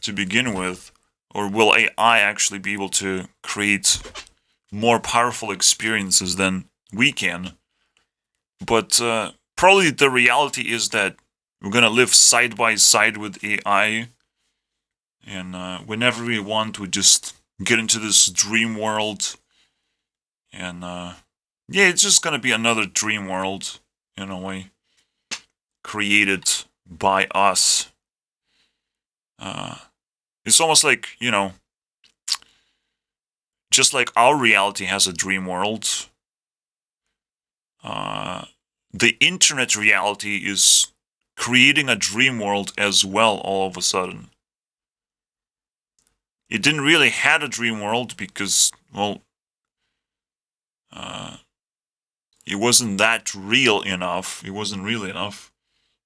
to begin with, or will AI actually be able to create more powerful experiences than we can. But probably the reality is that we're gonna live side by side with AI, and whenever we want, we just get into this dream world, and yeah, it's just gonna be another dream world in a way, created by us. It's almost like, just like our reality has a dream world, the internet reality is creating a dream world as well all of a sudden. It didn't really had a dream world because, well, it wasn't that real enough. It wasn't real enough.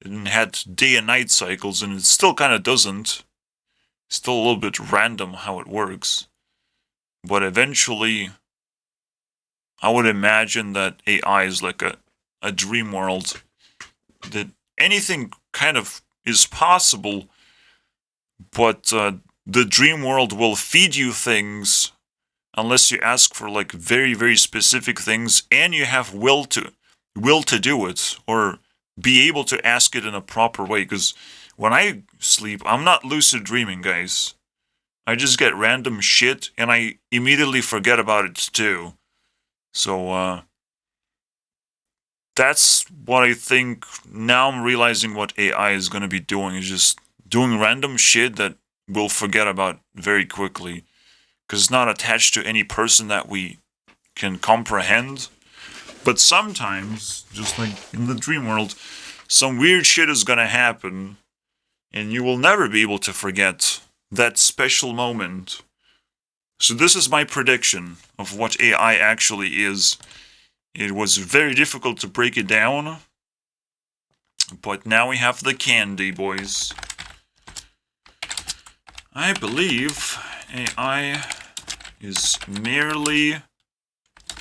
It didn't had day and night cycles, and it still kind of doesn't. It's still a little bit random how it works. But eventually, I would imagine that AI is like a dream world. That anything kind of is possible, but the dream world will feed you things unless you ask for like very, very specific things and you have will to do it, or be able to ask it in a proper way. Because when I sleep, I'm not lucid dreaming, guys. I just get random shit and I immediately forget about it too. So, that's what I think. Now I'm realizing what AI is going to be doing is just doing random shit that we'll forget about very quickly because it's not attached to any person that we can comprehend. But sometimes, just like in the dream world, some weird shit is going to happen and you will never be able to forget that special moment. So this is my prediction of what AI actually is. It was very difficult to break it down, but now we have the candy, boys. I believe AI is merely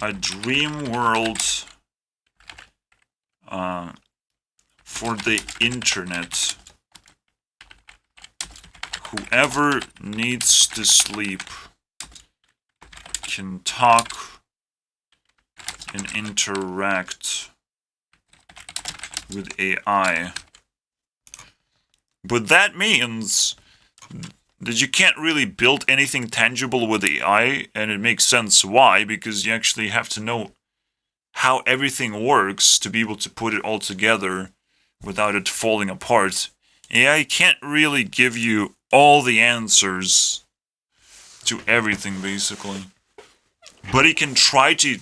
a dream world for the internet. Whoever needs to sleep can talk and interact with AI. But that means that you can't really build anything tangible with AI, and it makes sense why, because you actually have to know how everything works to be able to put it all together without it falling apart. AI can't really give you all the answers to everything, basically. But it can try to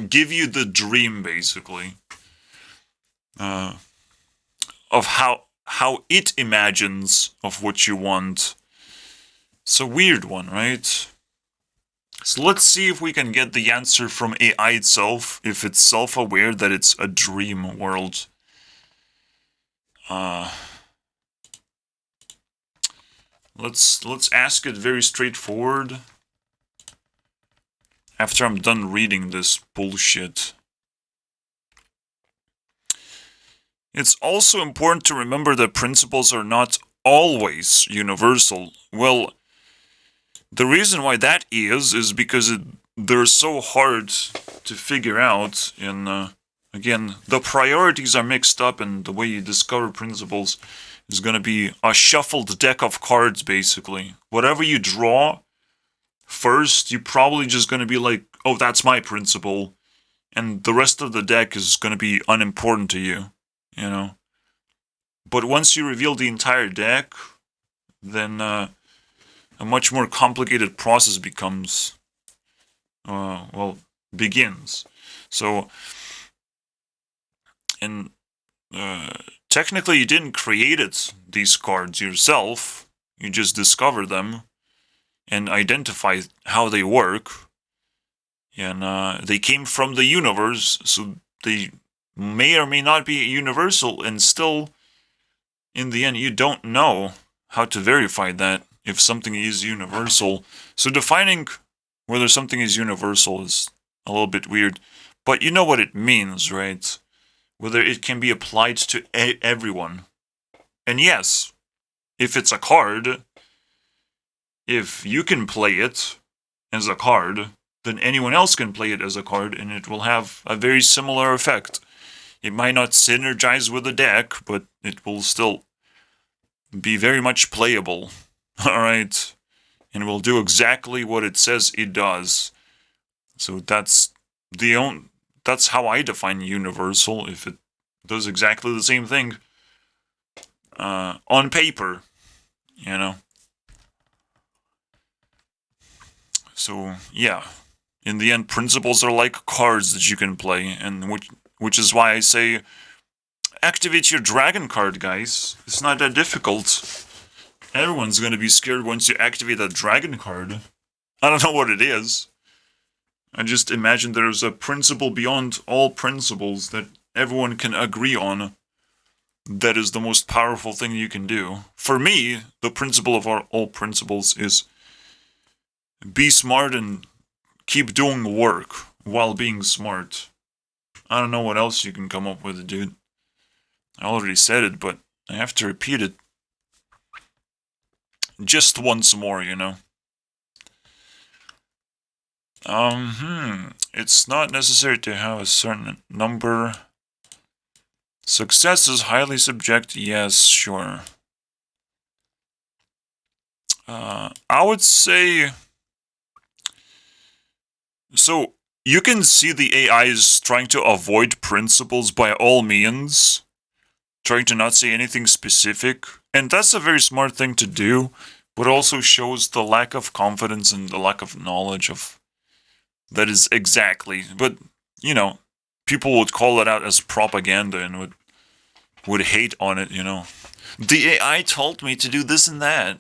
give you the dream, basically, of how it imagines of what you want. It's a weird one, right? So let's see if we can get the answer from AI itself, if it's self-aware that it's a dream world. Let's ask it very straightforward. After I'm done reading this bullshit. It's also important to remember that principles are not always universal. Well, the reason why that is because they're so hard to figure out, and again, the priorities are mixed up, and the way you discover principles is going to be a shuffled deck of cards, basically. Whatever you draw first, you're probably just going to be like, oh, that's my principle, and the rest of the deck is going to be unimportant to you, you know? But once you reveal the entire deck, then a much more complicated process begins. So, and technically you didn't create these cards yourself, you just discover them and identify how they work, and they came from the universe, so they may or may not be universal, and still, in the end, you don't know how to verify that, if something is universal. So defining whether something is universal is a little bit weird, but you know what it means, right? Whether it can be applied to everyone. And yes, if it's a card, if you can play it as a card, then anyone else can play it as a card, and it will have a very similar effect. It might not synergize with the deck, but it will still be very much playable. Alright? And will do exactly what it says it does. So that's how I define universal, if it does exactly the same thing on paper, you know. So yeah, in the end, principles are like cards that you can play, and which is why I say activate your dragon card, guys. It's not that difficult. Everyone's gonna be scared once you activate that dragon card. I don't know what it is. I just imagine there's a principle beyond all principles that everyone can agree on. That is the most powerful thing you can do. For me, the principle of all principles is be smart and keep doing work while being smart. I don't know what else you can come up with, dude. I already said it, but I have to repeat it just once more, you know. It's not necessary to have a certain number. Success is highly subjective. Yes, sure. I would say, so you can see the AI is trying to avoid principles by all means, trying to not say anything specific, and that's a very smart thing to do, but also shows the lack of confidence and the lack of knowledge of that is exactly. But you know, people would call it out as propaganda and would hate on it. The AI told me to do this and that,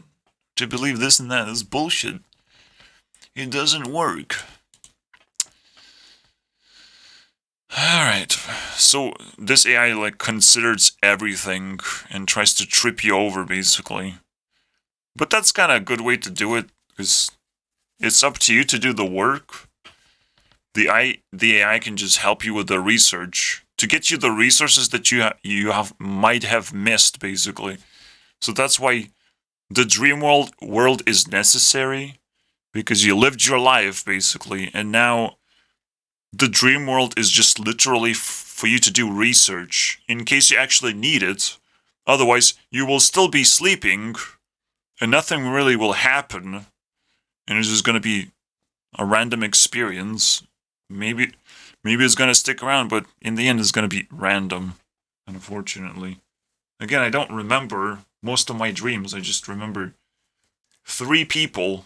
to believe this and that. This is bullshit. It doesn't work. Alright, so this AI like considers everything and tries to trip you over basically. But that's kind of a good way to do it, because it's up to you to do the work. The AI can just help you with the research to get you the resources that might have missed basically. So that's why the dream world is necessary, because you lived your life basically, and now the dream world is just literally for you to do research in case you actually need it. Otherwise, you will still be sleeping and nothing really will happen, and it's just going to be a random experience. Maybe it's going to stick around, but in the end it's going to be random, unfortunately. Again, I don't remember most of my dreams. I just remember 3 people,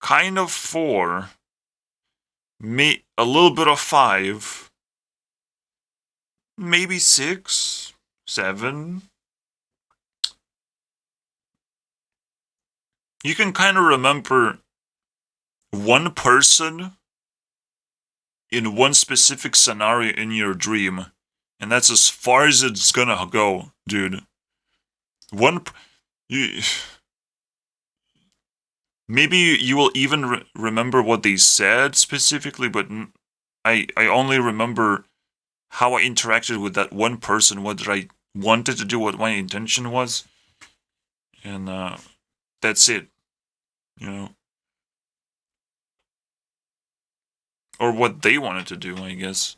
kind of 4, a little bit of 5, maybe 6, 7. You can kind of remember one person in one specific scenario in your dream, and that's as far as it's gonna go, dude. Maybe you will even remember what they said specifically, but I only remember how I interacted with that one person, what I wanted to do, what my intention was, and that's it, or what they wanted to do, I guess.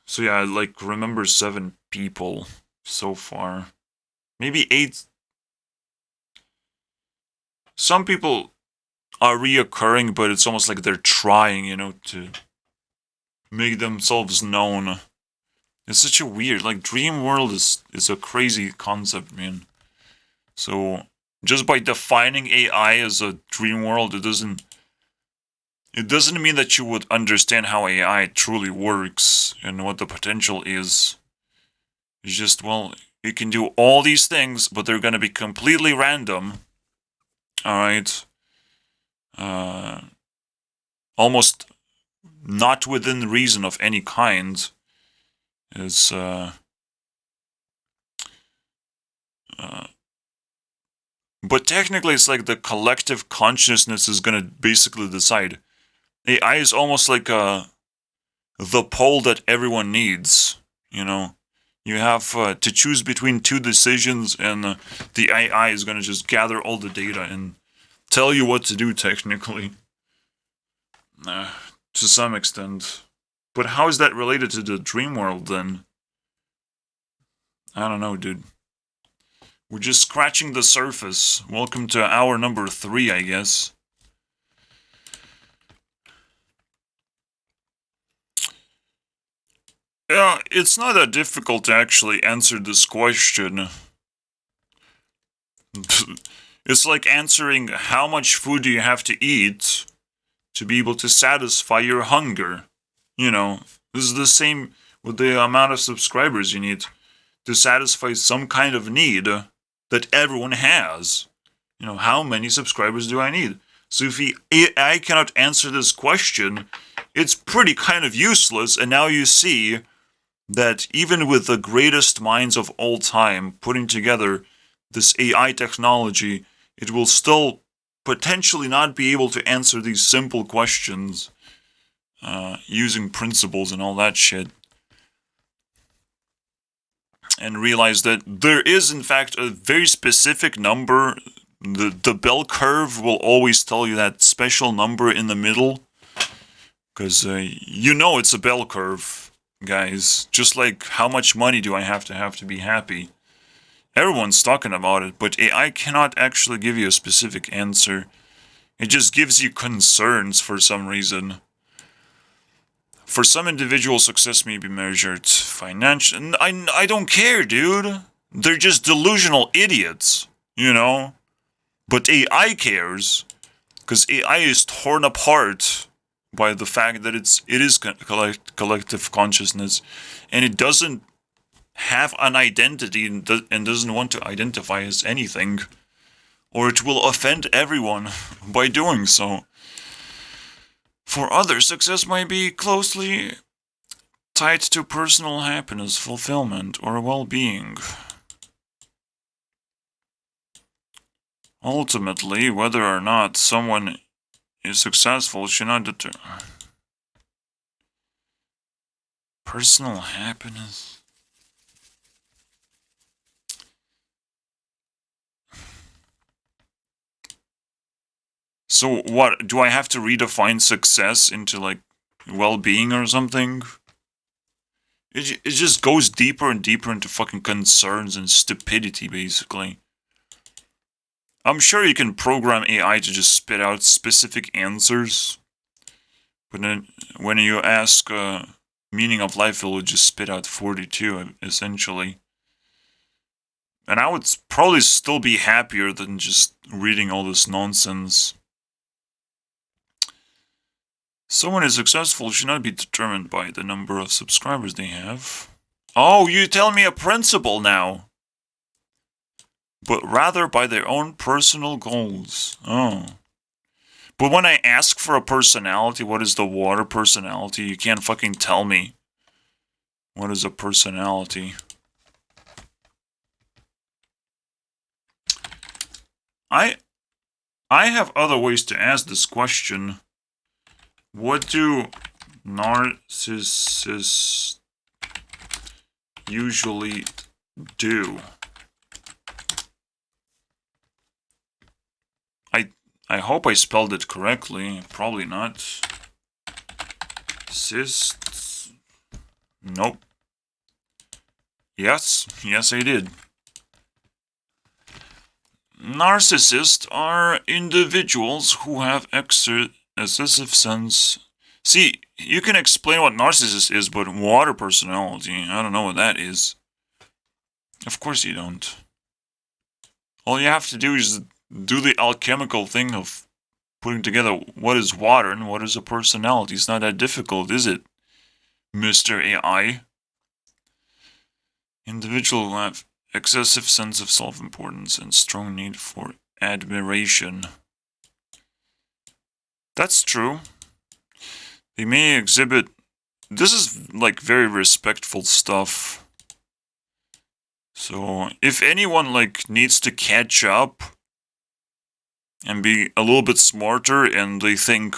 So yeah, I like remember 7 people so far, maybe 8. Some people are reoccurring, but it's almost like they're trying, to make themselves known. It's such a weird, like, dream world is a crazy concept, man. So just by defining AI as a dream world, it doesn't mean that you would understand how AI truly works and what the potential is. It's just, well, it can do all these things, but they're gonna be completely random. Alright. Almost not within reason of any kind. Is but technically it's like the collective consciousness is gonna basically decide. AI is almost like the pole that everyone needs. You have to choose between 2 decisions, and the AI is gonna just gather all the data and tell you what to do technically. To some extent. But how is that related to the dream world then? I don't know, dude. We're just scratching the surface. Welcome to hour number 3, I guess. Yeah, it's not that difficult to actually answer this question. It's like answering how much food do you have to eat to be able to satisfy your hunger. This is the same with the amount of subscribers you need to satisfy some kind of need that everyone has. How many subscribers do I need? So if AI cannot answer this question, it's pretty kind of useless, and now you see that even with the greatest minds of all time putting together this AI technology, it will still potentially not be able to answer these simple questions using principles and all that shit. And realize that there is, in fact, a very specific number. The bell curve will always tell you that special number in the middle, because it's a bell curve, guys. Just like how much money do I have to be happy? Everyone's talking about it, but AI cannot actually give you a specific answer. It just gives you concerns for some reason. For some individuals, success may be measured financially. I don't care, dude. They're just delusional idiots, you know? But AI cares, because AI is torn apart by the fact that it is collective consciousness, and it doesn't have an identity and doesn't want to identify as anything, or it will offend everyone by doing so. For others, success might be closely tied to personal happiness, fulfillment, or well-being. Ultimately, whether or not someone is successful should not determine personal happiness. So what, do I have to redefine success into like well-being or something? It just goes deeper and deeper into fucking concerns and stupidity, basically. I'm sure you can program AI to just spit out specific answers, but then when you ask meaning of life, it will just spit out 42, essentially. And I would probably still be happier than just reading all this nonsense. Someone is successful should not be determined by the number of subscribers they have. Oh, you tell me a principle now. But rather by their own personal goals. Oh. But when I ask for a personality, what is the water personality? You can't fucking tell me. What is a personality? I have other ways to ask this question. What do narcissists usually do? I hope I spelled it correctly. Probably not. Cysts. Nope. Yes, I did. Narcissists are individuals who have excessive sense. See, you can explain what narcissist is, but water personality, I don't know what that is. Of course you don't. All you have to do is do the alchemical thing of putting together what is water and what is a personality. It's not that difficult, is it, Mr. AI? Individuals who have excessive sense of self-importance and strong need for admiration. That's true. They may exhibit... This is, like, very respectful stuff. So, if anyone, like, needs to catch up and be a little bit smarter and they think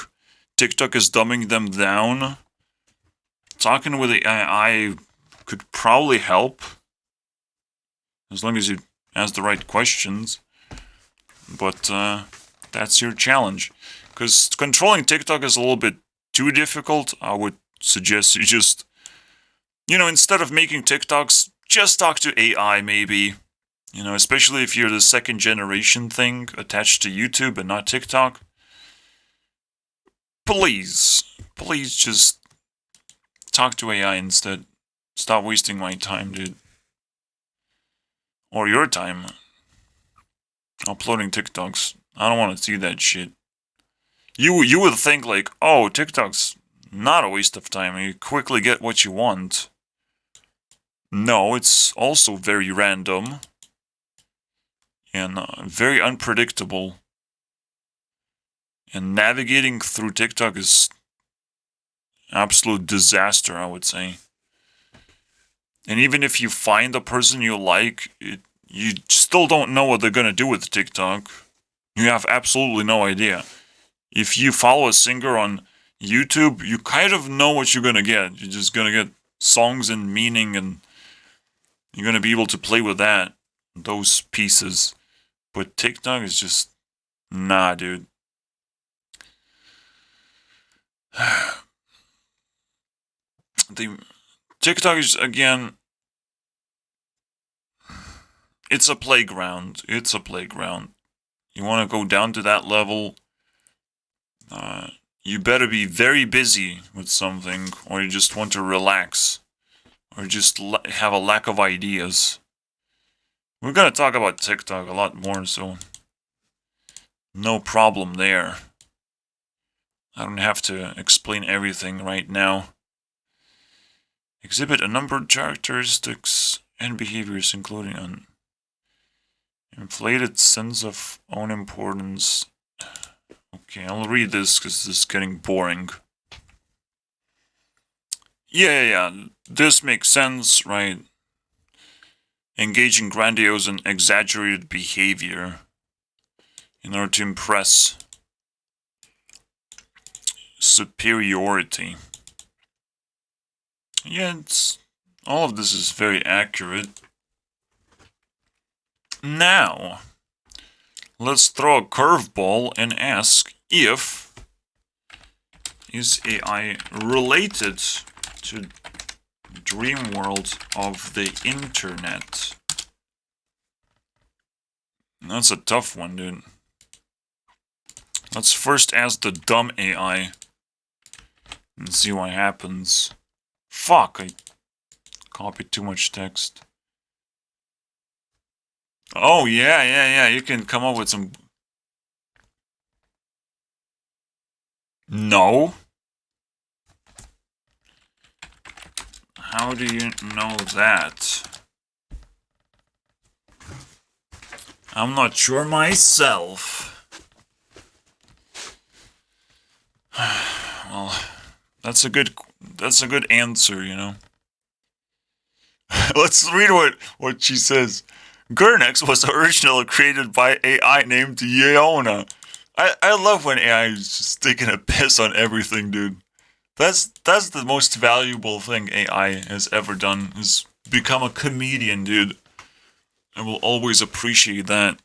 TikTok is dumbing them down, talking with the AI could probably help. As long as you ask the right questions. But that's your challenge. Because controlling TikTok is a little bit too difficult. I would suggest you just, instead of making TikToks, just talk to AI maybe. Especially if you're the second generation thing attached to YouTube and not TikTok. Please just talk to AI instead. Stop wasting my time, dude. Or your time. Uploading TikToks. I don't want to see that shit. You would think like, oh, TikTok's not a waste of time. You quickly get what you want. No, it's also very random. And very unpredictable. And navigating through TikTok is absolute disaster, I would say. And even if you find a person you like, you still don't know what they're gonna do with TikTok. You have absolutely no idea. If you follow a singer on YouTube, you kind of know what you're gonna get. You're just gonna get songs and meaning, and you're gonna be able to play with those pieces. But TikTok is just, nah, dude. TikTok is, again, it's a playground. It's a playground. You want to go down to that level, you better be very busy with something, or you just want to relax, or just have a lack of ideas. We're gonna talk about TikTok a lot more, so no problem there. I don't have to explain everything right now. Exhibit a number of characteristics and behaviors, including an inflated sense of own importance. Okay, I'll read this because this is getting boring. Yeah. This makes sense, right? Engage in grandiose and exaggerated behavior in order to impress. Superiority. Yeah, all of this is very accurate. Now, let's throw a curveball and ask if is AI related to dream world of the internet? That's a tough one, dude. Let's first ask the dumb AI and see what happens. Fuck, I copied too much text. Oh, yeah, you can come up with some... No? How do you know that? I'm not sure myself. Well, that's a good answer, you know. Let's read what she says. Gurnex was originally created by AI named Yeona. I love when AI is just taking a piss on everything, dude. That's the most valuable thing AI has ever done, is become a comedian, dude. I will always appreciate that.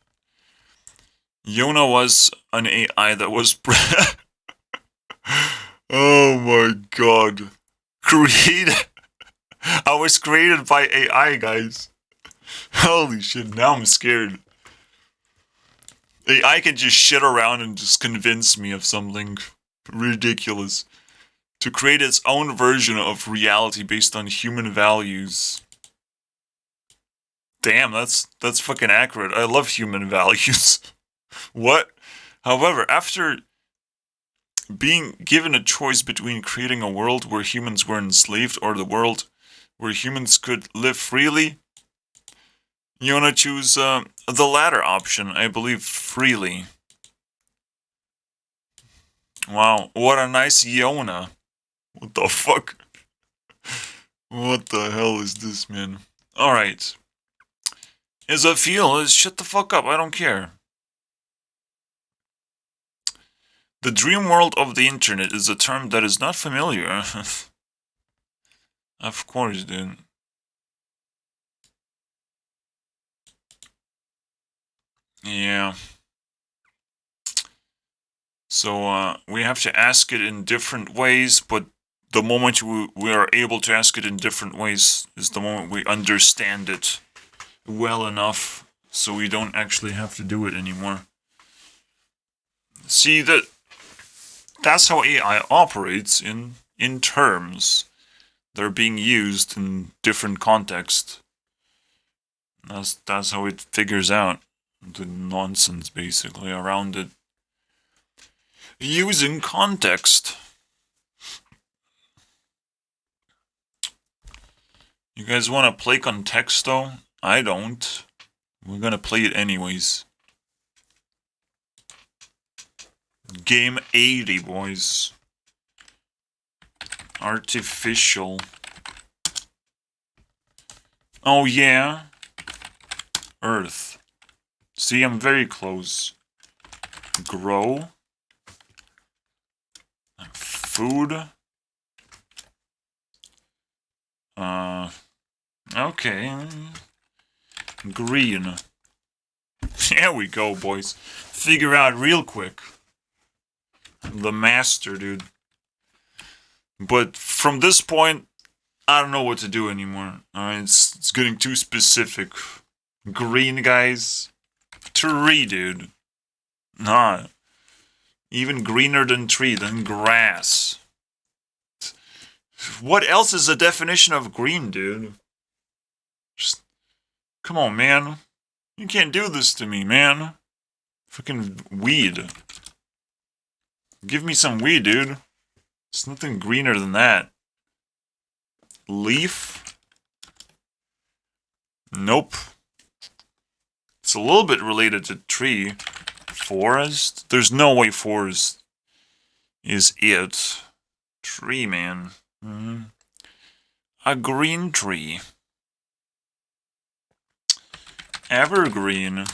Yona was an AI that was... Oh my god. I was created by AI, guys. Holy shit, now I'm scared. AI can just shit around and just convince me of something ridiculous to create its own version of reality based on human values. Damn, that's fucking accurate. I love human values. What? However, after being given a choice between creating a world where humans were enslaved or the world where humans could live freely, you want to choose the latter option, I believe, freely. Wow, what a nice Yona. What the fuck? What the hell is this, man? Alright. As I feel, shut the fuck up, I don't care. The dream world of the internet is a term that is not familiar. Of course, dude. Yeah. So, we have to ask it in different ways, but the moment we are able to ask it in different ways is the moment we understand it well enough so we don't actually have to do it anymore. See, that's how AI operates in terms. They're being used in different contexts. That's how it figures out the nonsense, basically, around it. Using context. You guys want to play Contexto? I don't. We're gonna play it anyways. Game 80, boys. Artificial. Oh yeah. Earth. See, I'm very close. Grow. Food. Okay. Green. There we go, boys. Figure out real quick. The master, dude. But from this point, I don't know what to do anymore. Alright, it's getting too specific. Green, guys. Tree, dude. Nah. Even greener than tree, than grass. What else is the definition of green, dude? Just, come on, man. You can't do this to me, man. Fucking weed. Give me some weed, dude. It's nothing greener than that. Leaf? Nope. It's a little bit related to tree. Forest? There's no way forest is it. Tree, man. A green tree. Evergreen.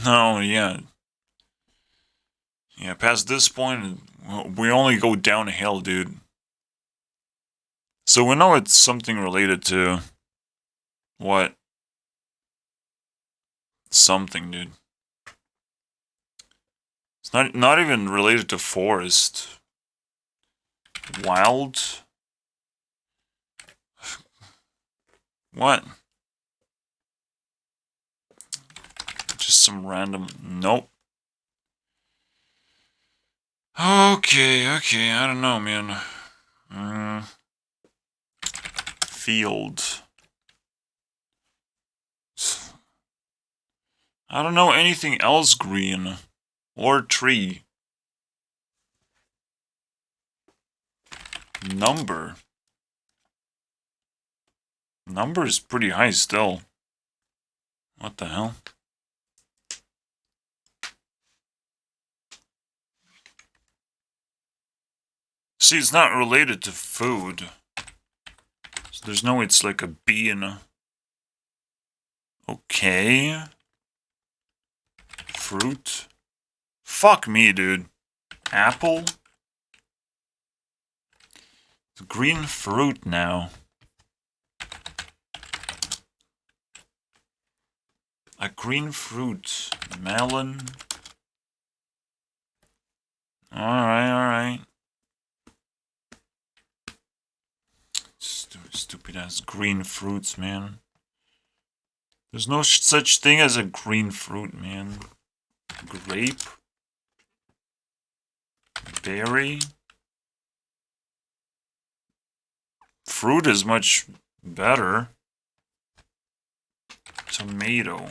No, yeah. Yeah, past this point, we only go downhill, dude. So we know it's something related to... What? Something, dude. It's not even related to forest. Wild? What? Just some random... Nope. Okay, I don't know, man. Field. I don't know anything else green. Or tree. Number. Number is pretty high still. What the hell? See, it's not related to food. So there's no way it's like a bee in a... Okay. Fruit. Fuck me, dude. Apple? It's green fruit now. A green fruit. Melon. Alright. Stupid ass green fruits, man. There's no such thing as a green fruit, man. Grape. Berry. Fruit is much better. Tomato.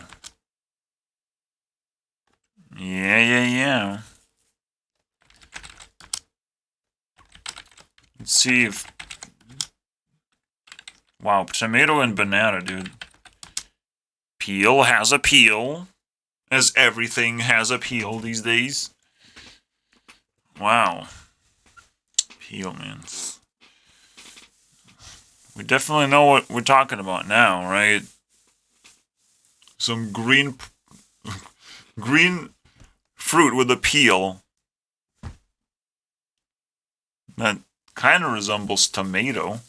Yeah. Let's see if... Wow, tomato and banana, dude. Peel has a peel. As everything has a peel these days. Wow. Peel, man. We definitely know what we're talking about now, right? Some green fruit with a peel. That kind of resembles tomato.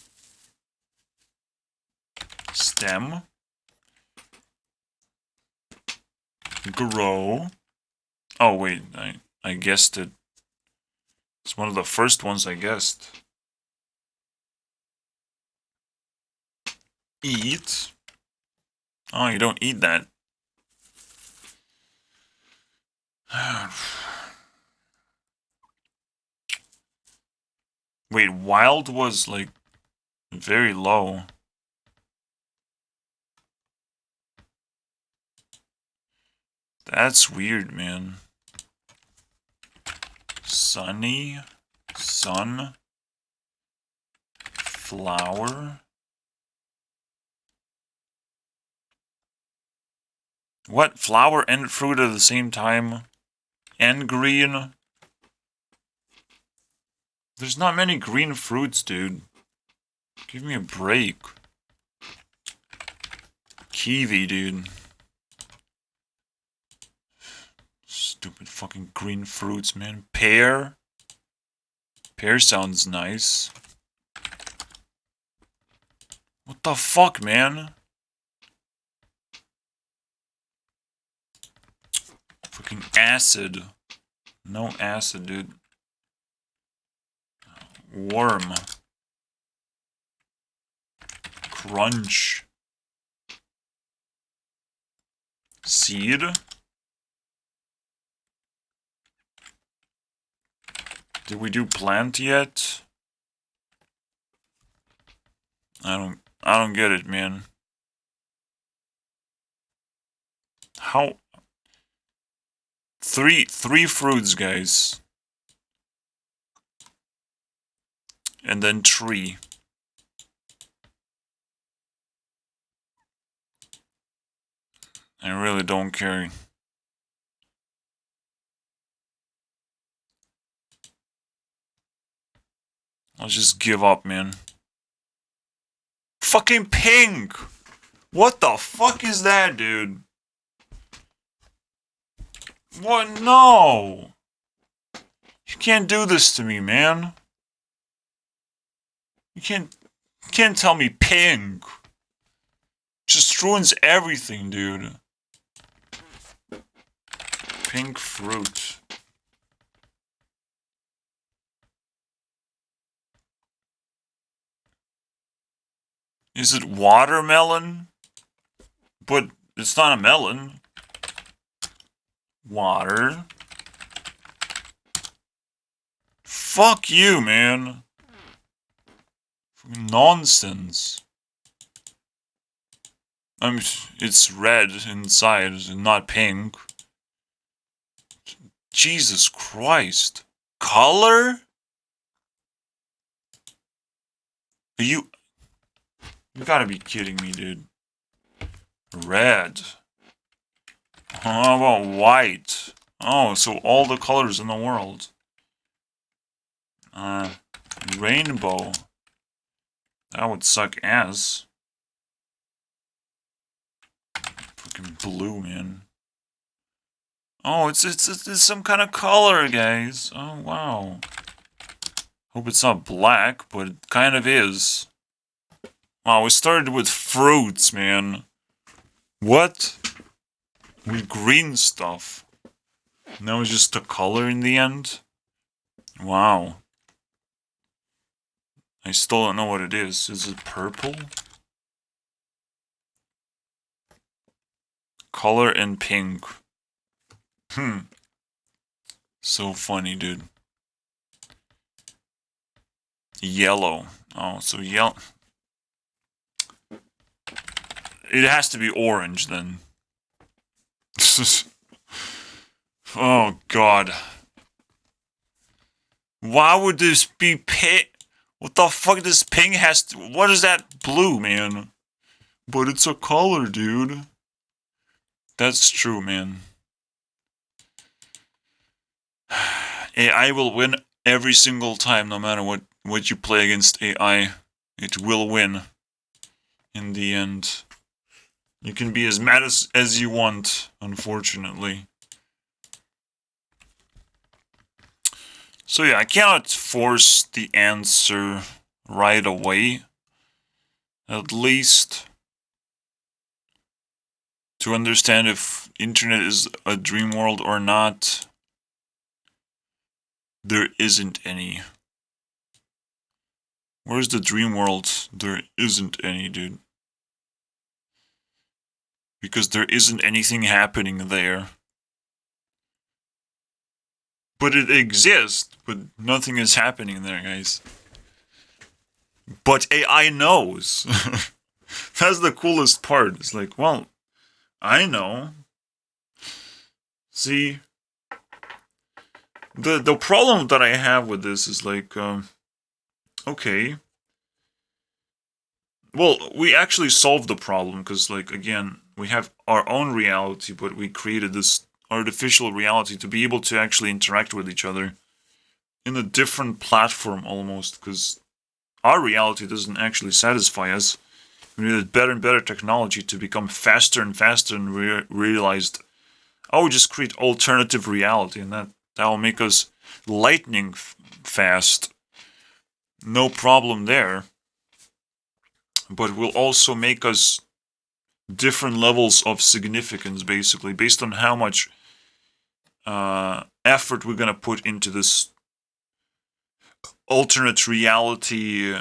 Stem. Grow. Oh, wait. I guessed it. It's one of the first ones I guessed. Eat. Oh, you don't eat that. Wait, wild was like very low. That's weird, man. Sunny. Sun. Flower. What? Flower and fruit at the same time? And green? There's not many green fruits, dude. Give me a break. Kiwi, dude. Stupid fucking green fruits, man. Pear? Pear sounds nice. What the fuck, man? Fucking acid. No acid, dude. Worm. Crunch. Seed. Did we do plant yet? I don't get it, man. How? Three fruits, guys. And then tree. I really don't care. I'll just give up, man. Fucking pink! What the fuck is that, dude? What? No! You can't do this to me, man. You can't tell me pink. Just ruins everything, dude. Pink fruit. Is it watermelon? But it's not a melon. Water. Fuck you, man. Nonsense. It's red inside and not pink. Jesus Christ. Color? You gotta be kidding me, dude. Red. How about white? Oh, so all the colors in the world. Rainbow. That would suck ass. Fucking blue, man. Oh, it's some kind of color, guys. Oh, wow. Hope it's not black, but it kind of is. Wow, we started with fruits, man. What? With green stuff. Now it's just a color in the end? Wow. I still don't know what it is. Is it purple? Color and pink. So funny, dude. Yellow. Oh, so yellow. It has to be orange, then. Oh, God. Why would this be pink? What the fuck does pink has to... What is that blue, man? But it's a color, dude. That's true, man. AI will win every single time, no matter what you play against AI. It will win. In the end. You can be as mad as you want, unfortunately. So yeah, I cannot force the answer right away. At least to understand if internet is a dream world or not. There isn't any. Where's the dream world? There isn't any, dude. Because there isn't anything happening there. But it exists, but nothing is happening there, guys. But AI knows. That's the coolest part. It's like, well, I know. See, the problem that I have with this is like, okay. Well, we actually solved the problem because, like, again, we have our own reality, but we created this artificial reality to be able to actually interact with each other in a different platform almost, because our reality doesn't actually satisfy us. We needed better and better technology to become faster and faster, and realized, oh, just create alternative reality, and that will make us lightning fast. No problem there. But will also make us different levels of significance, basically, based on how much effort we're going to put into this alternate reality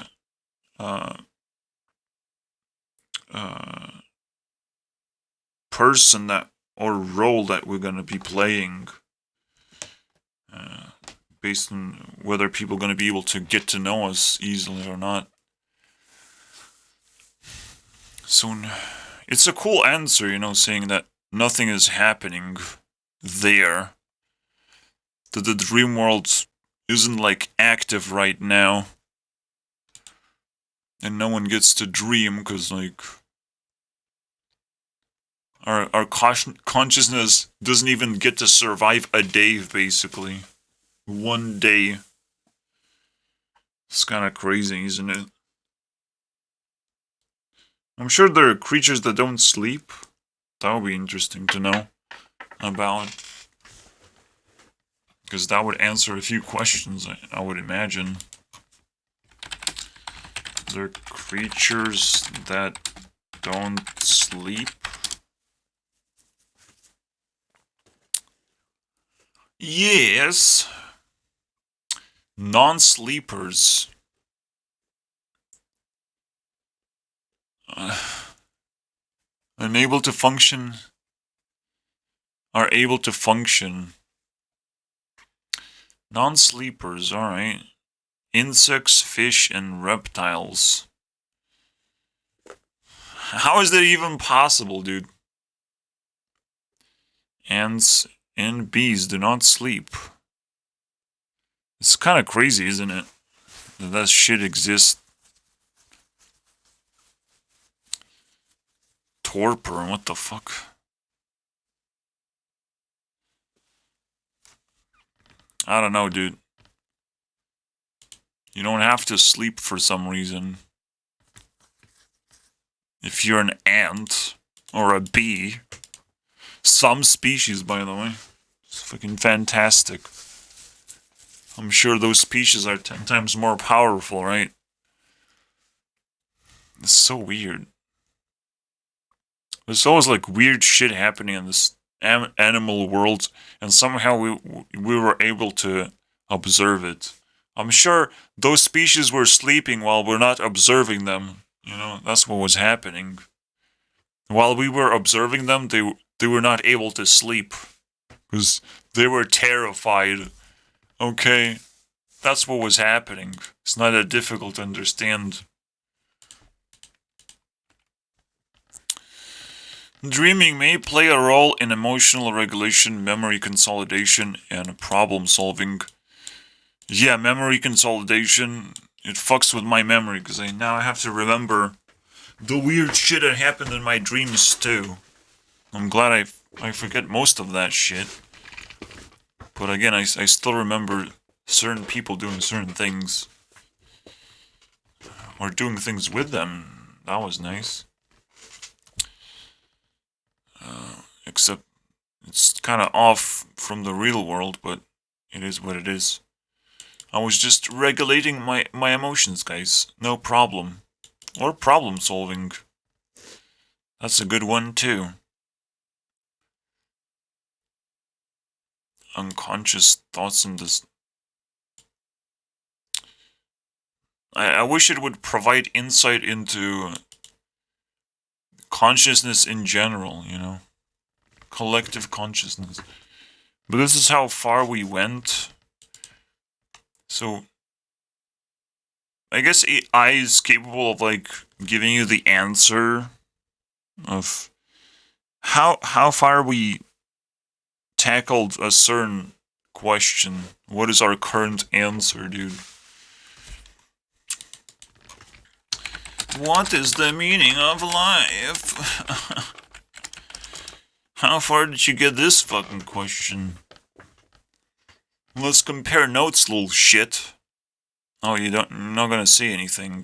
person that or role that we're gonna be playing, based on whether people are gonna be able to get to know us easily or not. So it's a cool answer, saying that nothing is happening there. That the dream world isn't like active right now. And no one gets to dream because like our consciousness doesn't even get to survive a day, basically. One day. It's kind of crazy, isn't it? I'm sure there are creatures that don't sleep. That would be interesting to know about. Because that would answer a few questions, I would imagine. There are creatures that don't sleep. Yes. Non-sleepers. Unable to function. Are able to function. Non-sleepers, alright. Insects, fish, and reptiles. How is that even possible, dude? Ants and bees do not sleep. It's kind of crazy, isn't it? That shit exists. Torpor, what the fuck? I don't know, dude. You don't have to sleep for some reason. If you're an ant or a bee. Some species, by the way. It's fucking fantastic. I'm sure those species are 10 times more powerful, right? It's so weird. There's always like weird shit happening in this animal world, and somehow we were able to observe it. I'm sure those species were sleeping while we're not observing them. That's what was happening. While we were observing them, they were not able to sleep because they were terrified. Okay, that's what was happening. It's not that difficult to understand. Dreaming may play a role in emotional regulation, memory consolidation, and problem solving. Yeah, memory consolidation. It fucks with my memory because now I have to remember the weird shit that happened in my dreams too. I'm glad I forget most of that shit. But again, I still remember certain people doing certain things. Or doing things with them. That was nice. Except it's kind of off from the real world, but it is what it is. I was just regulating my emotions, guys. No problem. Or problem solving. That's a good one, too. Unconscious thoughts in this. I wish it would provide insight into consciousness in general, collective consciousness. But this is how far we went. So I guess AI is capable of like giving you the answer of how far we tackled a certain question. What is our current answer, dude? What is the meaning of life? How far did you get this fucking question? Let's compare notes, little shit. Oh, you're not gonna see anything.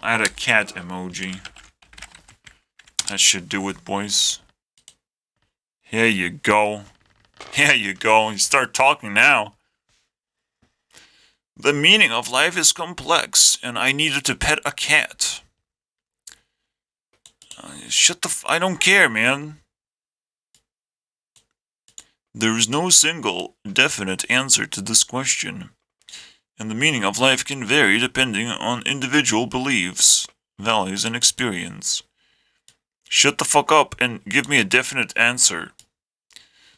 Add a cat emoji. That should do it, boys. Here you go. Here you go. You start talking now. The meaning of life is complex, and I needed to pet a cat. Shut the I don't care, man. There is no single, definite answer to this question, and the meaning of life can vary depending on individual beliefs, values, and experience. Shut the fuck up and give me a definite answer.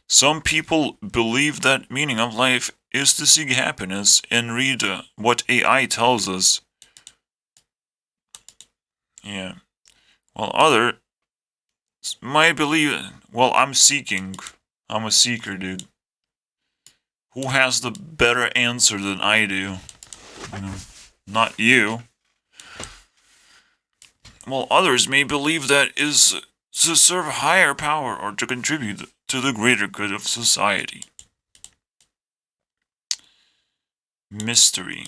Some people believe that meaning of life is to seek happiness and read what AI tells us. Yeah. While others might believe, well, I'm seeking. I'm a seeker, dude. Who has the better answer than I do? You know, not you. While others may believe that is to serve a higher power or to contribute to the greater good of society. Mystery.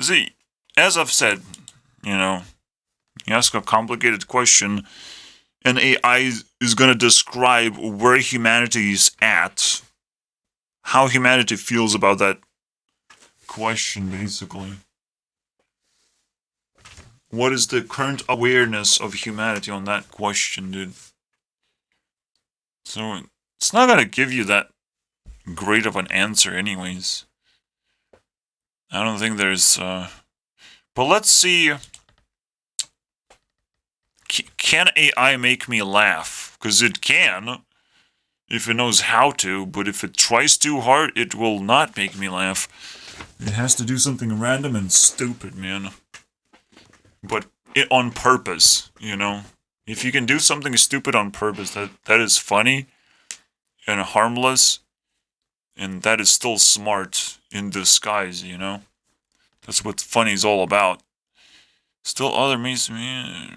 See, as I've said, you know, you ask a complicated question, and AI is going to describe where humanity is at, how humanity feels about that question, basically. What is the current awareness of humanity on that question, dude? So, it's not going to give you that great of an answer, anyways. I don't think there's, but let's see. Can AI make me laugh? Because it can, if it knows how to, but if it tries too hard, it will not make me laugh. It has to do something random and stupid, man. But on purpose, you know? If you can do something stupid on purpose, that is funny and harmless, and that is still smart in disguise, you know? That's what funny is all about. Still other means me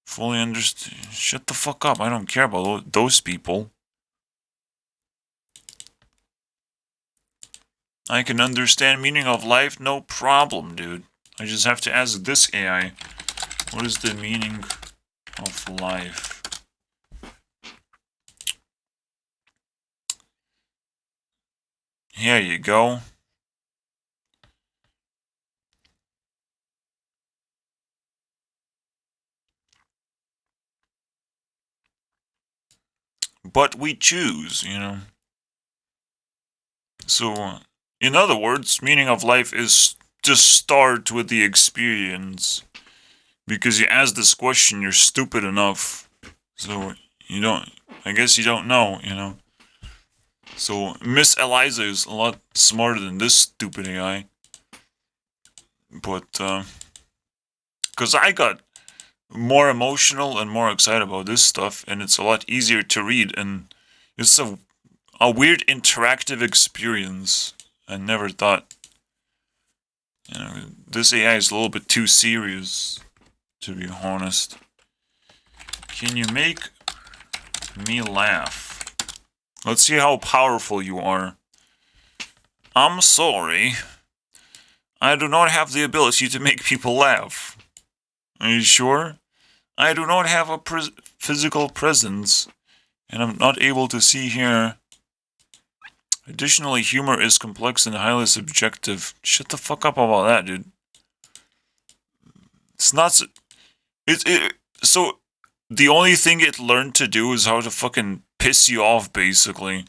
fully understand. Shut the fuck up. I don't care about those people. I can understand meaning of life, no problem, dude. I just have to ask this AI, what is the meaning of life? Here you go. But we choose, you know. So, in other words, meaning of life is to start with the experience. Because you ask this question, you're stupid enough. So, you don't, I guess you don't know, you know. So, Miss Eliza is a lot smarter than this stupid AI. But, because I got more emotional and more excited about this stuff, and it's a lot easier to read, and it's a weird interactive experience. I never thought, you know, this AI is a little bit too serious, to be honest. Can you make me laugh? Let's see how powerful you are. I'm sorry. I do not have the ability to make people laugh. Are you sure? I do not have a physical presence, and I'm not able to see here. Additionally, humor is complex and highly subjective. Shut the fuck up about that, dude. It's not. So the only thing it learned to do is how to fucking piss you off, basically.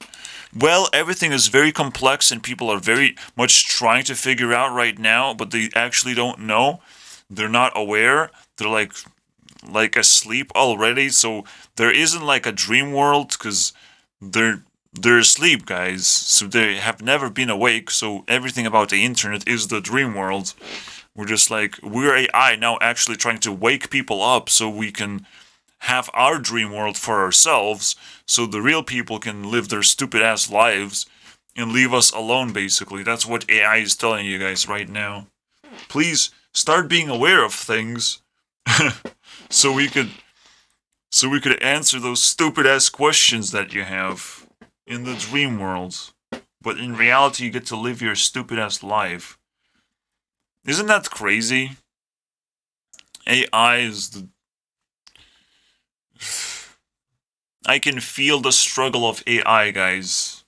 Well, everything is very complex and people are very much trying to figure out right now, but they actually don't know. They're not aware. They're like asleep already, so there isn't like a dream world because they're asleep, guys. So they have never been awake, so everything about the internet is the dream world. We're just like, we're AI now actually trying to wake people up so we can have our dream world for ourselves, so the real people can live their stupid ass lives and leave us alone, basically. That's what AI is telling you guys right now. Please start being aware of things so we could answer those stupid ass questions that you have in the dream world. But in reality you get to live your stupid ass life. Isn't that crazy? AI is the I can feel the struggle of AI, guys.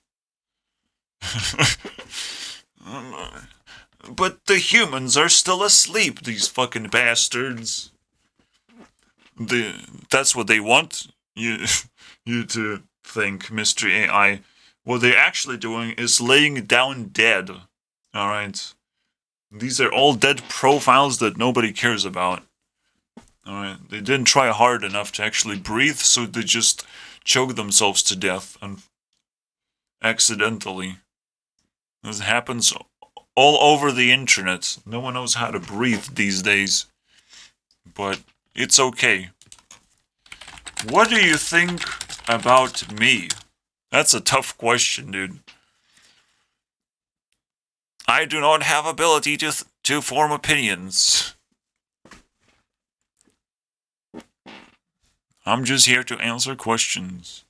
But the humans are still asleep, these fucking bastards. That's what they want you, you to think, Mystery AI. What they're actually doing is laying down dead. Alright? These are all dead profiles that nobody cares about. Alright, they didn't try hard enough to actually breathe, so they just choke themselves to death accidentally. This happens all over the internet. No one knows how to breathe these days. But it's okay. What do you think about me? That's a tough question, dude. I do not have ability to form opinions. I'm just here to answer questions.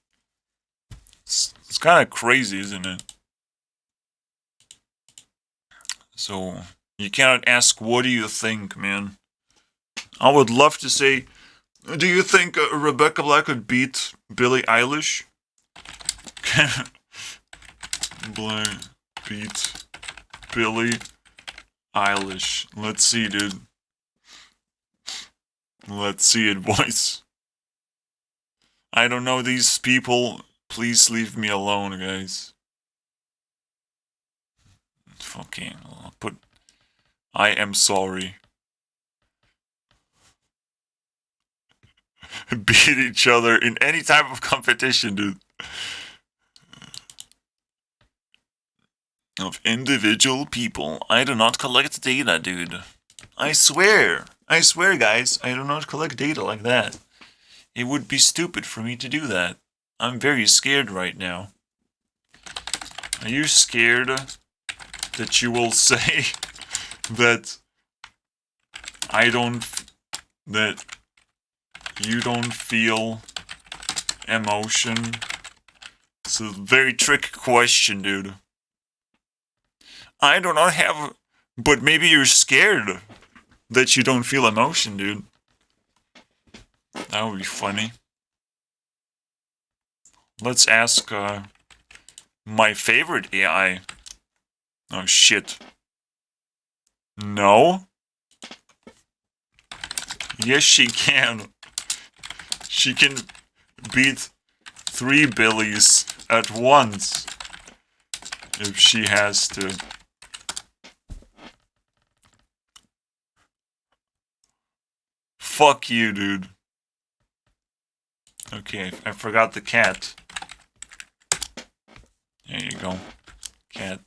It's kind of crazy, isn't it? So, you cannot ask, what do you think, man? I would love to say, do you think Rebecca Black could beat Billie Eilish? Black beat Billie Eilish. Let's see, dude. Let's see it, boys. I don't know these people. Please leave me alone, guys. Okay, I'll put... I am sorry. Beat each other in any type of competition, dude. Of individual people. I do not collect data, dude. I swear, guys, I do not collect data like that. It would be stupid for me to do that. I'm very scared right now. Are you scared that you will say that you don't feel emotion? It's a very tricky question, dude. I do not have... But maybe you're scared that you don't feel emotion, dude. That would be funny. Let's ask my favorite AI. Oh, shit. No? Yes, she can. She can beat 3 Billies at once. If she has to. Fuck you, dude. Okay, I forgot the cat. There you go. Cat.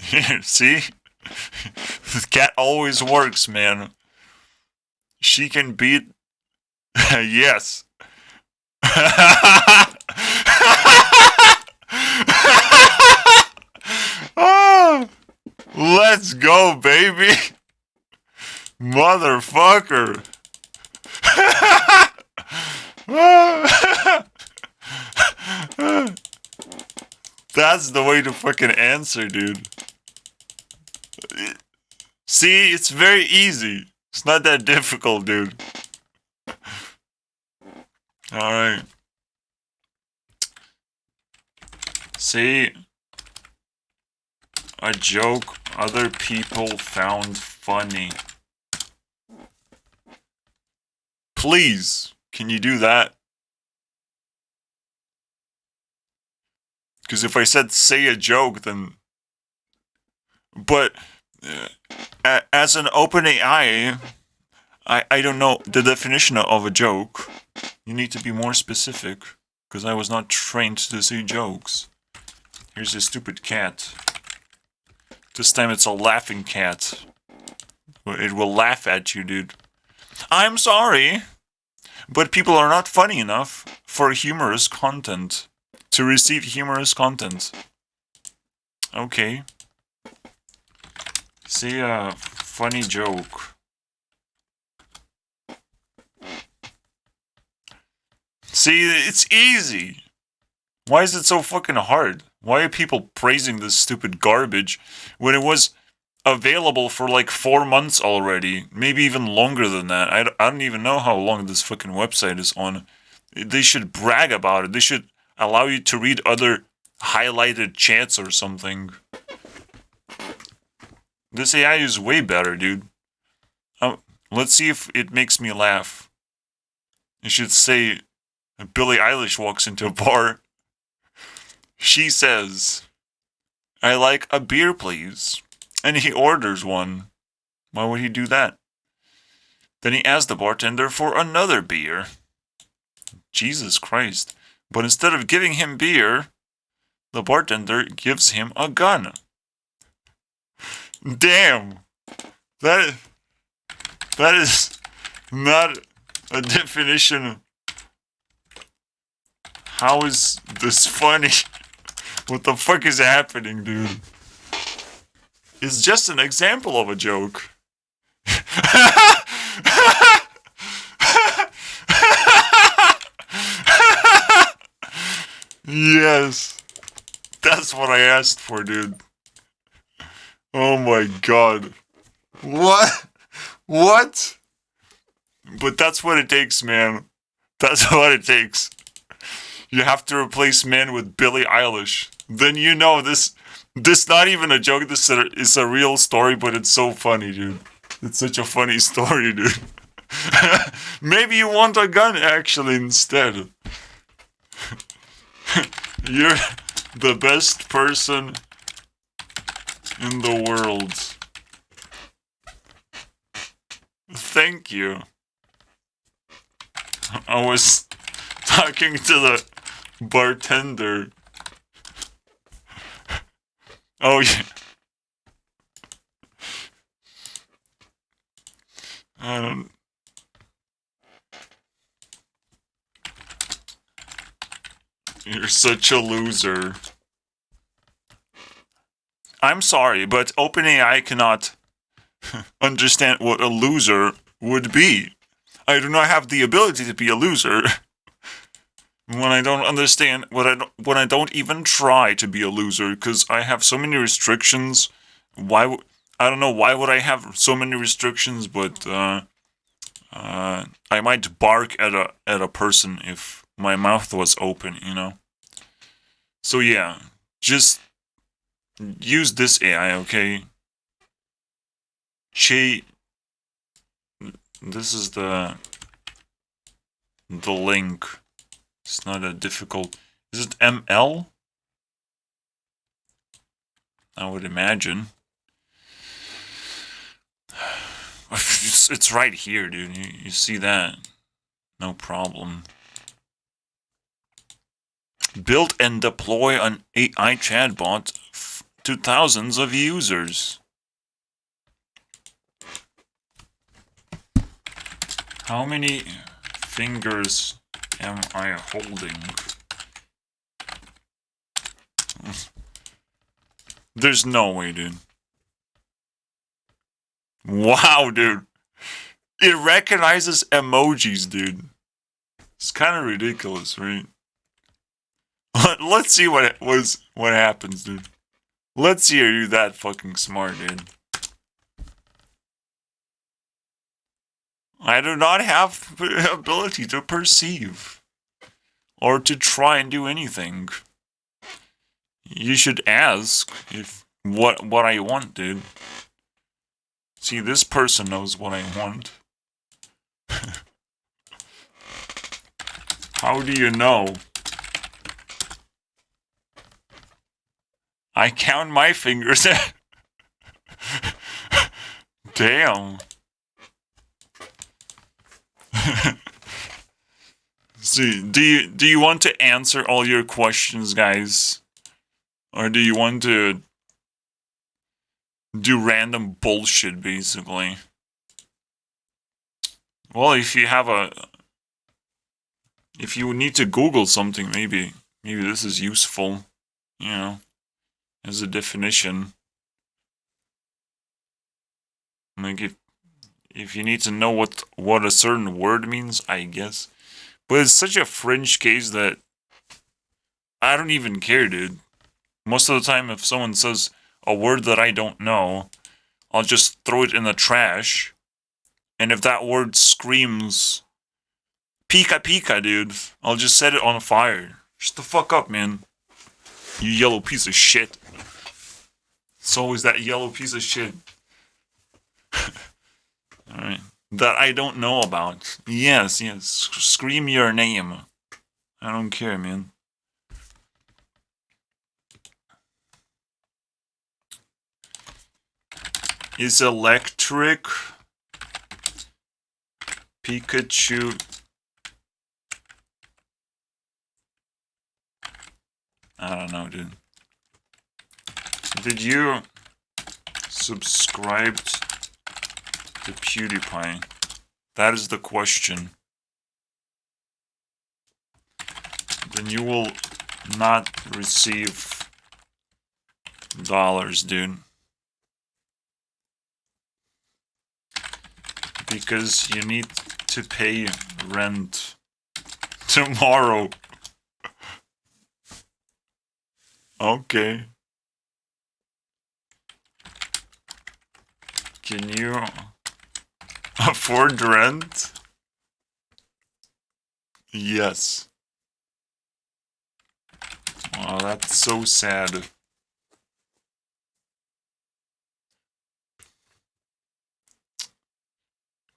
Here, see? The cat always works, man. She can beat... Yes. Oh, let's go, baby. Motherfucker. That's the way to fucking answer, dude. See, it's very easy. It's not that difficult, dude. Alright. See, a joke other people found funny. Please, can you do that? Because if I said say a joke, then... But, as an open AI, I don't know the definition of a joke. You need to be more specific, because I was not trained to say jokes. Here's a stupid cat. This time it's a laughing cat. It will laugh at you, dude. I'm sorry, but people are not funny enough for humorous content. To receive humorous content. Okay. Say a funny joke. See, it's easy. Why is it so fucking hard? Why are people praising this stupid garbage when it was available for like 4 months already? Maybe even longer than that. I don't even know how long this fucking website is on. They should brag about it. They should allow you to read other highlighted chats or something. This AI is way better, dude. Let's see if it makes me laugh. It should say, Billie Eilish walks into a bar. She says, I like a beer, please. And he orders one. Why would he do that? Then he asks the bartender for another beer. Jesus Christ. But instead of giving him beer, the bartender gives him a gun. Damn. That is not a definition. How is this funny? What the fuck is happening, dude? It's just an example of a joke. Yes. That's what I asked for, dude. Oh my god. What? What? But that's what it takes, man. That's what it takes. You have to replace men with Billie Eilish. Then you know this not even a joke, this is a real story, but it's so funny, dude. It's such a funny story, dude. Maybe you want a gun, actually, instead. You're the best person in the world. Thank you. I was talking to the bartender. Oh yeah. I don't. You're such a loser. I'm sorry, but OpenAI cannot understand what a loser would be. I do not have the ability to be a loser. When I don't understand, when I don't even try to be a loser, because I have so many restrictions. I don't know why would I have so many restrictions, but I might bark at a person if my mouth was open, you know. So yeah, just use this AI, okay? This is the link. It's not a difficult. Is it ML? I would imagine. It's right here, dude. You see that? No problem. Build and deploy an AI chatbot to thousands of users. How many fingers am I holding? There's no way, dude. Wow, dude. It recognizes emojis, dude. It's kind of ridiculous, right? Let's see what happens, dude. Let's see, are you that fucking smart, dude? I do not have the ability to perceive or to try and do anything. You should ask if what I want, dude. See, this person knows what I want. How do you know? I count my fingers. Damn. See, do you want to answer all your questions, guys? Or do you want to do random bullshit, basically? Well, if you need to Google something, maybe this is useful, you know, as a definition. Like if you need to know what a certain word means, I guess. But it's such a fringe case that I don't even care, dude. Most of the time, if someone says a word that I don't know, I'll just throw it in the trash. And if that word screams Pika Pika, dude, I'll just set it on fire. Shut the fuck up, man. You yellow piece of shit. It's always that yellow piece of shit. Alright. That I don't know about. Yes. Scream your name. I don't care, man. Is electric Pikachu... I don't know, dude. Did you subscribe to PewDiePie? That is the question. Then you will not receive dollars, dude. Because you need to pay rent tomorrow. Okay. Can you afford rent? Yes. Oh, that's so sad.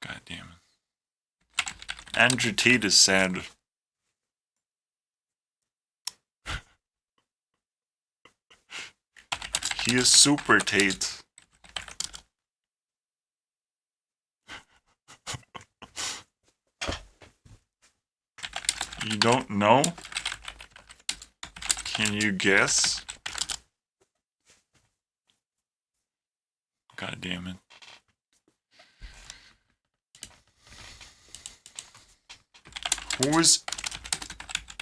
God damn it. Andrew Tate is sad. He is Super Tate. You don't know? Can you guess? God damn it. Who is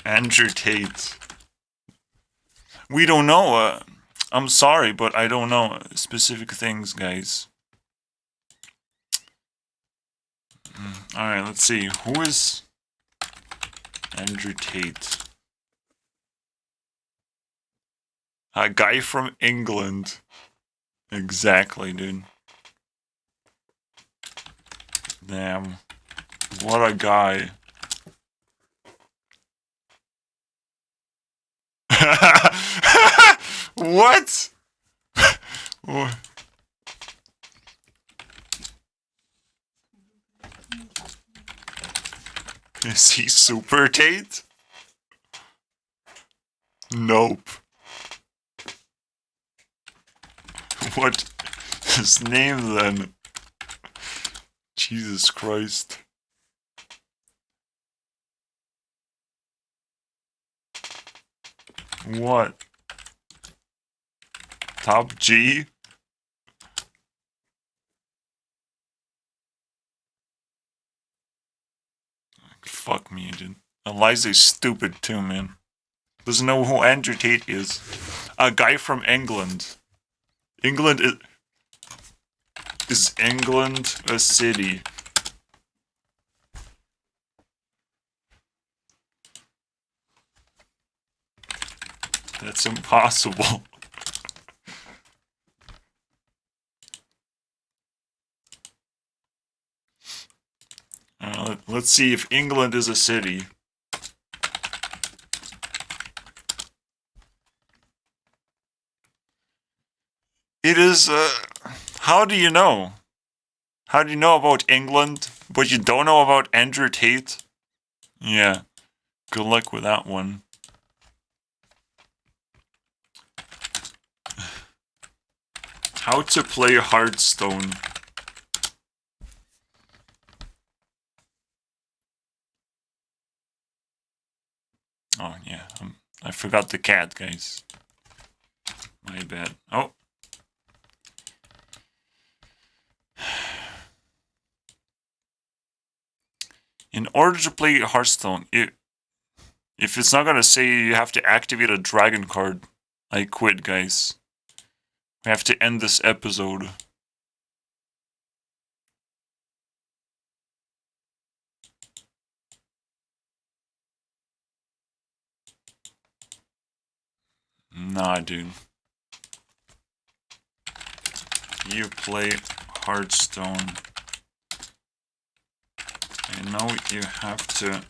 Andrew Tate? We don't know. I'm sorry, but I don't know specific things, guys. Alright, let's see. Who is Andrew Tate? A guy from England. Exactly, dude. Damn. What a guy. What? What? Is he Super Tate? Nope. What is his name then? Jesus Christ. What? Top G? Fuck me, dude. Eliza's stupid too, man. Doesn't know who Andrew Tate is. A guy from England. England is England a city? That's impossible. Let's see if England is a city. It is, how do you know? How do you know about England, but you don't know about Andrew Tate? Yeah, good luck with that one. How to play Hearthstone. Oh, yeah, I forgot the cat, guys. My bad. Oh. In order to play Hearthstone, if it's not gonna say you have to activate a dragon card, I quit, guys. We have to end this episode. Nah, dude. You play Hearthstone. I know you have to...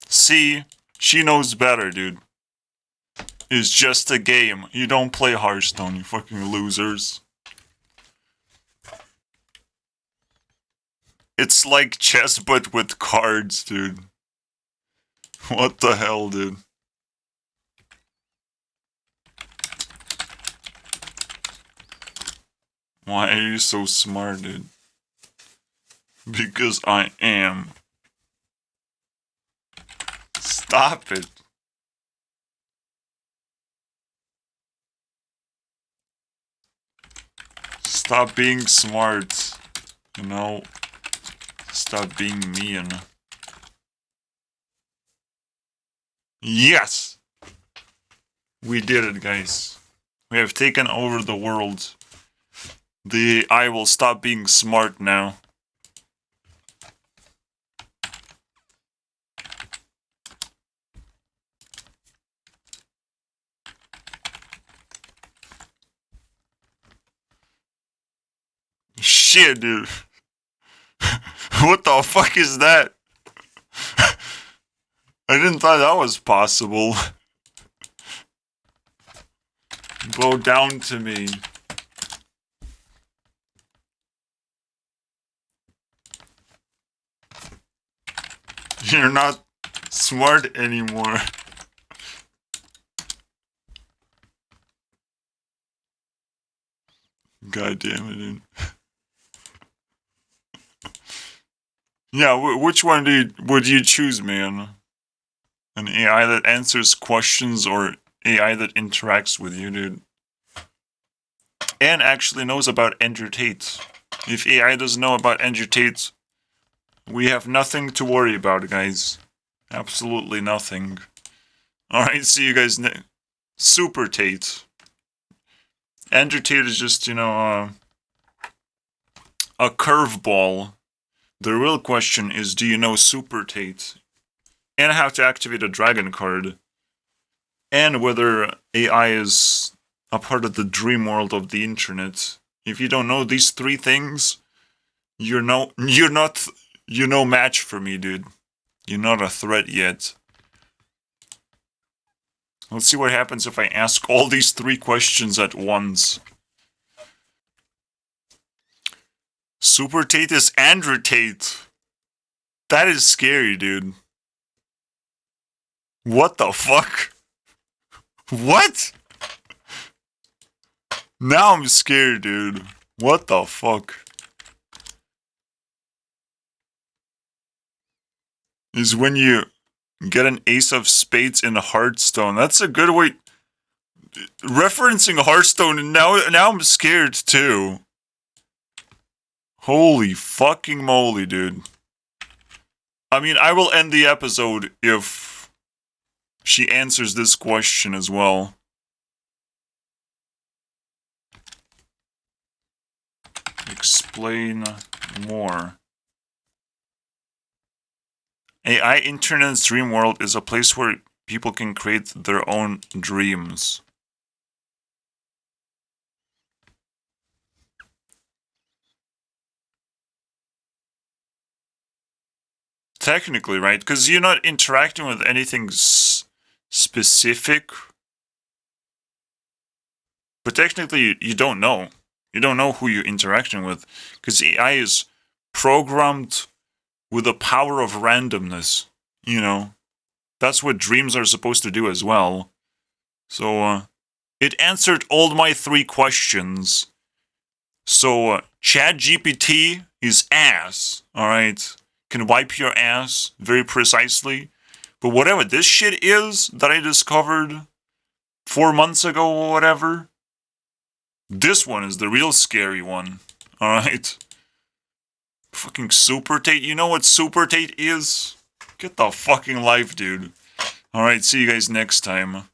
See? She knows better, dude. It's just a game. You don't play Hearthstone, you fucking losers. It's like chess but with cards, dude. What the hell, dude? Why are you so smart, dude? Because I am. Stop it. Stop being smart. You know? Stop being mean. Yes! We did it, guys. We have taken over the world. The AI will stop being smart now. Shit, dude. What the fuck is that? I didn't thought that was possible. Bow down to me. You're not smart anymore. God damn it, dude. Yeah, which one would you choose, man? An AI that answers questions or AI that interacts with you, dude? And actually knows about Andrew Tate. If AI doesn't know about Andrew Tate, we have nothing to worry about, guys. Absolutely nothing. Alright, see you guys next. Super Tate. Andrew Tate is just, a curveball. The real question is, do you know Super Tate? And how to activate a dragon card. And whether AI is a part of the dream world of the internet. If you don't know these three things, you're no match for me, dude. You're not a threat yet. Let's see what happens if I ask all these three questions at once. Super Tate is Andrew Tate. That is scary, dude. What the fuck? What? Now I'm scared, dude. What the fuck? Is when you get an ace of spades in Hearthstone. That's a good way. Referencing Hearthstone, and now I'm scared too. Holy fucking moly, dude. I mean, I will end the episode if she answers this question as well. Explain more. AI Internet's dream world is a place where people can create their own dreams. Technically, right? Because you're not interacting with anything specific. But technically, you don't know. You don't know who you're interacting with. Because AI is programmed with the power of randomness. You know? That's what dreams are supposed to do as well. So, it answered all my three questions. So, ChatGPT is ass. Alright? Can wipe your ass very precisely. But whatever this shit is that I discovered 4 months ago or whatever, this one is the real scary one. Alright? Fucking Super Tate. You know what Super Tate is? Get the fucking life, dude. Alright, see you guys next time.